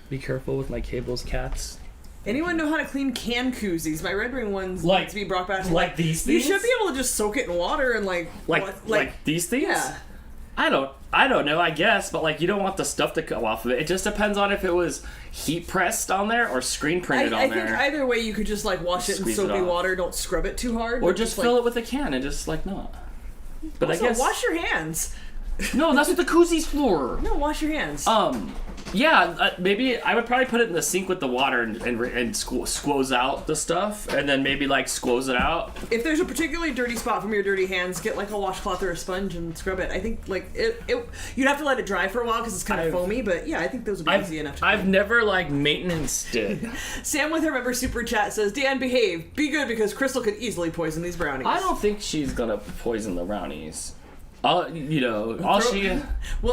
be careful with my cables, cats? Anyone know how to clean can koozies? My Red Ring ones Like- need to be brought back to like these You things? should be able to just soak it in water and like these things? Yeah. I don't know, I guess, but like you don't want the stuff to come off of it. It just depends on if it was heat pressed on there or screen printed I on think there. either way you could just like wash it in Squeeze it soapy off. water. Don't scrub it too hard. Or but just like, fill it with a can and just like not. But also, I guess wash your hands. No, that's what the koozies for. No, wash your hands. Yeah, maybe I would probably put it in the sink with the water and squoze out the stuff, and then maybe like squoze it out. If there's a particularly dirty spot from your dirty hands, get like a washcloth or a sponge and scrub it. I think like it you'd have to let it dry for a while because it's kind of foamy, but yeah, I think those would be easy enough to I've never like maintenanced it. Sam with her member super chat says, Dan, behave. Be good because Crystal could easily poison these brownies. I don't think she's gonna poison the brownies. Wilton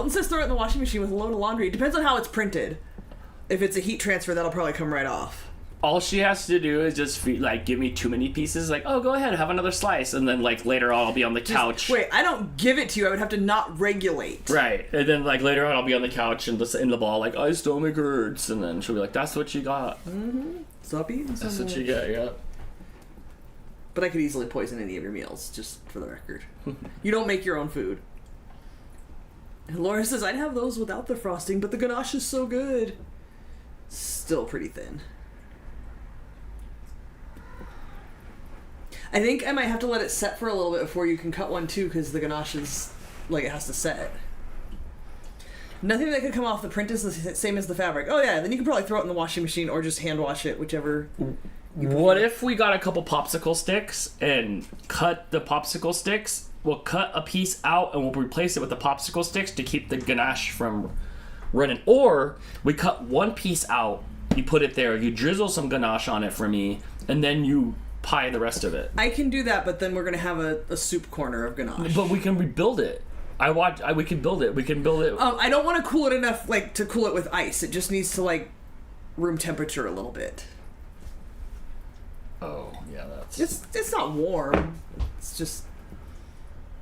says throw it in the washing machine with a load of laundry. It depends on how it's printed. If it's a heat transfer, that'll probably come right off. All she has to do is just give me too many pieces. Like, oh, go ahead, have another slice, and then like later on I'll be on the couch. Wait, I don't give it to you. I would have to not regulate. Right, and then like later on I'll be on the couch and just in the ball like, oh, my stomach hurts, and then she'll be like, that's what you got. Mm-hmm. Stop eating. That's what you got. Yeah. But I could easily poison any of your meals, just for the record. You don't make your own food. And Laura says, I'd have those without the frosting, but the ganache is so good. Still pretty thin. I think I might have to let it set for a little bit before you can cut one too, because the ganache is, like, it has to set. Nothing that could come off the print is the same as the fabric. Oh yeah, then you could probably throw it in the washing machine or just hand wash it, whichever. What if we got a couple popsicle sticks and cut the popsicle sticks? We'll cut a piece out and we'll replace it with the popsicle sticks to keep the ganache from running. Or we cut one piece out, you put it there, you drizzle some ganache on it for me, and then you pie the rest of it. I can do that, but then we're gonna have a soup corner of ganache. But we can rebuild it. We can build it. We can build it. I don't want to cool it enough, like, to cool it with ice. It just needs to, like, room temperature a little bit. Oh, yeah, that's... It's not warm. It's just...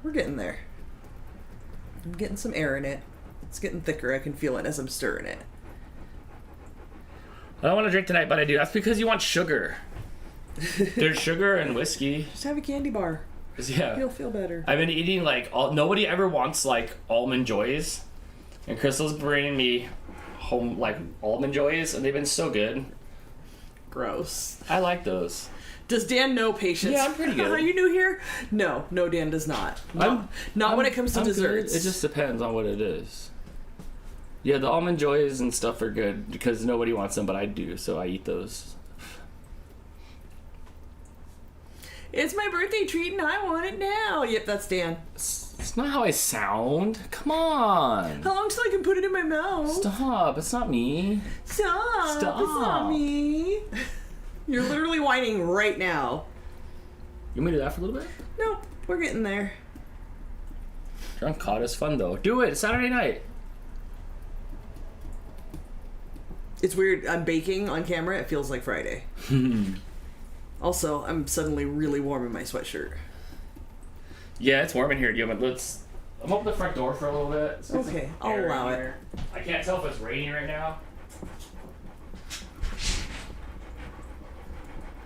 We're getting there. I'm getting some air in it. It's getting thicker. I can feel it as I'm stirring it. I don't want to drink tonight, but I do. That's because you want sugar. There's sugar and whiskey. Just have a candy bar. Yeah. You'll feel better. I've been eating, like, nobody ever wants, like, Almond Joys. And Crystal's bringing me home, like, Almond Joys, and they've been so good. Gross. I like those. Does Dan know patience? Yeah, I'm pretty good. Are you new here? No, Dan does not. Not when it comes to desserts. Good. It just depends on what it is. Yeah, the Almond Joys and stuff are good because nobody wants them, but I do, so I eat those. It's my birthday treat and I want it now. Yep, that's Dan. It's not how I sound. Come on. How long till I can put it in my mouth? Stop. It's not me. Stop. It's not me. You're literally whining right now. You want me to do that for a little bit? Nope. We're getting there. Drunk cod is fun, though. Do it. It's Saturday night. It's weird. I'm baking on camera. It feels like Friday. Also, I'm suddenly really warm in my sweatshirt. Yeah, it's warm in here. I'm open the front door for a little bit. Okay, I'll allow it. I can't tell if it's raining right now.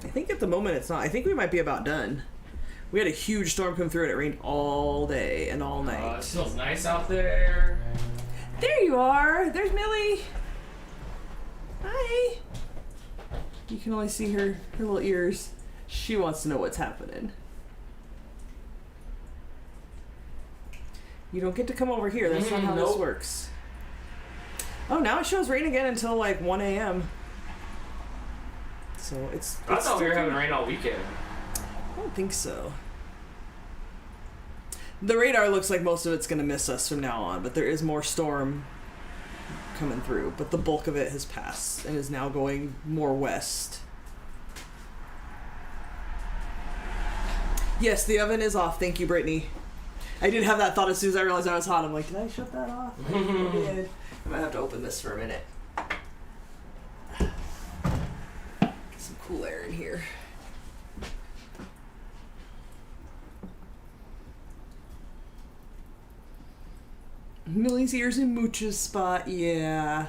I think at the moment it's not. I think we might be about done. We had a huge storm come through and it rained all day and all night. It smells nice out there. There you are. There's Millie. Hi. You can only see her little ears. She wants to know what's happening. You don't get to come over here. That's not how this works. Oh, now it shows rain again until like 1 a.m. So it's I thought we were having rain all weekend. I don't think so. The radar looks like most of it's going to miss us from now on, but there is more storm coming through. But the bulk of it has passed and is now going more west. Yes, the oven is off. Thank you, Brittany. I did have that thought as soon as I realized I was hot. I'm like, did I shut that off? I did. I might have to open this for a minute. Get some cool air in here. Millie's ears in Mooch's spot, yeah.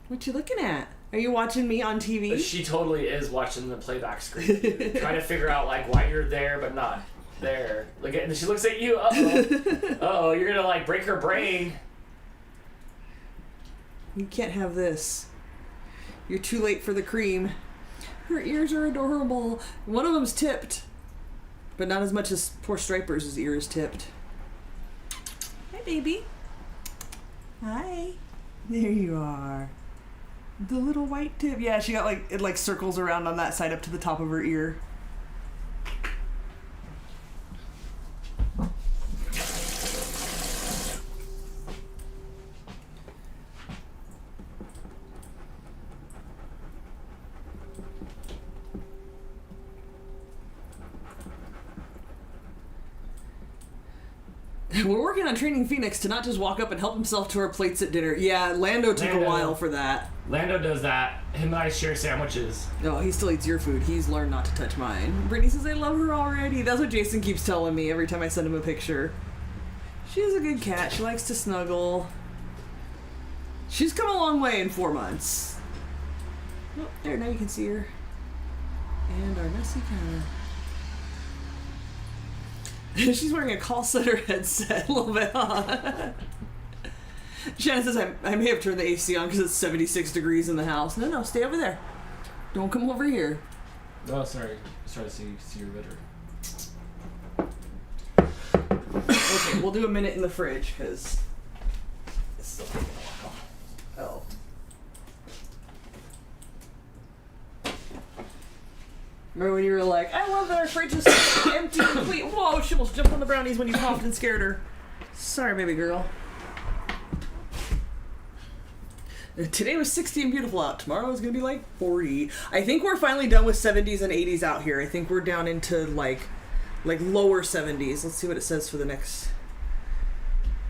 What you looking at? Are you watching me on TV? She totally is watching the playback screen. Trying to figure out like why you're there but not there. Look at, and she looks at you. Uh-oh, you're gonna like break her brain. You can't have this. You're too late for the cream. Her ears are adorable. One of them's tipped. But not as much as poor Striper's ear is tipped. Hi, baby. Hi. There you are. The little white tip. Yeah, she got like, it like circles around on that side up to the top of her ear. We're working on training Phoenix to not just walk up and help himself to our plates at dinner. Yeah, Lando took a while for that. Lando does that. Him and I share sandwiches. No, he still eats your food. He's learned not to touch mine. Brittany says, I love her already. That's what Jason keeps telling me every time I send him a picture. She's a good cat. She likes to snuggle. She's come a long way in 4 months. Oh, there, now you can see her. And our messy counter. She's wearing a call center headset a little bit, huh? Shannon says, I may have turned the AC on because it's 76 degrees in the house. No, stay over there. Don't come over here. Oh, sorry. I was trying to see your better. Okay, we'll do a minute in the fridge because it's still taking a while. Oh. Remember when you were like, I love that our fridge is empty and complete. Whoa, she almost jumped on the brownies when you coughed and scared her. Sorry, baby girl. Today was 60 and beautiful out. Tomorrow is going to be like 40. I think we're finally done with 70s and 80s out here. I think we're down into like lower 70s. Let's see what it says for the next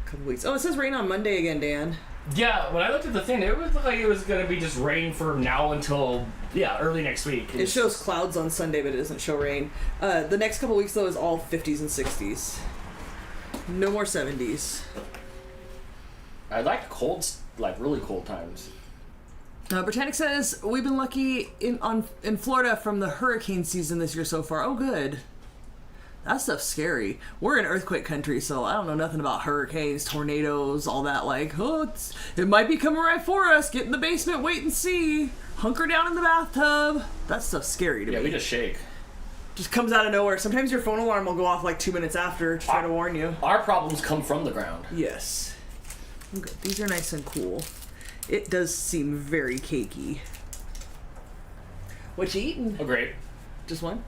couple weeks. Oh, it says rain on Monday again, Dan. Yeah, when I looked at the thing, it was like it was going to be just rain from now until, early next week. It shows clouds on Sunday, but it doesn't show rain. The next couple weeks, though, is all 50s and 60s. No more 70s. I like cold, like really cold times. Britannic says, we've been lucky in Florida from the hurricane season this year so far. Oh, good. That stuff's scary. We're in earthquake country, so I don't know nothing about hurricanes, tornadoes, all that. Like, it might be coming right for us. Get in the basement, wait and see. Hunker down in the bathtub. That stuff's scary to me. Yeah, we just shake. Just comes out of nowhere. Sometimes your phone alarm will go off like 2 minutes after to try to warn you. Our problems come from the ground. Yes. Okay, these are nice and cool. It does seem very cakey. What you eating? Oh, great. Just one?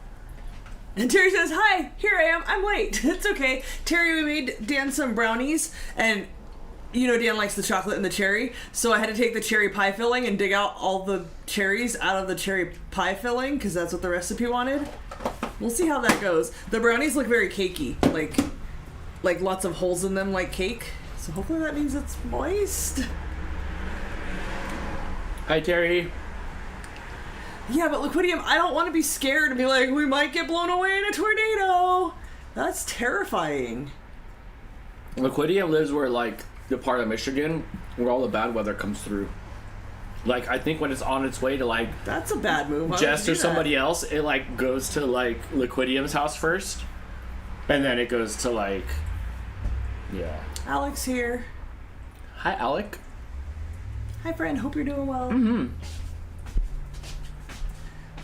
And Terry says, hi, here I am. I'm late. It's okay. Terry, we made Dan some brownies, and you know Dan likes the chocolate and the cherry, so I had to take the cherry pie filling and dig out all the cherries out of the cherry pie filling, because that's what the recipe wanted. We'll see how that goes. The brownies look very cakey, like lots of holes in them like cake, so hopefully that means it's moist. Hi, Terry. Yeah, but Liquidium, I don't want to be scared and be like, we might get blown away in a tornado. That's terrifying. Liquidium lives where, like, the part of Michigan where all the bad weather comes through. Like, I think when it's on its way to, like... That's a bad move. Jess or somebody else, it, like, goes to, like, Liquidium's house first. And then it goes to, like... Yeah. Alex here. Hi, Alec. Hi, friend. Hope you're doing well. Mm-hmm.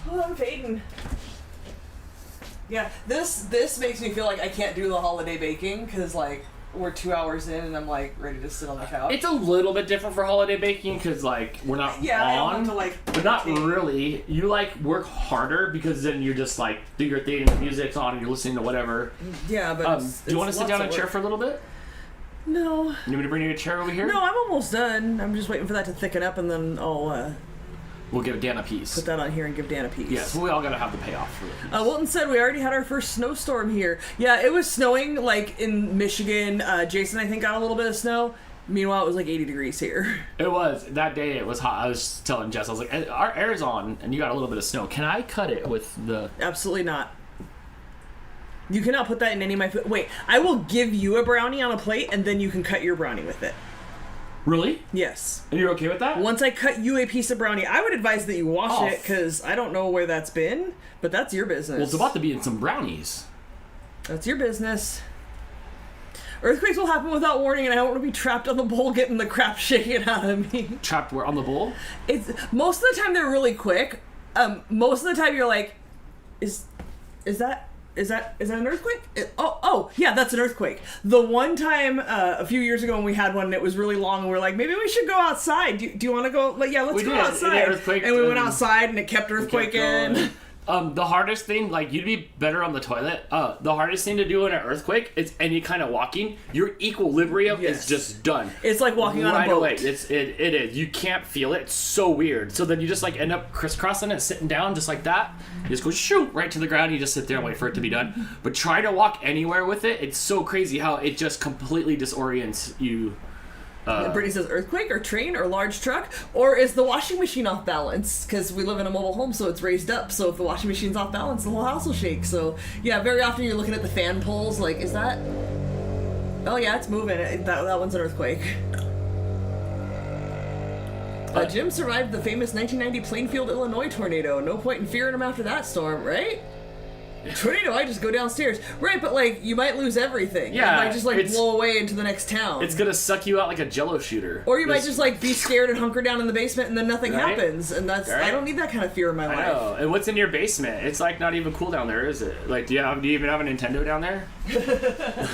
Oh, I'm fading. Yeah, this makes me feel like I can't do the holiday baking because, like, we're 2 hours in and I'm, like, ready to sit on the couch. It's a little bit different for holiday baking because, like, we're not I don't on, want to, like, but not really. You, like, work harder because then you're just, like, do your thing and the music's on and you're listening to whatever. Yeah, but do you want to sit down in a chair for a little bit? No. You want me to bring you a chair over here? No, I'm almost done. I'm just waiting for that to thicken up and then I'll, We'll give Dan a piece. put that on here and give Dan a piece. Yes, we all gotta have the payoff for the piece. Wilton said we already had our first snowstorm here. Yeah, it was snowing, like, in Michigan. Jason, I think, got a little bit of snow. Meanwhile, it was, like, 80 degrees here. It was. That day, it was hot. I was telling Jess, I was like, our air's on, and you got a little bit of snow. Can I cut it with the... Absolutely not. You cannot put that in any of my food. Wait, I will give you a brownie on a plate, and then you can cut your brownie with it. Really? Yes. And you're okay with that? Once I cut you a piece of brownie, I would advise that you wash it, because I don't know where that's been, but that's your business. Well, it's about to be in some brownies. That's your business. Earthquakes will happen without warning, and I don't want to be trapped on the bowl getting the crap shaken out of me. Trapped where? On the bowl? It's most of the time they're really quick. Most of the time you're like, is that Is that an earthquake? Yeah, that's an earthquake. The one time a few years ago when we had one, and it was really long, and we were like, maybe we should go outside. Do you want to go? Like, yeah, let's go outside. And we went outside, and it kept earthquaking. The hardest thing, like, you'd be better on the toilet. The hardest thing to do in an earthquake is any kind of walking. Your equilibrium is just done. It's like walking on a boat. Away. It is. You can't feel it. It's so weird. So then you just like end up crisscrossing it, sitting down just like that. You just go shoot right to the ground. You just sit there and wait for it to be done. But try to walk anywhere with it. It's so crazy how it just completely disorients you. Brittany says earthquake or train or large truck, or is the washing machine off balance? Because we live in a mobile home, so it's raised up. So if the washing machine's off balance, the whole house will shake. So yeah, very often you're looking at the fan poles. Like, is that? Oh yeah, it's moving. That one's an earthquake. Jim survived the famous 1990 Plainfield, Illinois tornado. No point in fearing him after that storm, right? Tornado, I just go downstairs. Right, but like, you might lose everything. Yeah. It might just like blow away into the next town. It's gonna suck you out like a jello shooter. Or you might just like be scared and hunker down in the basement and then nothing happens. And that's, I don't need that kind of fear in my life. I know. And what's in your basement? It's like not even cool down there, is it? Like, do you even have a Nintendo down there? It'd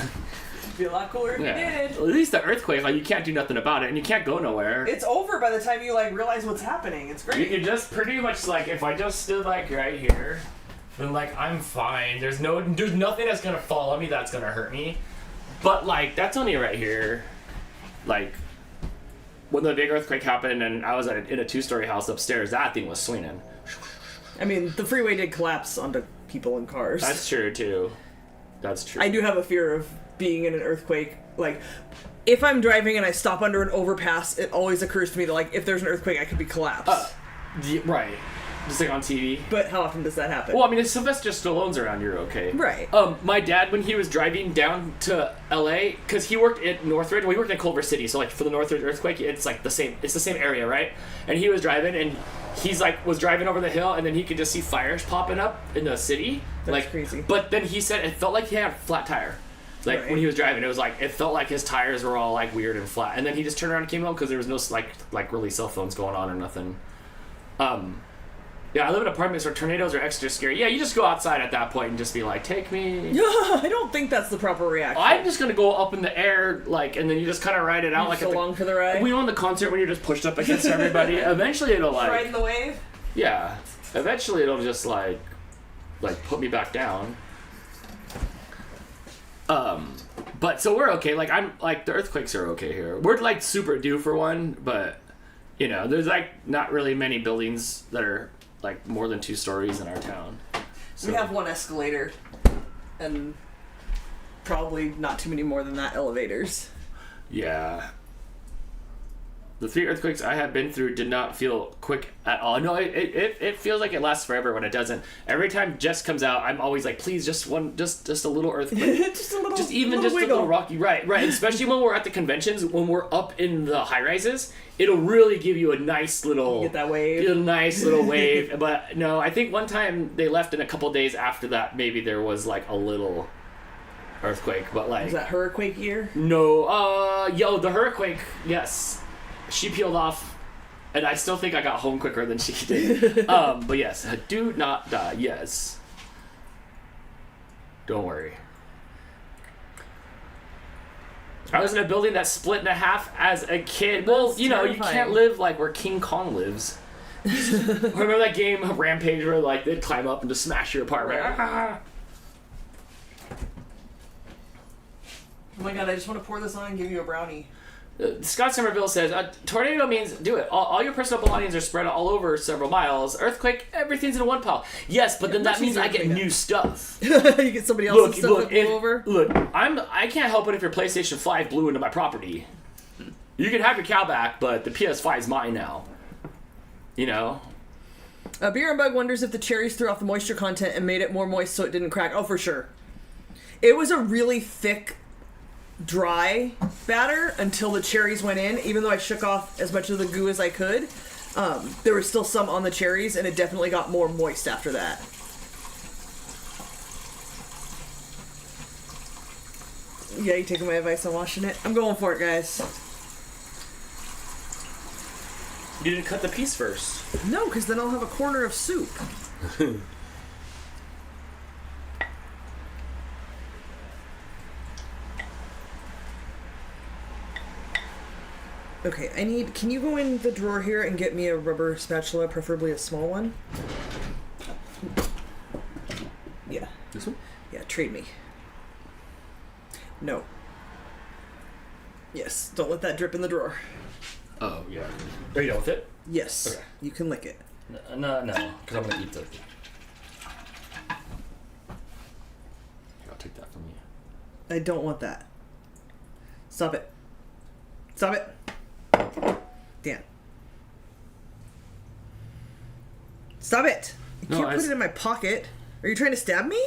be a lot cooler if you did. At least the earthquake, like, you can't do nothing about it and you can't go nowhere. It's over by the time you like realize what's happening. It's great. You can just pretty much like, if I just stood like right here, then like I'm fine. There's nothing that's gonna fall on me that's gonna hurt me. But like that's only right here. Like when the big earthquake happened and I was in a 2-story house upstairs, that thing was swinging. I mean, the freeway did collapse onto people and cars. That's true too. That's true. I do have a fear of being in an earthquake. Like, if I'm driving and I stop under an overpass, it always occurs to me that like if there's an earthquake, I could be collapsed. Right. Just like on TV. But how often does that happen? Well, I mean, if Sylvester Stallone's around, you're okay. Right. My dad, when he was driving down to LA, because he worked at Northridge, well, he worked in Culver City, so like for the Northridge earthquake, it's like the same area, right? And he was driving, and he's like, was driving over the hill, and then he could just see fires popping up in the city. That's like crazy. But then he said it felt like he had a flat tire. Like when he was driving, it was like, it felt like his tires were all like weird and flat. And then he just turned around and came home because there was no like really cell phones going on or nothing. Yeah, I live in apartments where tornadoes are extra scary. Yeah, you just go outside at that point and just be like, take me. Yeah, I don't think that's the proper reaction. I'm just going to go up in the air, like, and then you just kind of ride it out. Like so long for the ride? We know in the concert when you're just pushed up against everybody. Eventually it'll like... Riding the wave? Yeah. Eventually it'll just like put me back down. But so we're okay. Like, I'm like, the earthquakes are okay here. We're like super due for one, but, you know, there's like not really many buildings that are like more than 2 stories in our town. So. We have one escalator and probably not too many more than that elevators. Yeah. The 3 earthquakes I have been through did not feel quick at all. No, it feels like it lasts forever when it doesn't. Every time Jess comes out, I'm always like, please, just a little earthquake. just a little, a little rocky. Right. Especially when we're at the conventions, when we're up in the high rises, it'll really give you a nice little... Get that wave. A nice little wave. But no, I think one time they left in a couple days after that, maybe there was like a little earthquake, but like... Was that hurricane year? No, the hurricane, yes. She peeled off, and I still think I got home quicker than she did. But yes, do not die. Yes. Don't worry. I was in a building that split in half as a kid. Well, you know, you can't live like where King Kong lives. Remember that game Rampage where like they'd climb up and just smash your apartment? Right. Oh my god, I just want to pour this on and give you a brownie. Scott Somerville says, tornado means do it. All your personal belongings are spread all over several miles. Earthquake, everything's in one pile. Yes, but then that means I get new stuff. You get somebody else's stuff that blew over? Look, I can't help it if your PlayStation 5 blew into my property. You can have your cow back, but the PS5 is mine now. You know? Beer and Bug wonders if the cherries threw off the moisture content and made it more moist so it didn't crack. Oh, for sure. It was a really thick... dry batter until the cherries went in. Even though I shook off as much of the goo as I could, there was still some on the cherries, and it definitely got more moist after that. Yeah, you taking my advice on washing it? I'm going for it, guys. You didn't cut the piece first. No, because then I'll have a corner of soup. Okay, can you go in the drawer here and get me a rubber spatula, preferably a small one? Yeah. This one? Yeah, trade me. No. Yes, don't let that drip in the drawer. Oh, yeah. Are you done with it? Yes. Okay. You can lick it. No, because I'm going to eat the... Here, I'll take that from you. I don't want that. Stop it. Stop it. Dan. Stop it. You can't put it in my pocket. Are you trying to stab me?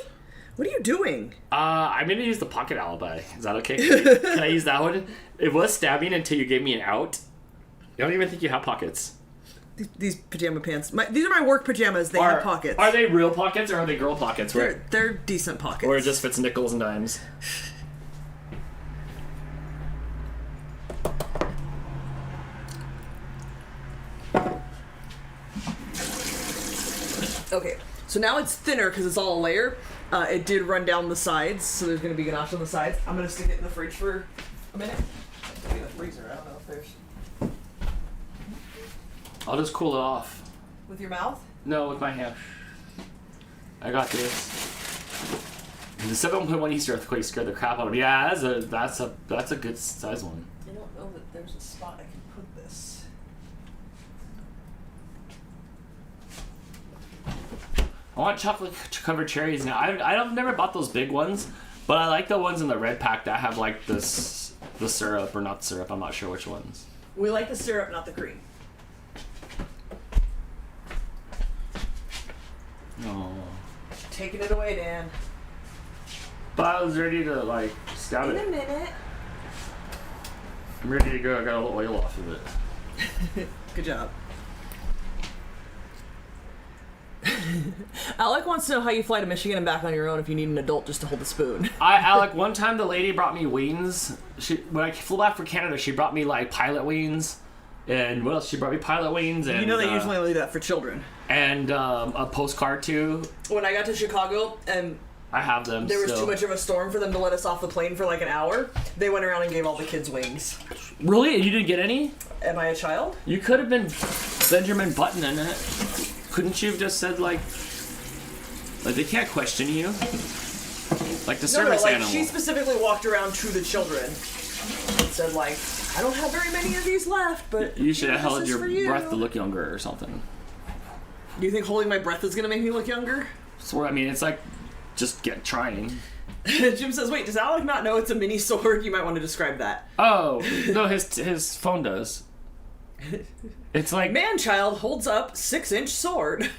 What are you doing? I'm going to use the pocket alibi. Is that okay? Can I use that one? It was stabbing until you gave me an out. I don't even think you have pockets. These pajama pants. These are my work pajamas. They have pockets. Are they real pockets or are they girl pockets? They're decent pockets. Or it just fits nickels and dimes? Okay, so now it's thinner because it's all a layer. It did run down the sides, so there's going to be ganache on the sides. I'm going to stick it in the fridge for a minute. Maybe the freezer. I don't know if there's... I'll just cool it off. With your mouth? No, with my hand. I got this. The 7.1 Easter earthquake scared the crap out of me. Yeah, that's a good size one. I don't know that there's a spot I can put this. I want chocolate covered cherries now. I've never bought those big ones, but I like the ones in the red pack that have like the syrup or not syrup. I'm not sure which ones. We like the syrup, not the cream. Oh. Taking it away, Dan. But I was ready to like stab it. In a minute. I'm ready to go. I got a little oil off of it. Good job. Alec wants to know how you fly to Michigan and back on your own if you need an adult just to hold the spoon. Alec, one time the lady brought me wings. When I flew back for Canada, she brought me like pilot wings. And what else? She brought me pilot wings. And, you know they usually only do that for children. And a postcard too. When I got to Chicago and I have them. There was too much of a storm for them to let us off the plane for like an hour. They went around and gave all the kids wings. Really? You didn't get any? Am I a child? You could have been Benjamin Button in it. Couldn't you have just said like they can't question you? Like the service animal. She specifically walked around to the children and said like, I don't have very many of these left, but you should have held your breath to look younger or something. Do you think holding my breath is gonna make me look younger? So I mean, it's like just trying. Jim says, wait, does Alec not know it's a mini sword? You might want to describe that. Oh, no, his phone does. It's like... Man-child holds up 6-inch sword.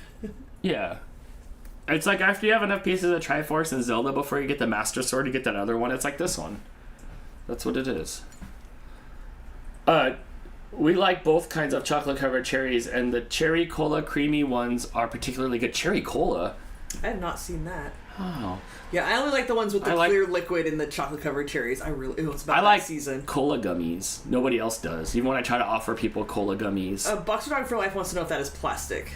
Yeah. It's like after you have enough pieces of Triforce and Zelda before you get the Master Sword, you get that other one. It's like this one. That's what it is. We like both kinds of chocolate-covered cherries, and the cherry cola creamy ones are particularly good. Cherry cola? I have not seen that. Oh. Yeah, I only like the ones with the clear liquid in the chocolate-covered cherries. It was about that season. Cola gummies. Nobody else does. Even when I try to offer people cola gummies. Boxer Dog for Life wants to know if that is plastic.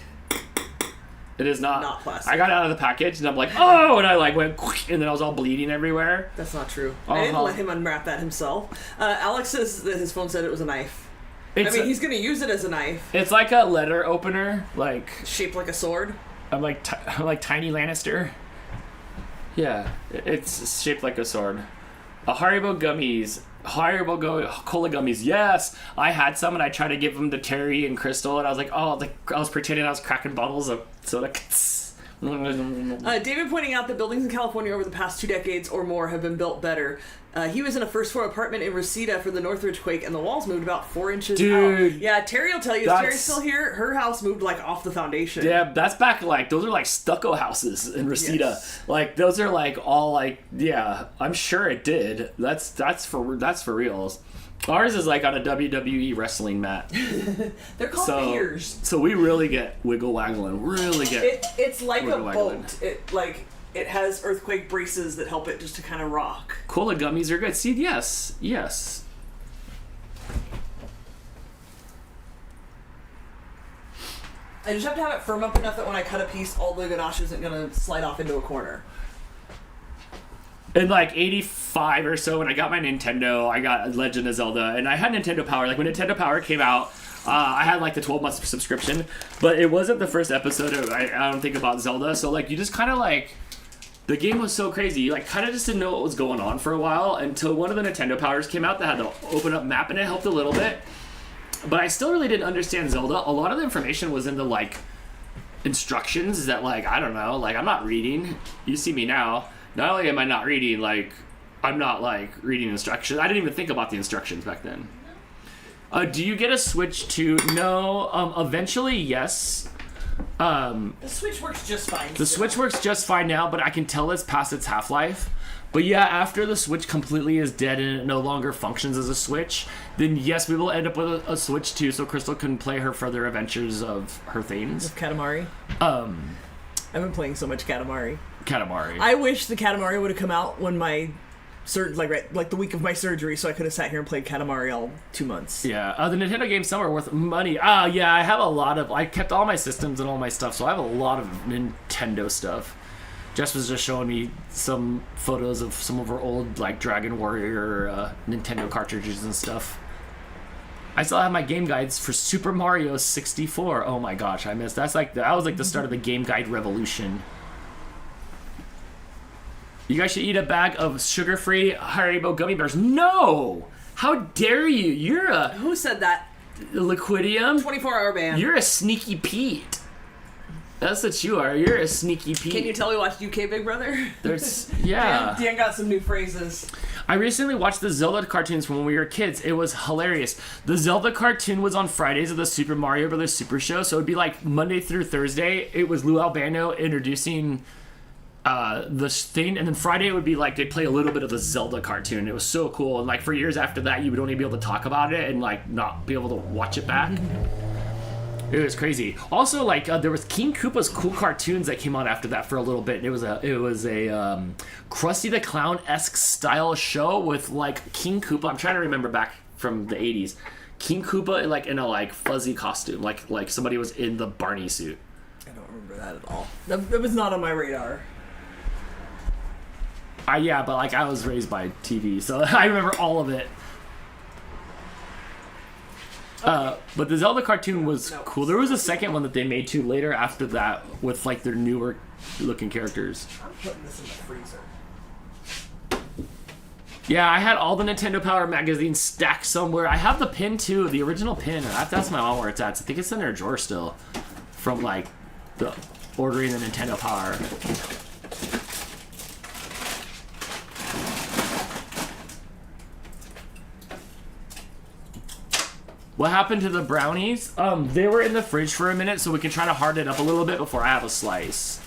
It is not. Not plastic. I got out of the package and I'm like, oh, and I like went, and then I was all bleeding everywhere. That's not true. I didn't let him unwrap that himself. Alex says that his phone said it was a knife. He's going to use it as a knife. It's like a letter opener, like shaped like a sword. I'm like Tiny Lannister. Yeah, it's shaped like a sword. Haribo gummies. Cola gummies. Yes, I had some and I tried to give them to Terry and Crystal and I was like, I was pretending I was cracking bottles of soda. David pointing out that buildings in California over the past 2 decades or more have been built better. He was in a first floor apartment in Reseda for the Northridge quake, and the walls moved about 4 inches out. Yeah, Terry will tell you. Is Terry still here? Her house moved like off the foundation. Yeah, that's back like those are like stucco houses in Reseda. Yes. Like those are like all like I'm sure it did. That's for reals. Ours is like on a WWE wrestling mat. They're called piers. So we really get wiggle waggling. Really get. It's like a boat. It has earthquake braces that help it just to kind of rock. Cola gummies are good. See, yes. I just have to have it firm up enough that when I cut a piece, all the ganache isn't going to slide off into a corner. And like 85 5 or so when I got my Nintendo. I got Legend of Zelda, and I had Nintendo Power. Like when Nintendo Power came out, I had like the 12-month subscription, but it wasn't the first episode of I don't think about Zelda. So like you just kind of like, the game was so crazy. You like kind of just didn't know what was going on for a while until one of the Nintendo Powers came out that had the open up map, and it helped a little bit. But I still really didn't understand Zelda. A lot of the information was in the like instructions that like, I don't know, like I'm not reading. You see me now. Not only am I not reading, like I'm not like reading instructions. I didn't even think about the instructions back then. Do you get a Switch 2? No. Eventually, yes. The Switch works just fine. The Switch works just fine now, but I can tell it's past its half-life. But yeah, after the Switch completely is dead and it no longer functions as a Switch, then yes, we will end up with a Switch 2 so Crystal can play her further adventures of her things. With Katamari? I've been playing so much Katamari. Katamari. I wish the Katamari would have come out when my like the week of my surgery, so I could have sat here and played Katamari all 2 months. Yeah, the Nintendo games, some are worth money. Yeah, I have a lot of, I kept all my systems and all my stuff, so I have a lot of Nintendo stuff. Jess was just showing me some photos of some of her old, like, Dragon Warrior Nintendo cartridges and stuff. I still have my game guides for Super Mario 64. Oh my gosh, I missed. That was like the start of the game guide revolution. You guys should eat a bag of sugar-free Haribo gummy bears. No! How dare you? You're a... Who said that? Liquidium? 24-hour ban. You're a sneaky Pete. That's what you are. You're a sneaky Pete. Can you tell we watched UK Big Brother? Yeah. Dan got some new phrases. I recently watched the Zelda cartoons from when we were kids. It was hilarious. The Zelda cartoon was on Fridays of the Super Mario Brothers Super Show, so it'd be like Monday through Thursday. It was Lou Albano introducing... the thing, and then Friday it would be like they'd play a little bit of the Zelda cartoon. It was so cool, and like for years after that you would only be able to talk about it and like not be able to watch it back. It was crazy. Also, like there was King Koopa's cool cartoons that came on after that for a little bit. It was a Krusty the Clown-esque style show with like King Koopa. I'm trying to remember back from the 80s. King Koopa like in a like fuzzy costume, like somebody was in the Barney suit. I don't remember that at all. That was not on my radar. Yeah, but like I was raised by TV, so I remember all of it. Okay. But the Zelda cartoon was cool. There was a second one that they made too later after that with like their newer looking characters. I'm putting this in the freezer. Yeah, I had all the Nintendo Power magazines stacked somewhere. I have the pin too, the original pin. That's my mom where it's at. I think it's in her drawer still, from like the ordering the Nintendo Power. What happened to the brownies? They were in the fridge for a minute, so we can try to harden it up a little bit before I have a slice.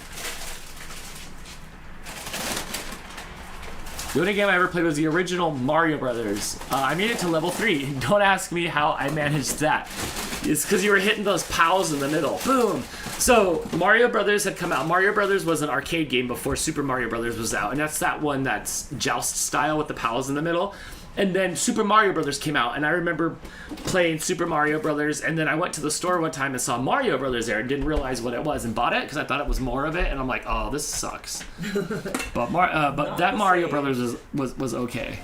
The only game I ever played was the original Mario Brothers. I made it to level 3. Don't ask me how I managed that. It's because you were hitting those pals in the middle. Boom! So, Mario Brothers had come out. Mario Brothers was an arcade game before Super Mario Brothers was out, and that's that one that's joust style with the pals in the middle. And then Super Mario Brothers came out, and I remember playing Super Mario Brothers, and then I went to the store one time and saw Mario Brothers there and didn't realize what it was and bought it because I thought it was more of it, and I'm like, oh, this sucks. But that Mario Brothers was okay.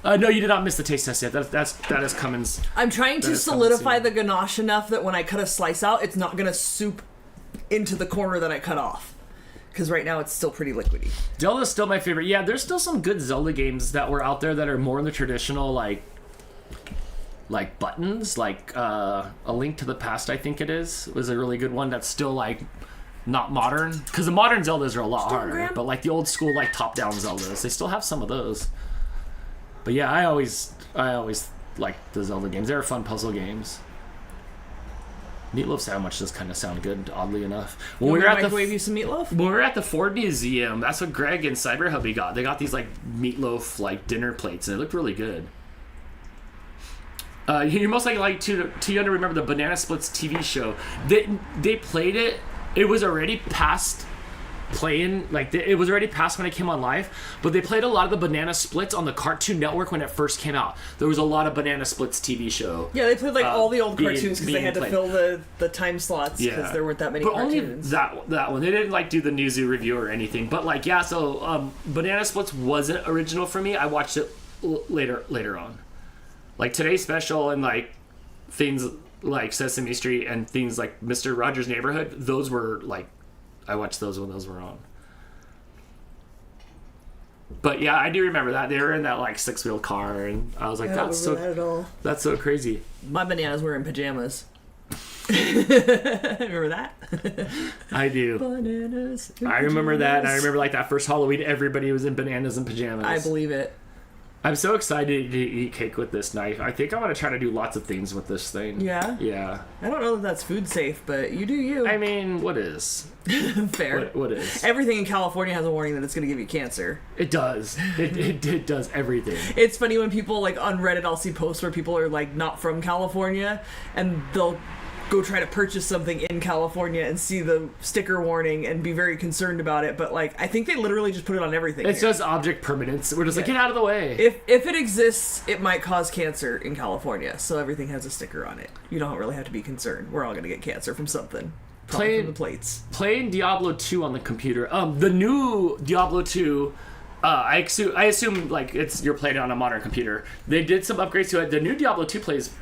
No, you did not miss the taste test yet. That is Cummins. I'm trying to solidify the ganache enough that when I cut a slice out, it's not going to soup into the corner that I cut off. Because right now it's still pretty liquidy. Zelda's still my favorite. Yeah, there's still some good Zelda games that were out there that are more in the traditional, like buttons. Like, A Link to the Past, I think it is, was a really good one that's still, like, not modern. Because the modern Zeldas are a lot harder. But, like, the old school, like, top-down Zeldas, they still have some of those. But, yeah, I always liked the Zelda games. They're fun puzzle games. Meatloaf sandwich does kind of sound good, oddly enough. When we were at you some meatloaf? When we were at the Ford Museum, that's what Greg and Cyber Hubby got. They got these like meatloaf like dinner plates, and it looked really good. You're most likely too young to remember the Banana Splits TV show. They played it. It was already past playing, like it was already past when it came on live, but they played a lot of the Banana Splits on the Cartoon Network when it first came out. There was a lot of Banana Splits TV show. Yeah, they played like all the old being- cartoons because they being had to played. fill the time slots because there weren't that many but cartoons. only that one. They didn't like do the Newzoo review or anything. But like so Banana Splits wasn't original for me. I watched it later on. Like Today's Special and like things like Sesame Street and things like Mr. Rogers' Neighborhood, those were like, I watched those when those were on. But yeah, I do remember that. They were in that like 6-wheel car and I was like, I don't remember that at all. that's so crazy. My bananas were in pajamas. Remember that? I do. Bananas. I remember that, and I remember like that first Halloween, everybody was in bananas and pajamas. I believe it. I'm so excited to eat cake with this knife. I think I'm going to try to do lots of things with this thing. Yeah? Yeah. I don't know that that's food safe, but you do you. I mean, what is? Fair. What is? Everything in California has a warning that it's going to give you cancer. It does. It does everything. It's funny when people, like, on Reddit, I'll see posts where people are, like, not from California, and they'll go try to purchase something in California and see the sticker warning and be very concerned about it, but, like, I think they literally just put it on everything It's here. just object permanence. We're just like, get out of the way. If it exists, it might cause cancer in California, so everything has a sticker on it. You don't really have to be concerned. We're all going to get cancer from something. Probably from the plates. Playing Diablo 2 on the computer. The new Diablo 2, I assume like you're playing it on a modern computer. They did some upgrades to it. The new Diablo 2 plays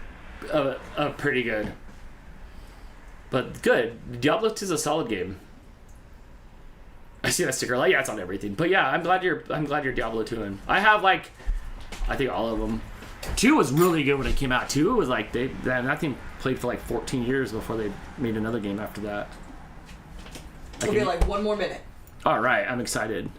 pretty good. But good. Diablo 2 is a solid game. I see that sticker. Like, yeah, it's on everything. But yeah, I'm glad you're Diablo 2 in. I have like, I think all of them. 2 was really good when it came out. 2 was like that thing played for like 14 years before they made another game after that. It'll be like 1 more minute. All right, I'm excited.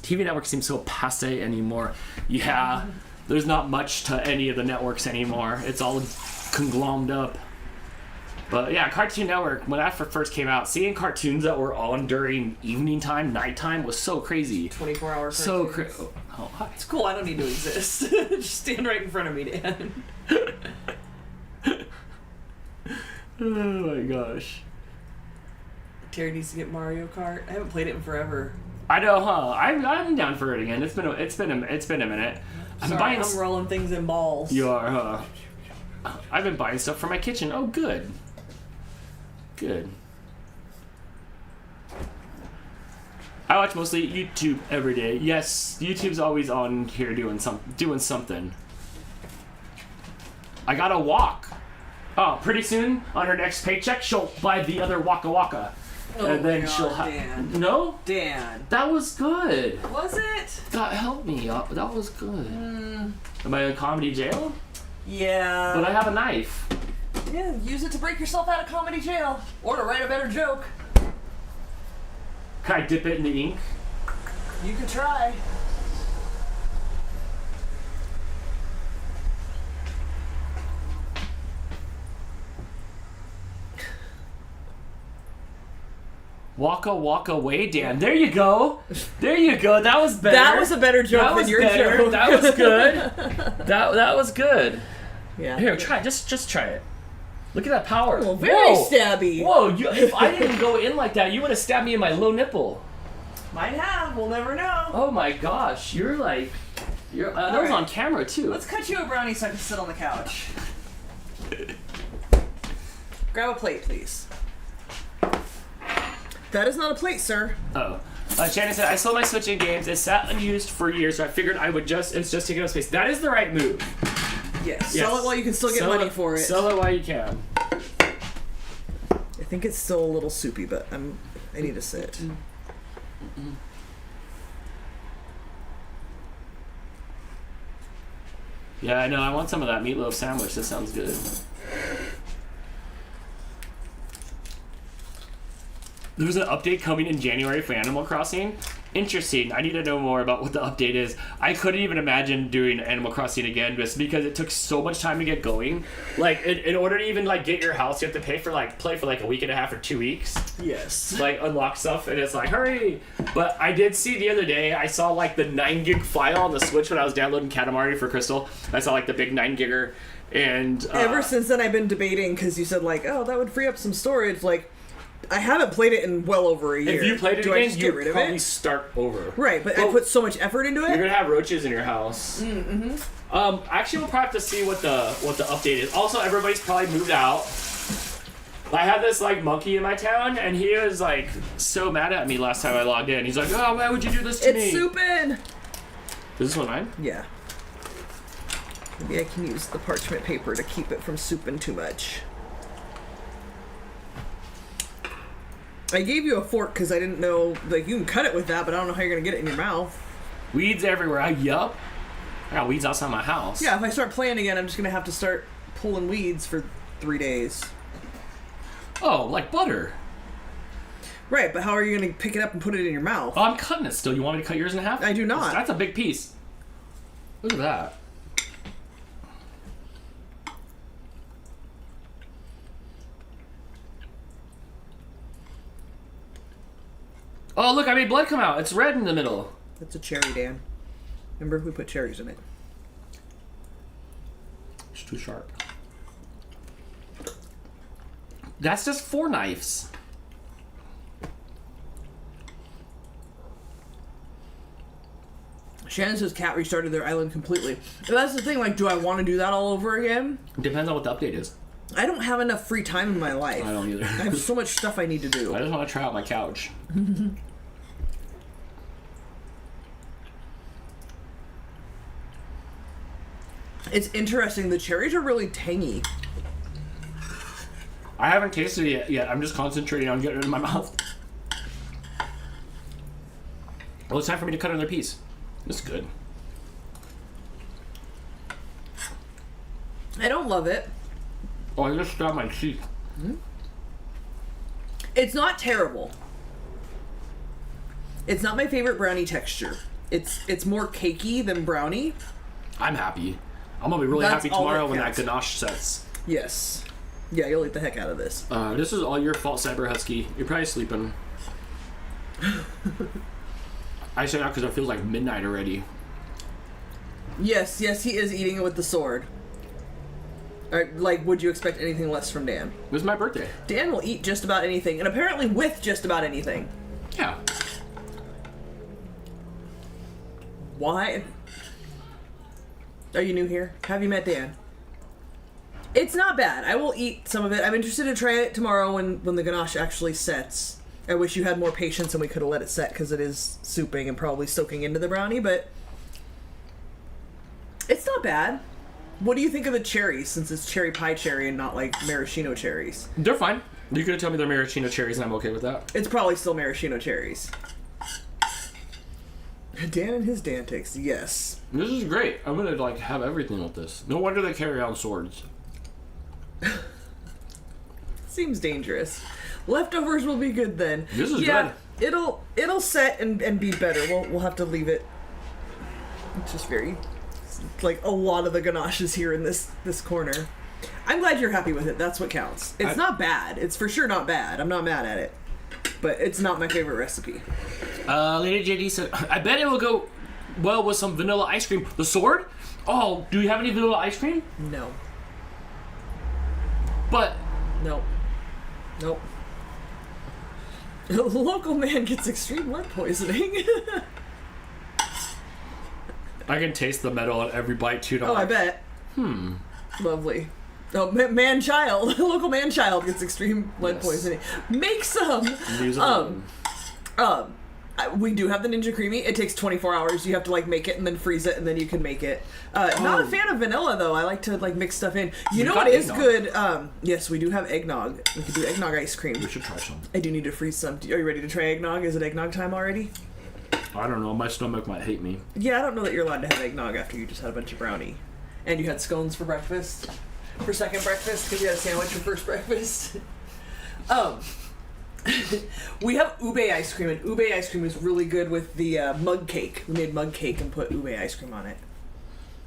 TV network seems so passe anymore. Yeah, there's not much to any of the networks anymore. It's all conglommed up. But yeah, Cartoon Network, when that first came out, seeing cartoons that were on during evening time, nighttime was so crazy. 24-hour cartoons. So crazy. Oh, hi. It's cool, I don't need to exist. Just stand right in front of me, Dan. Oh my gosh. Terry needs to get Mario Kart. I haven't played it in forever. I know, huh? I'm down for it again. It's been a minute. Sorry, I'm rolling things in balls. You are, huh? I've been buying stuff for my kitchen. Oh, good. Good. I watch mostly YouTube every day. Yes, YouTube's always on here doing something. I gotta walk. Oh, pretty soon on her next paycheck, she'll buy the other Waka Waka. Oh And then my God, she'll have. Dan. No? Dan. That was good. Was it? God help me. That was good. Am I in comedy jail? Yeah. But I have a knife. Yeah, use it to break yourself out of comedy jail. Or to write a better joke. Can I dip it in the ink? You could try. Waka Waka Way, Dan. There you go. There you go. That was better. That was a better joke than your joke. That was good. that was good. Yeah. Here, try it. Just try it. Look at that power. Oh, very Whoa. stabby. Whoa, if I didn't go in like that, you would have stabbed me in my low nipple. Might have. We'll never know. Oh my gosh. That was right. on camera too. Let's cut you a brownie so I can sit on the couch. Grab a plate, please. That is not a plate, sir. Oh. Shannon said, I sold my Switch in games. It sat unused for years, so I figured it's just taking up space. That is the right move. Yes. Sell it while you can still get money for it. Sell it while you can. I think it's still a little soupy, but I need to sit. Yeah, I know. I want some of that meatloaf sandwich. That sounds good. There's an update coming in January for Animal Crossing. Interesting. I need to know more about what the update is. I couldn't even imagine doing Animal Crossing again just because it took so much time to get going. Like, in order to even, like, get your house, you have to play for like a week and a half or 2 weeks. Yes. Like, unlock stuff, and it's like, hurry! But I did see the other day, I saw, like, the 9 gig file on the Switch when I was downloading Katamari for Crystal. I saw, like, the big 9 gigger, And ever since then, I've been debating because you said like, oh, that would free up some storage. Like, I haven't played it in well over a year. if you played it Do I again, just you get rid of probably it? start over. Right, but I put so much effort into You're it. gonna have roaches in your house. Actually, we'll probably have to see what the update is. Also, everybody's probably moved out. I had this like monkey in my town, and he was like so mad at me last time I logged in. He's like, "Oh, why would you do this to me?" It's souping. Is this one mine? Yeah. Maybe I can use the parchment paper to keep it from souping too much. I gave you a fork because I didn't know, like, you can cut it with that, but I don't know how you're going to get it in your mouth. Weeds everywhere. Yup. I got weeds outside my house. Yeah, if I start playing again, I'm just going to have to start pulling weeds for 3 days. Oh, like butter. Right, but how are you going to pick it up and put it in your mouth? Oh, I'm cutting it still. You want me to cut yours in half? I do not. That's a big piece. Look at that. Oh, look, I made blood come out. It's red in the middle. That's a cherry, Dan. Remember, we put cherries in it. It's too sharp. That's just 4 knives. Shannon says cat restarted their island completely. And that's the thing, like, do I want to do that all over again? Depends on what the update is. I don't have enough free time in my life. I don't either. I have so much stuff I need to do. I just want to try out my couch. It's interesting. The cherries are really tangy. I haven't tasted it yet. I'm just concentrating on getting it in my mouth. Well, it's time for me to cut another piece. This is good. I don't love it. Oh, I just stabbed my cheek. It's not terrible. It's not my favorite brownie texture. It's more cakey than brownie. I'm happy. I'm gonna be really That's happy all tomorrow that when that counts. ganache sets. Yes. Yeah, you'll eat the heck out of this. This is all your fault, Cyber Husky. You're probably sleeping. I say that because it feels like midnight already. Yes, he is eating it with the sword. Like, would you expect anything less from Dan? This is my birthday. Dan will eat just about anything, and apparently with just about anything. Yeah. Why? Are you new here? Have you met Dan? It's not bad. I will eat some of it. I'm interested to try it tomorrow when the ganache actually sets. I wish you had more patience and we could have let it set because it is souping and probably soaking into the brownie, but it's not bad. What do you think of the cherries, since it's cherry pie cherry and not like maraschino cherries? They're fine. You could tell me they're maraschino cherries and I'm okay with that. It's probably still maraschino cherries. Dan and his Dantics, yes. This is great. I'm gonna like have everything with this. No wonder they carry on swords. Seems dangerous. Leftovers will be good then. This is good. It'll set and be better. We'll have to leave it. It's just very, like, a lot of the ganache is here in this corner. I'm glad you're happy with it. That's what counts. It's not bad. It's for sure not bad. I'm not mad at it. But it's not my favorite recipe. Lady JD said, I bet it will go well with some vanilla ice cream. The sword? Oh, do you have any vanilla ice cream? No. But Nope. The local man gets extreme lead poisoning. I can taste the metal at every bite too. Oh, I bet. Lovely. Oh, man-child. Local man-child gets extreme lead Yes. poisoning. Make some. Use We do have the Ninja Creamy. It takes 24 hours. You have to, like, make it and then freeze it and then you can make it. Not a fan of vanilla, though. I like to, like, mix stuff in. You know got what is eggnog. good? Yes, we do have eggnog. We could do eggnog ice cream. We should try some. I do need to freeze some. Are you ready to try eggnog? Is it eggnog time already? I don't know. My stomach might hate me. Yeah, I don't know that you're allowed to have eggnog after you just had a bunch of brownie. And you had scones for breakfast. For second breakfast, because you had a sandwich for first breakfast. We have ube ice cream, and ube ice cream is really good with the mug cake. We made mug cake and put ube ice cream on it.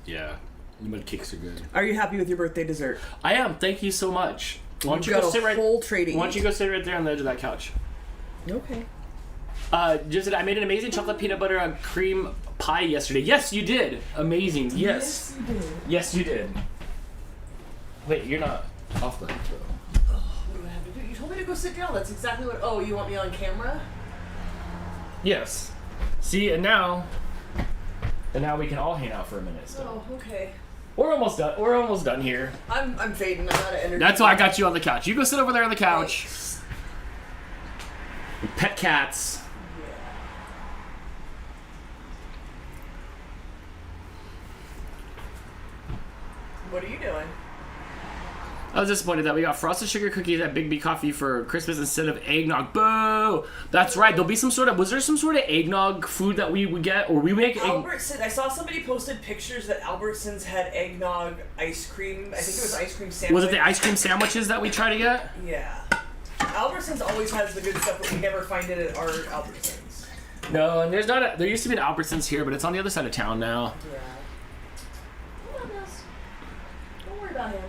Yeah. Mud cakes are good. Are you happy with your birthday dessert? I am. Thank you so much. Why don't you Got go a sit right? whole tray to Why don't eat. you go sit right there on the edge of that couch? Okay. Just I made an amazing chocolate peanut butter and cream pie yesterday. Yes, you did. Amazing. Yes. you did. Yes, you did. Wait, you're not off the intro. What do I have to do? You told me to go sit down. That's exactly what. Oh, you want me on camera? Yes. See, and now we can all hang out for a minute. Still. Oh, okay. We're almost done. We're almost done here. I'm fading. I'm out of energy. That's why I got you on the couch. You go sit over there on the couch. Pet cats. What are you doing? I was disappointed that we got frosted sugar cookies at Big B Coffee for Christmas instead of eggnog. Boo! That's right. There'll be some sort of. Was there some sort of eggnog food that we would get, or we make? Albertson. I saw somebody posted pictures that Albertsons had eggnog ice cream. I think it was ice cream sandwich. Was it the ice cream sandwiches that we try to get? Yeah. Albertsons always has the good stuff, but we never find it at our Albertsons. No, and there's not. There used to be an Albertsons here, but it's on the other side of town now. Yeah. Don't worry about him.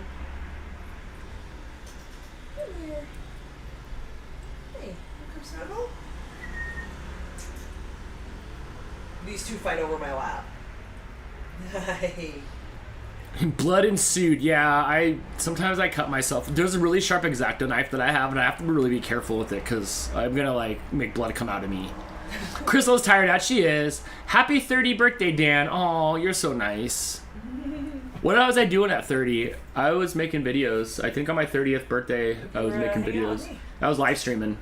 These two fight over my lap. Blood ensued. Yeah, sometimes I cut myself. There's a really sharp X-Acto knife that I have, and I have to really be careful with it because I'm gonna like make blood come out of me. Crystal's tired out. She is. Happy 30 birthday, Dan. Oh, you're so nice. What was I doing at 30? I was making videos. I think on my 30th birthday, I was making videos. I was live streaming.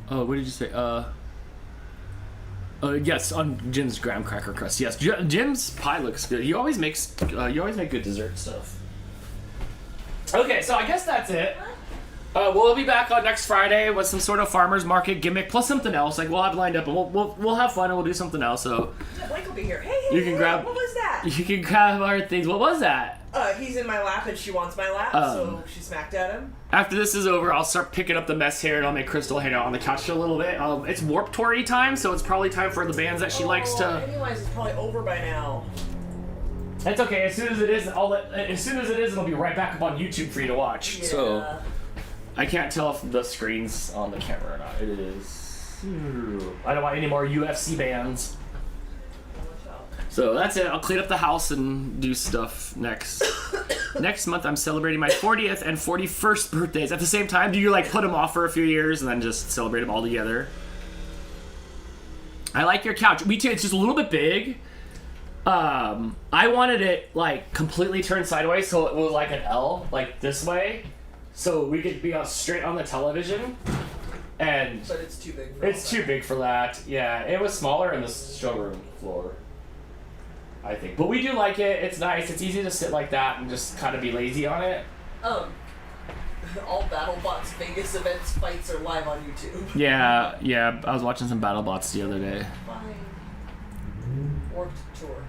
Oh, what did you say? Yes, on Jim's graham cracker crust. Yes, Jim's pie looks good. You always make good dessert stuff. Okay, so I guess that's it. We'll be back on next Friday with some sort of farmer's market gimmick plus something else. Like we'll have lined up, and we'll have fun and we'll do something else. So yeah, Blake will be here. Hey, you can grab. What was that? You can grab our things. What was that? He's in my lap and she wants my lap, so she smacked at him. After this is over, I'll start picking up the mess here and I'll make Crystal hang out on the couch for a little bit. It's Warped Tour time, so it's probably time for the bands that she likes to. Anyways, it's probably over by now. That's okay. As soon as it is, it'll be right back up on YouTube for you to watch. Yeah. So I can't tell if the screen's on the camera or not. It is. I don't want any more UFC bands. So that's it. I'll clean up the house and do stuff next. Next month, I'm celebrating my 40th and 41st birthdays at the same time. Do you like put them off for a few years and then just celebrate them all together? I like your couch. Me too. It's just a little bit big. I wanted it like completely turned sideways, so it was like an L, like this way, so we could be straight on the television. And but it's too big. It's too big for that. Yeah, it was smaller in the showroom floor, I think. But we do like it. It's nice. It's easy to sit like that and just kind of be lazy on it. All BattleBots Vegas events fights are live on YouTube. Yeah. I was watching some BattleBots the other day. Fine. Warped Tour.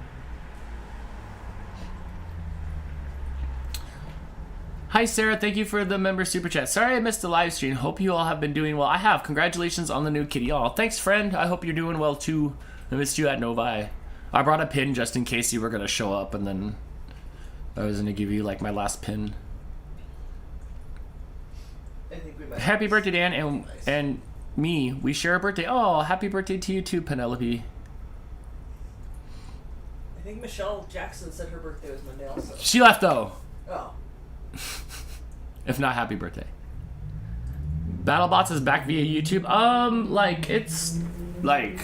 Hi Sarah, thank you for the member super chat. Sorry I missed the live stream. Hope you all have been doing well. I have. Congratulations on the new kitty. Oh, thanks friend. I hope you're doing well too. I missed you at Novi. I brought a pin just in case you were gonna show up, and then I was gonna give you like my last pin. I think we might. Happy birthday, Dan, and me. We share a birthday. Oh, happy birthday to you too, Penelope. I think Michelle Jackson said her birthday was Monday also. She left though. Oh. If not, happy birthday. BattleBots is back via YouTube. Like it's like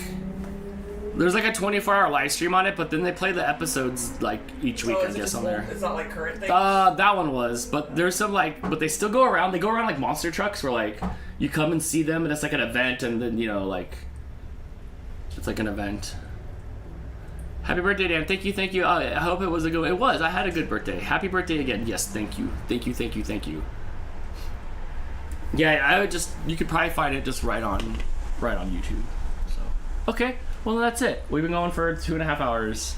there's like a 24-hour live stream on it, but then they play the episodes like each week, I guess, on there. It's not like current things? That one was, but there's some like, but they still go around. They go around like monster trucks where like you come and see them, and it's like an event, and then like it's like an event. Happy birthday, Dan. Thank you. I hope it was a good. It was. I had a good birthday. Happy birthday again. Yes, thank you. Yeah, I would just. You could probably find it just right on YouTube. So okay. Well, that's it. We've been going for 2.5 hours,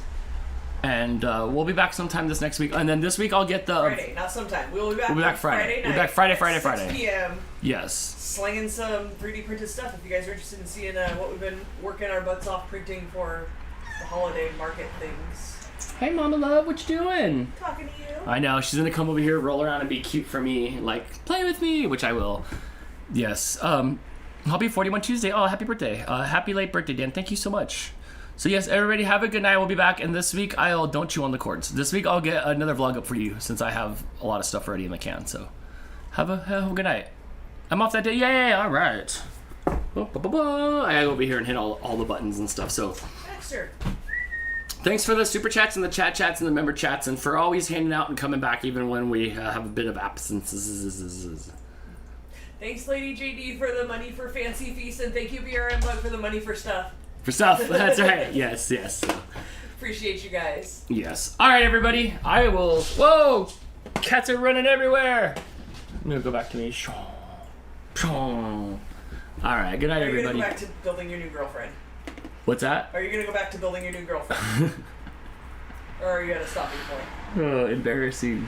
and we'll be back sometime this next week. And then this week I'll get the Friday, not sometime. We'll be back. Friday. Night. We'll be back Friday. 6 p.m. Yes. Slinging some 3D printed stuff. If you guys are interested in seeing what we've been working our butts off printing for the holiday market things. Hey, Mama Love, what you doing? Talking to you. I know, she's gonna come over here, roll around, and be cute for me. Like, play with me, which I will. Yes. I'll be 41 Tuesday. Oh, happy birthday. Happy late birthday, Dan. Thank you so much. So yes, everybody have a good night. We'll be back. And this week, don't chew on the cords. This week, I'll get another vlog up for you since I have a lot of stuff already in the can. So have a good night. I'm off that day. Yay! All right. I gotta go over here and hit all the buttons and stuff. So Dexter. thanks for the super chats and the chat chats and the member chats and for always hanging out and coming back even when we have a bit of absences. Thanks, Lady JD, for the money for Fancy Feast, and thank you, BRM Bug, for the money for stuff. For stuff. That's right. Yes. Appreciate you guys. Yes. All right, everybody. I will. Whoa! Cats are running everywhere. I'm gonna go back to me. All right. Good night, Are you everybody. gonna go back to building your new girlfriend? What's that? Are you gonna go back to building your new girlfriend? Or are you at a stopping point? Oh, embarrassing.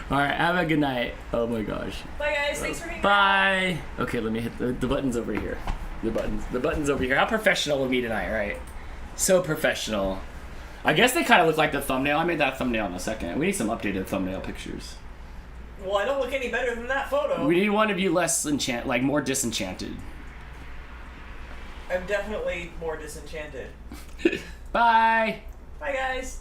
All right. Have a good night. Oh my gosh. Bye, guys. Thanks for hanging out. Bye. Okay, let me hit the buttons over here. The buttons over here. How professional with me tonight, right? So professional. I guess they kind of look like the thumbnail. I made that thumbnail in a second. We need some updated thumbnail pictures. Well, I don't look any better than that photo. We need one of you less more disenchanted. I'm definitely more disenchanted. Bye. Bye, guys.